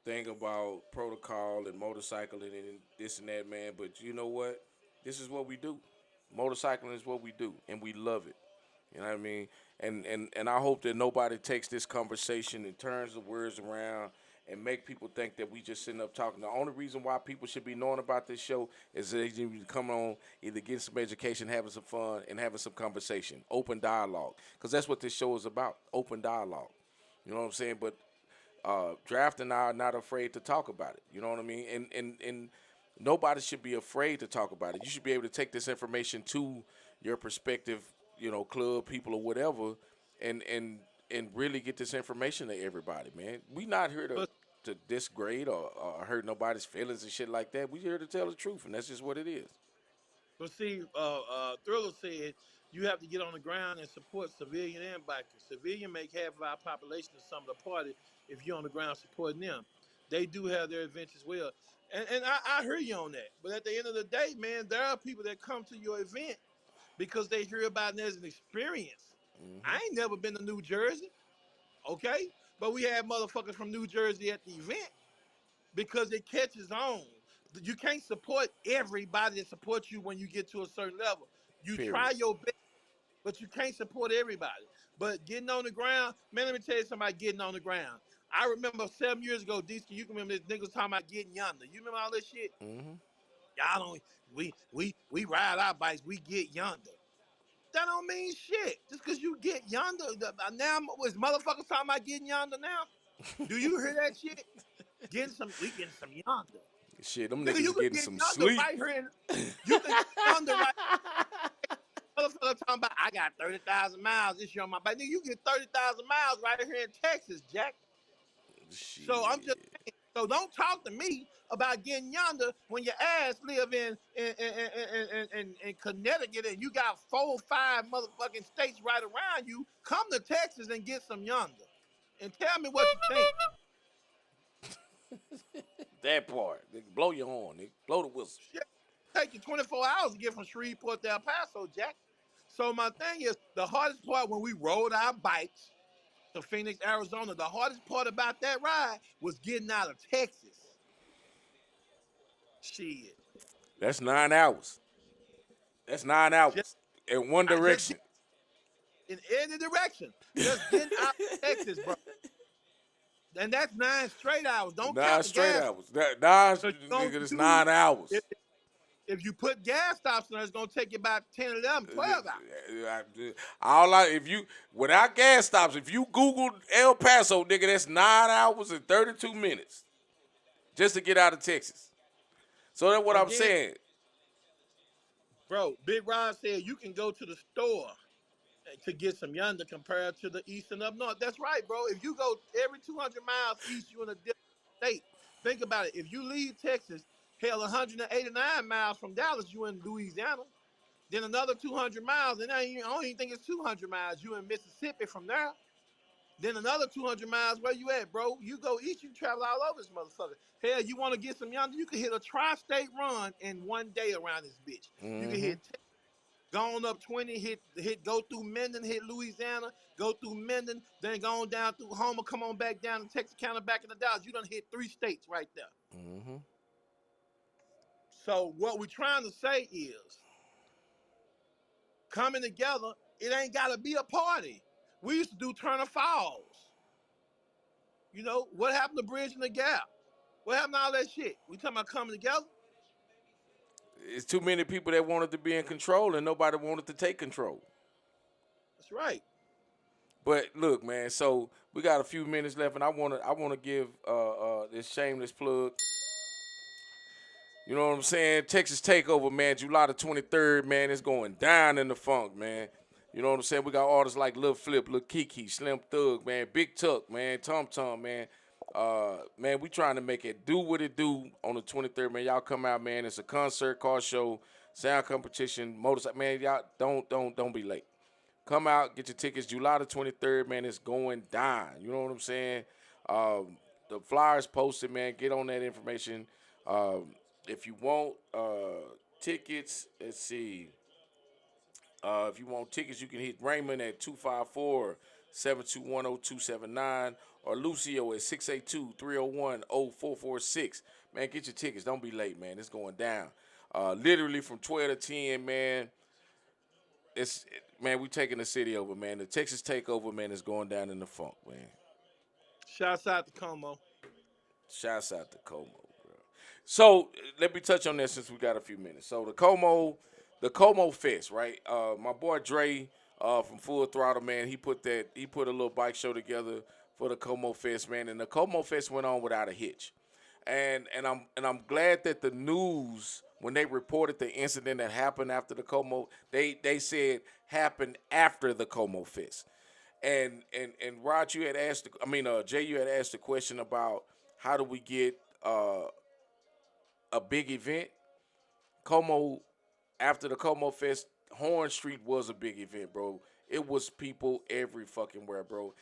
thing about protocol and motorcycling and this and that, man. But you know what? This is what we do. Motorcycling is what we do, and we love it. You know what I mean? And I hope that nobody takes this conversation and turns the words around and make people think that we just sitting up talking. The only reason why people should be knowing about this show is they need to come on, either getting some education, having some fun, and having some conversation, open dialogue, because that's what this show is about, open dialogue. You know what I'm saying? But Draft and I are not afraid to talk about it. You know what I mean? And nobody should be afraid to talk about it. You should be able to take this information to your prospective, club people or whatever, and really get this information to everybody, man. We not here to But disgrade or hurt nobody's feelings and shit like that. We here to tell the truth, and that's just what it is. see, Thriller said you have to get on the ground and support civilian and bikers. Civilian make half of our population of some of the party if you're on the ground supporting them. They do have their events as well. And I hear you on that. But at the end of the day, man, there are people that come to your event because they hear about it as an experience. I ain't never been to New Jersey, okay? But we have motherfuckers from New Jersey at the event because it catches on. You can't support everybody that supports you when you get to a certain level. You try Period. your best, but you can't support everybody. But getting on the ground, man, let me tell you something about getting on the ground. I remember 7 years ago, DC, you can remember this niggas talking about getting yonder. You remember all this shit? Y'all don't we ride our bikes, we get yonder. That don't mean shit. Just cause you get yonder. Now was motherfuckers talking about getting yonder now? Do you hear that shit? We getting some yonder. Shit, them Nigga, niggas you is could getting get some yonder sleep. right here. You could get yonder right. Motherfucker talking about I got 30,000 miles this year on my bike. Nigga, you get 30,000 miles right here in Texas, Jack. So I'm just Shit. saying. So don't talk to me about getting yonder when your ass live in Connecticut and you got 4 or 5 motherfucking states right around you. Come to Texas and get some yonder, and tell me what you think. That part. Nigga, blow your horn, nigga. Blow the whistle. Shit, take you 24 hours to get from Shreveport to El Paso, Jack. So my thing is, the hardest part when we rode our bikes to Phoenix, Arizona, the hardest part about that ride was getting out of Texas. Shit. That's 9 hours. That's nine Just, hours in one I just get direction. in any direction. Just getting out of Texas, bro. And that's 9 straight hours. Don't Nine count the straight gas. hours. Nine, Because you're going nigga, to that's do, 9 hours. if you put gas stops in there, it's going to take you about 10, 11, 12 hours. All I if you without gas stops, if you Google El Paso, nigga, that's 9 hours and 32 minutes just to get out of Texas. So that's what And I'm then, saying. bro, Big Ron said you can go to the store to get some yonder compared to the east and up north. That's right, bro. If you go every 200 miles east, you're in a different state. Think about it. If you leave Texas, hell, 189 miles from Dallas, you in Louisiana. Then another 200 miles, and I don't even think it's 200 miles. You in Mississippi from there. Then another 200 miles, where you at, bro? You go east, you travel all over this motherfucker. Hell, you want to get some yonder, you can hit a tri-state run in one day around this bitch. You can hit gone up 20, go through Menden, hit Louisiana, go through Menden, then go on down through Homer, come on back down to Texas County, back in the Dallas. You done hit 3 states right there. So what we're trying to say is, coming together, it ain't gotta be a party. We used to do Turner Falls. You know, what happened to Bridging the Gap? What happened to all that shit? We talking about coming together? It's too many people that wanted to be in control and nobody wanted to take control. That's right. But look, man. So we got a few minutes left, and I wanna give this shameless plug. You know what I'm saying? Texas Takeover, man. July the 23rd, man. It's going down in the funk, man. You know what I'm saying? We got artists like Lil Flip, Lil Kiki, Slim Thug, man, Big Tuck, man, Tom Tom, man. Man, we trying to make it do what it do on the 23rd, man. Y'all come out, man. It's a concert, car show, sound competition, motorcycle, man. Y'all don't be late. Come out, get your tickets. July the 23rd, man. It's going down. You know what I'm saying? The flyers posted, man. Get on that information. If you want tickets, let's see. If you want tickets, you can hit Raymond at 254-721-0279 or Lucio at 682-301-0446. Man, get your tickets. Don't be late, man. It's going down. Literally from 12 to 10, man. Man, we taking the city over, man. The Texas takeover, man, is going down in the funk, man. Shouts out to Como. Shouts out to Como, bro. So let me touch on that since we got a few minutes. So the Como Fest, right? My boy Dre from Full Throttle, man, he put a little bike show together for the Como Fest, man, and the Como Fest went on without a hitch. And I'm glad that the news when they reported the incident that happened after the Como, they said happened after the Como Fest. And Rod, you had asked, Jay, you had asked the question about how do we get a big event. Como After the Como Fest, Horn Street was a big event, bro. It was people every fucking where, bro.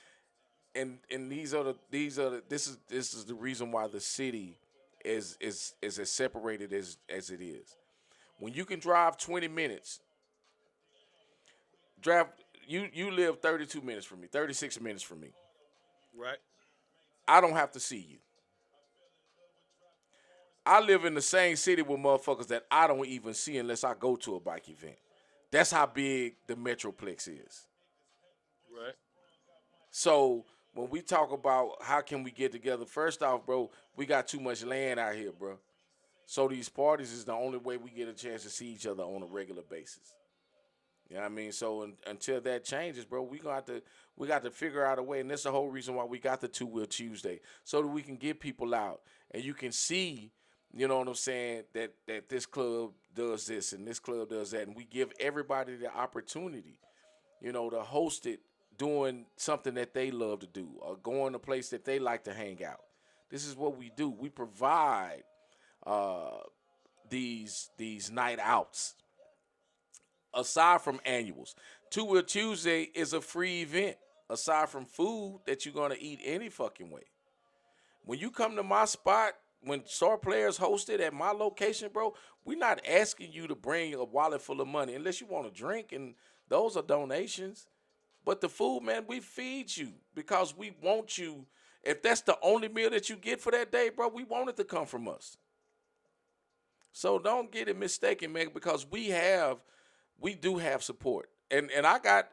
And this is the reason why the city is as separated as it is. When you can drive 20 minutes, drive you live 32 minutes from me, 36 minutes from me. Right. I don't have to see you. I live in the same city with motherfuckers that I don't even see unless I go to a bike event. That's how big the Metroplex is. Right. So when we talk about how can we get together, first off, bro, we got too much land out here, bro. So these parties is the only way we get a chance to see each other on a regular basis. You know what I mean? So until that changes, bro, we got to figure out a way, and that's the whole reason why we got the Two Wheel Tuesday, so that we can get people out and you can see, you know what I'm saying, that this club does this and this club does that, and we give everybody the opportunity, to host it, doing something that they love to do or going to a place that they like to hang out. This is what we do. We provide uh, these night outs aside from annuals. Two Wheel Tuesday is a free event aside from food that you're gonna eat any fucking way. When you come to my spot, when Star Players host it at my location, bro, we're not asking you to bring a wallet full of money unless you want to drink, and those are donations. But the food, man, we feed you because we want you. If that's the only meal that you get for that day, bro, we want it to come from us. So don't get it mistaken, man, because we do have support. And I got,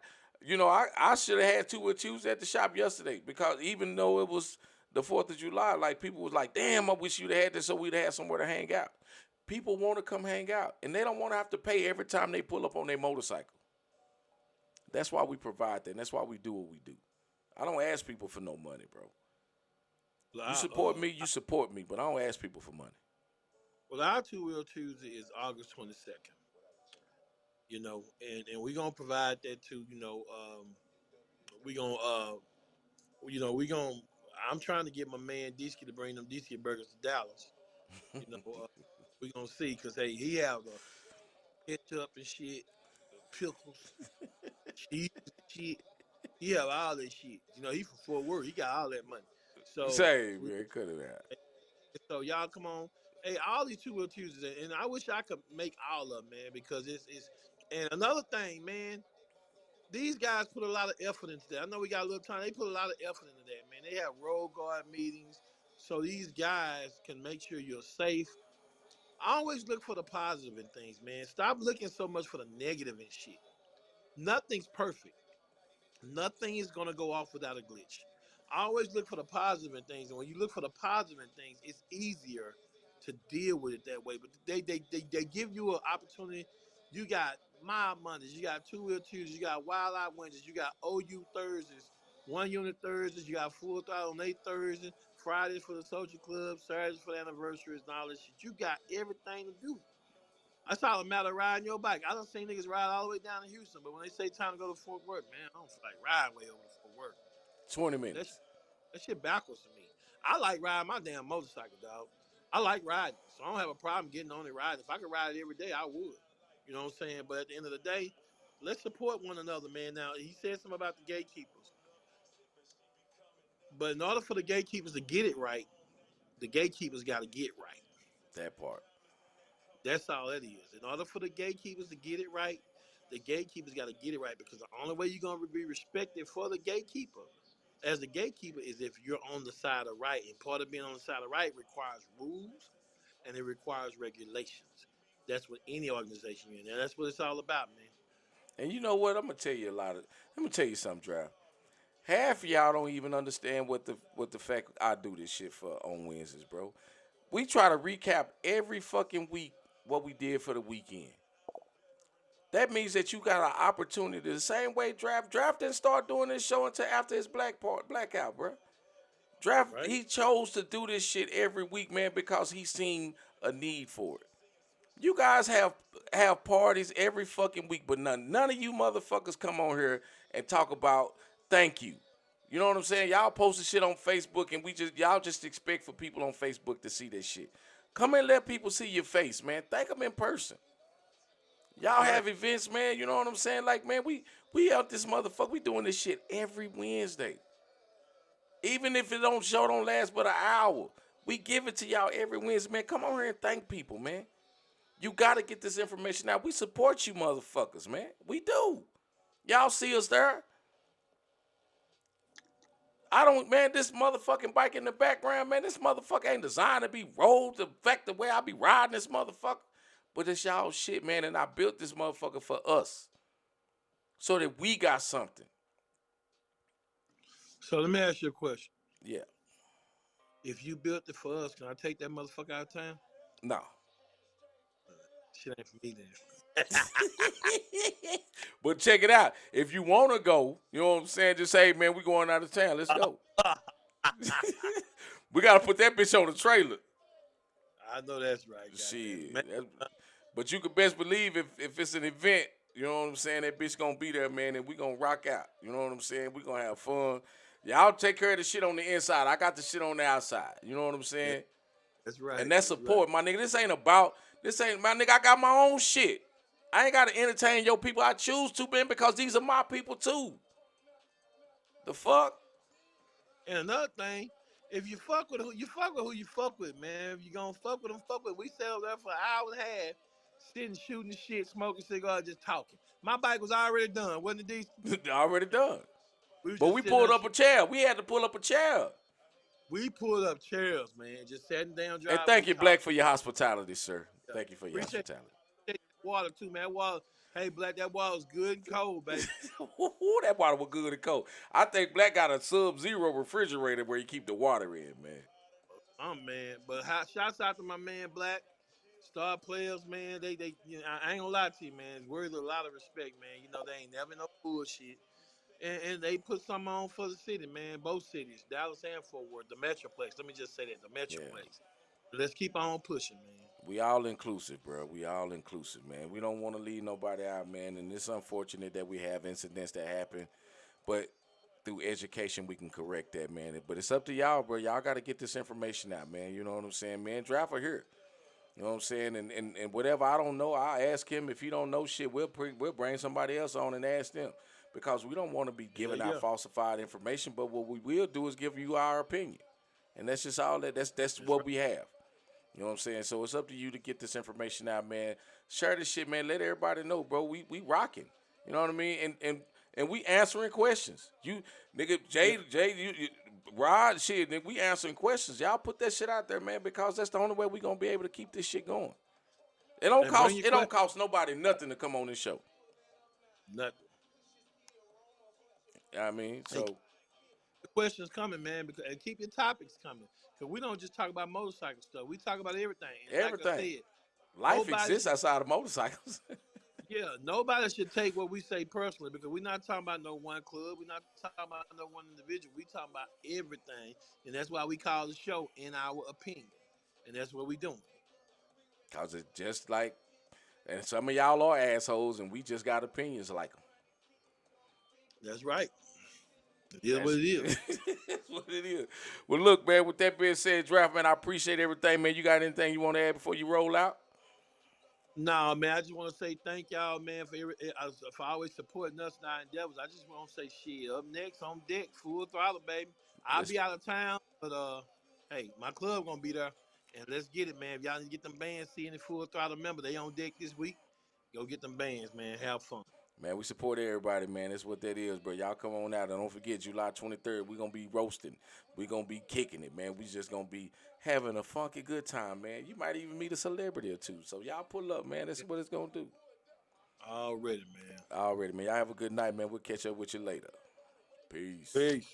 I should have had two or twos at the shop yesterday because even though it was the 4th of July, like people was like, damn, I wish you'd have had this so we'd have somewhere to hang out. People want to come hang out and they don't want to have to pay every time they pull up on their motorcycle. That's why we provide that. And that's why we do what we do. I don't ask people for no money, bro. Well, You support me, you support me, but I don't ask people for money. our Two Wheel Tuesday is August 22nd. And we're gonna provide that too. We gonna we gonna. I'm trying to get my man Disky to bring them Disky burgers to Dallas. We gonna see because hey, he have a ketchup and shit, pickles, cheese and shit. He have all that shit. He from Fort Worth. He got all that money. So Say, we man, cut it out. so y'all come on. Hey, all these Two Wheel Tuesdays, and I wish I could make all of them, man, because it's and another thing, man. These guys put a lot of effort into that. I know we got a little time. They put a lot of effort into that, man. They have road guard meetings, so these guys can make sure you're safe. I always look for the positive in things, man. Stop looking so much for the negative and shit. Nothing's perfect. Nothing is gonna go off without a glitch. always look for the positive in things, and when you look for the positive in things, it's easier to deal with it that way. But they give you an opportunity. You got mild Mondays, you got two wheel Tuesdays, you got wild out Wednesdays, you got OU Thursdays, one unit Thursdays, you got full throttle on 8 Thursdays, Fridays for the social club, Saturdays for the anniversaries and all this shit. You got everything to do. That's all a matter of riding your bike. I done seen niggas ride all the way down to Houston, but when they say time to go to Fort Worth, man, I don't feel like riding way over to Fort Worth. 20 That minutes. that shit backwards to me. I like riding my damn motorcycle, dog. I like riding, so I don't have a problem getting on it riding. If I could ride it every day, I would. You know what I'm saying? But at the end of the day, let's support one another, man. Now he said something about the gatekeepers, but in order for the gatekeepers to get it right, the gatekeepers got to get right. That part. That's all that is. In order for the gatekeepers to get it right, the gatekeepers got to get it right because the only way you're gonna be respected for the gatekeeper, as the gatekeeper, is if you're on the side of right. And part of being on the side of right requires rules and it requires regulations. That's what any organization you're in. And that's what it's all about, man. And you know what? I'm gonna tell you a lot of. Let me tell you something, Draft. Half of y'all don't even understand what the fact I do this shit for on Wednesdays, bro. We try to recap every fucking week what we did for the weekend. That means that you got an opportunity. The same way Draft didn't start doing this show until after his blackout, bro. Draft Right? he chose to do this shit every week, man, because he seen a need for it. You guys have parties every fucking week, but none of you motherfuckers come on here and talk about thank you. You know what I'm saying? Y'all posting shit on Facebook and y'all just expect for people on Facebook to see this shit. Come and let people see your face, man. Thank them in person. That's Y'all right. have events, man. You know what I'm saying? Like, man, we out this motherfucker. We doing this shit every Wednesday. Even if it don't last but an hour. We give it to y'all every Wednesday, man. Come on here and thank people, man. You gotta get this information out. We support you motherfuckers, man. We do. Y'all see us there. I don't, man, this motherfucking bike in the background, man, this motherfucker ain't designed to be rolled to affect the way I be riding this motherfucker. But it's y'all shit, man, and I built this motherfucker for us. So that we got something. So let me ask you a question. Yeah. If you built it for us, can I take that motherfucker out of town? No. Shit ain't for me then. But check it out. If you wanna go, you know what I'm saying? Just say, man, we going out of town. Let's go. We gotta put that bitch on the trailer. I know that's right, goddamn. Shit. But you can best believe if it's an event, you know what I'm saying, that bitch gonna be there, man, and we gonna rock out. You know what I'm saying? We gonna have fun. Y'all take care of the shit on the inside. I got the shit on the outside. You know what I'm Yeah, saying? that's right. And that's That's right. support, my nigga. This ain't my nigga. I got my own shit. I ain't gotta entertain your people. I choose to, man, because these are my people too. The fuck? And another thing, if you fuck with who you fuck with, man. If you gonna fuck with them, fuck with. We sat up there for an hour and a half, sitting, shooting shit, smoking cigars, just talking. My bike was already done, wasn't it, decent? Already done. We was But just we sitting pulled there up a shooting. chair. We had to pull up a chair. We pulled up chairs, man, just sitting down And driving. thank We you, Black, talked. for your hospitality, sir. Yeah. Thank you for your Appreciate hospitality. that water too, man. That water, hey, Black, that water was good and cold, baby. Ooh, that water was good and cold. I think Black got a Sub-Zero refrigerator where you keep the water in, man. Man, but shouts out to my man Black. Star players, man, you know, I ain't gonna lie to you, man. It's worth a lot of respect, man. You know, they ain't never no bullshit. And they put something on for the city, man. Both cities, Dallas and Fort Worth, the Metroplex. Let me just say that, the Yeah. Metroplex. Let's keep on pushing, man. We all inclusive, bro. We all inclusive, man. We don't want to leave nobody out, man. And it's unfortunate that we have incidents that happen, but through education we can correct that, man. But it's up to y'all, bro. Y'all got to get this information out, man. You know what I'm saying, man? Draft are here. You know what I'm saying? And whatever I don't know, I'll ask him. If he don't know shit, we'll bring somebody else on and ask them. Because we don't want to be Yeah, giving out yeah, falsified information, but what we will do is give you our opinion. And that's just all that's that's what right. we have. You know what I'm saying? So it's up to you to get this information out, man. Share this shit, man. Let everybody know, bro. We rocking. You know what I mean? And we answering questions. You nigga, Yeah. you Rod, shit, nigga, we answering questions. Y'all put that shit out there, man, because that's the only way we gonna be able to keep this shit going. It don't And bring cost your it don't question. cost nobody nothing to come on this show. Nothing. You know what I mean? Hey, So questions coming, man, because and keep your topics coming. Because we don't just talk about motorcycle stuff. We talk about everything. And like I Everything. said, Life nobody exists should outside of motorcycles. yeah, nobody should take what we say personally because we're not talking about no one club. We're not talking about no one individual. We talking about everything. And that's why we call the show In Our Opinion. And that's what we doing. Cause it's just like, and some of y'all are assholes, and we just got opinions like them. That's right. It is what That's, it is. that's what it is. Well, look, man. With that being said, draft man, I appreciate everything, man. You got anything you want to add before you roll out? No, man, I just want to say thank y'all, man, for always supporting us in our endeavors. I just want to say shit. Up next on deck, full throttle, baby. I'll Let's be out of town, but hey, my club gonna be there, and let's get it, man. If y'all need to get them bands, seeing the full throttle member, they on deck this week. Go get them bands, man. Have fun. Man, we support everybody, man. That's what that is, bro. Y'all come on out. And don't forget, July 23rd, we're going to be roasting. We're going to be kicking it, man. We just going to be having a funky good time, man. You might even meet a celebrity or two. So y'all pull up, man. That's what it's going to do. Already, man. Already, man. Y'all have a good night, man. We'll catch up with you later. Peace. Peace.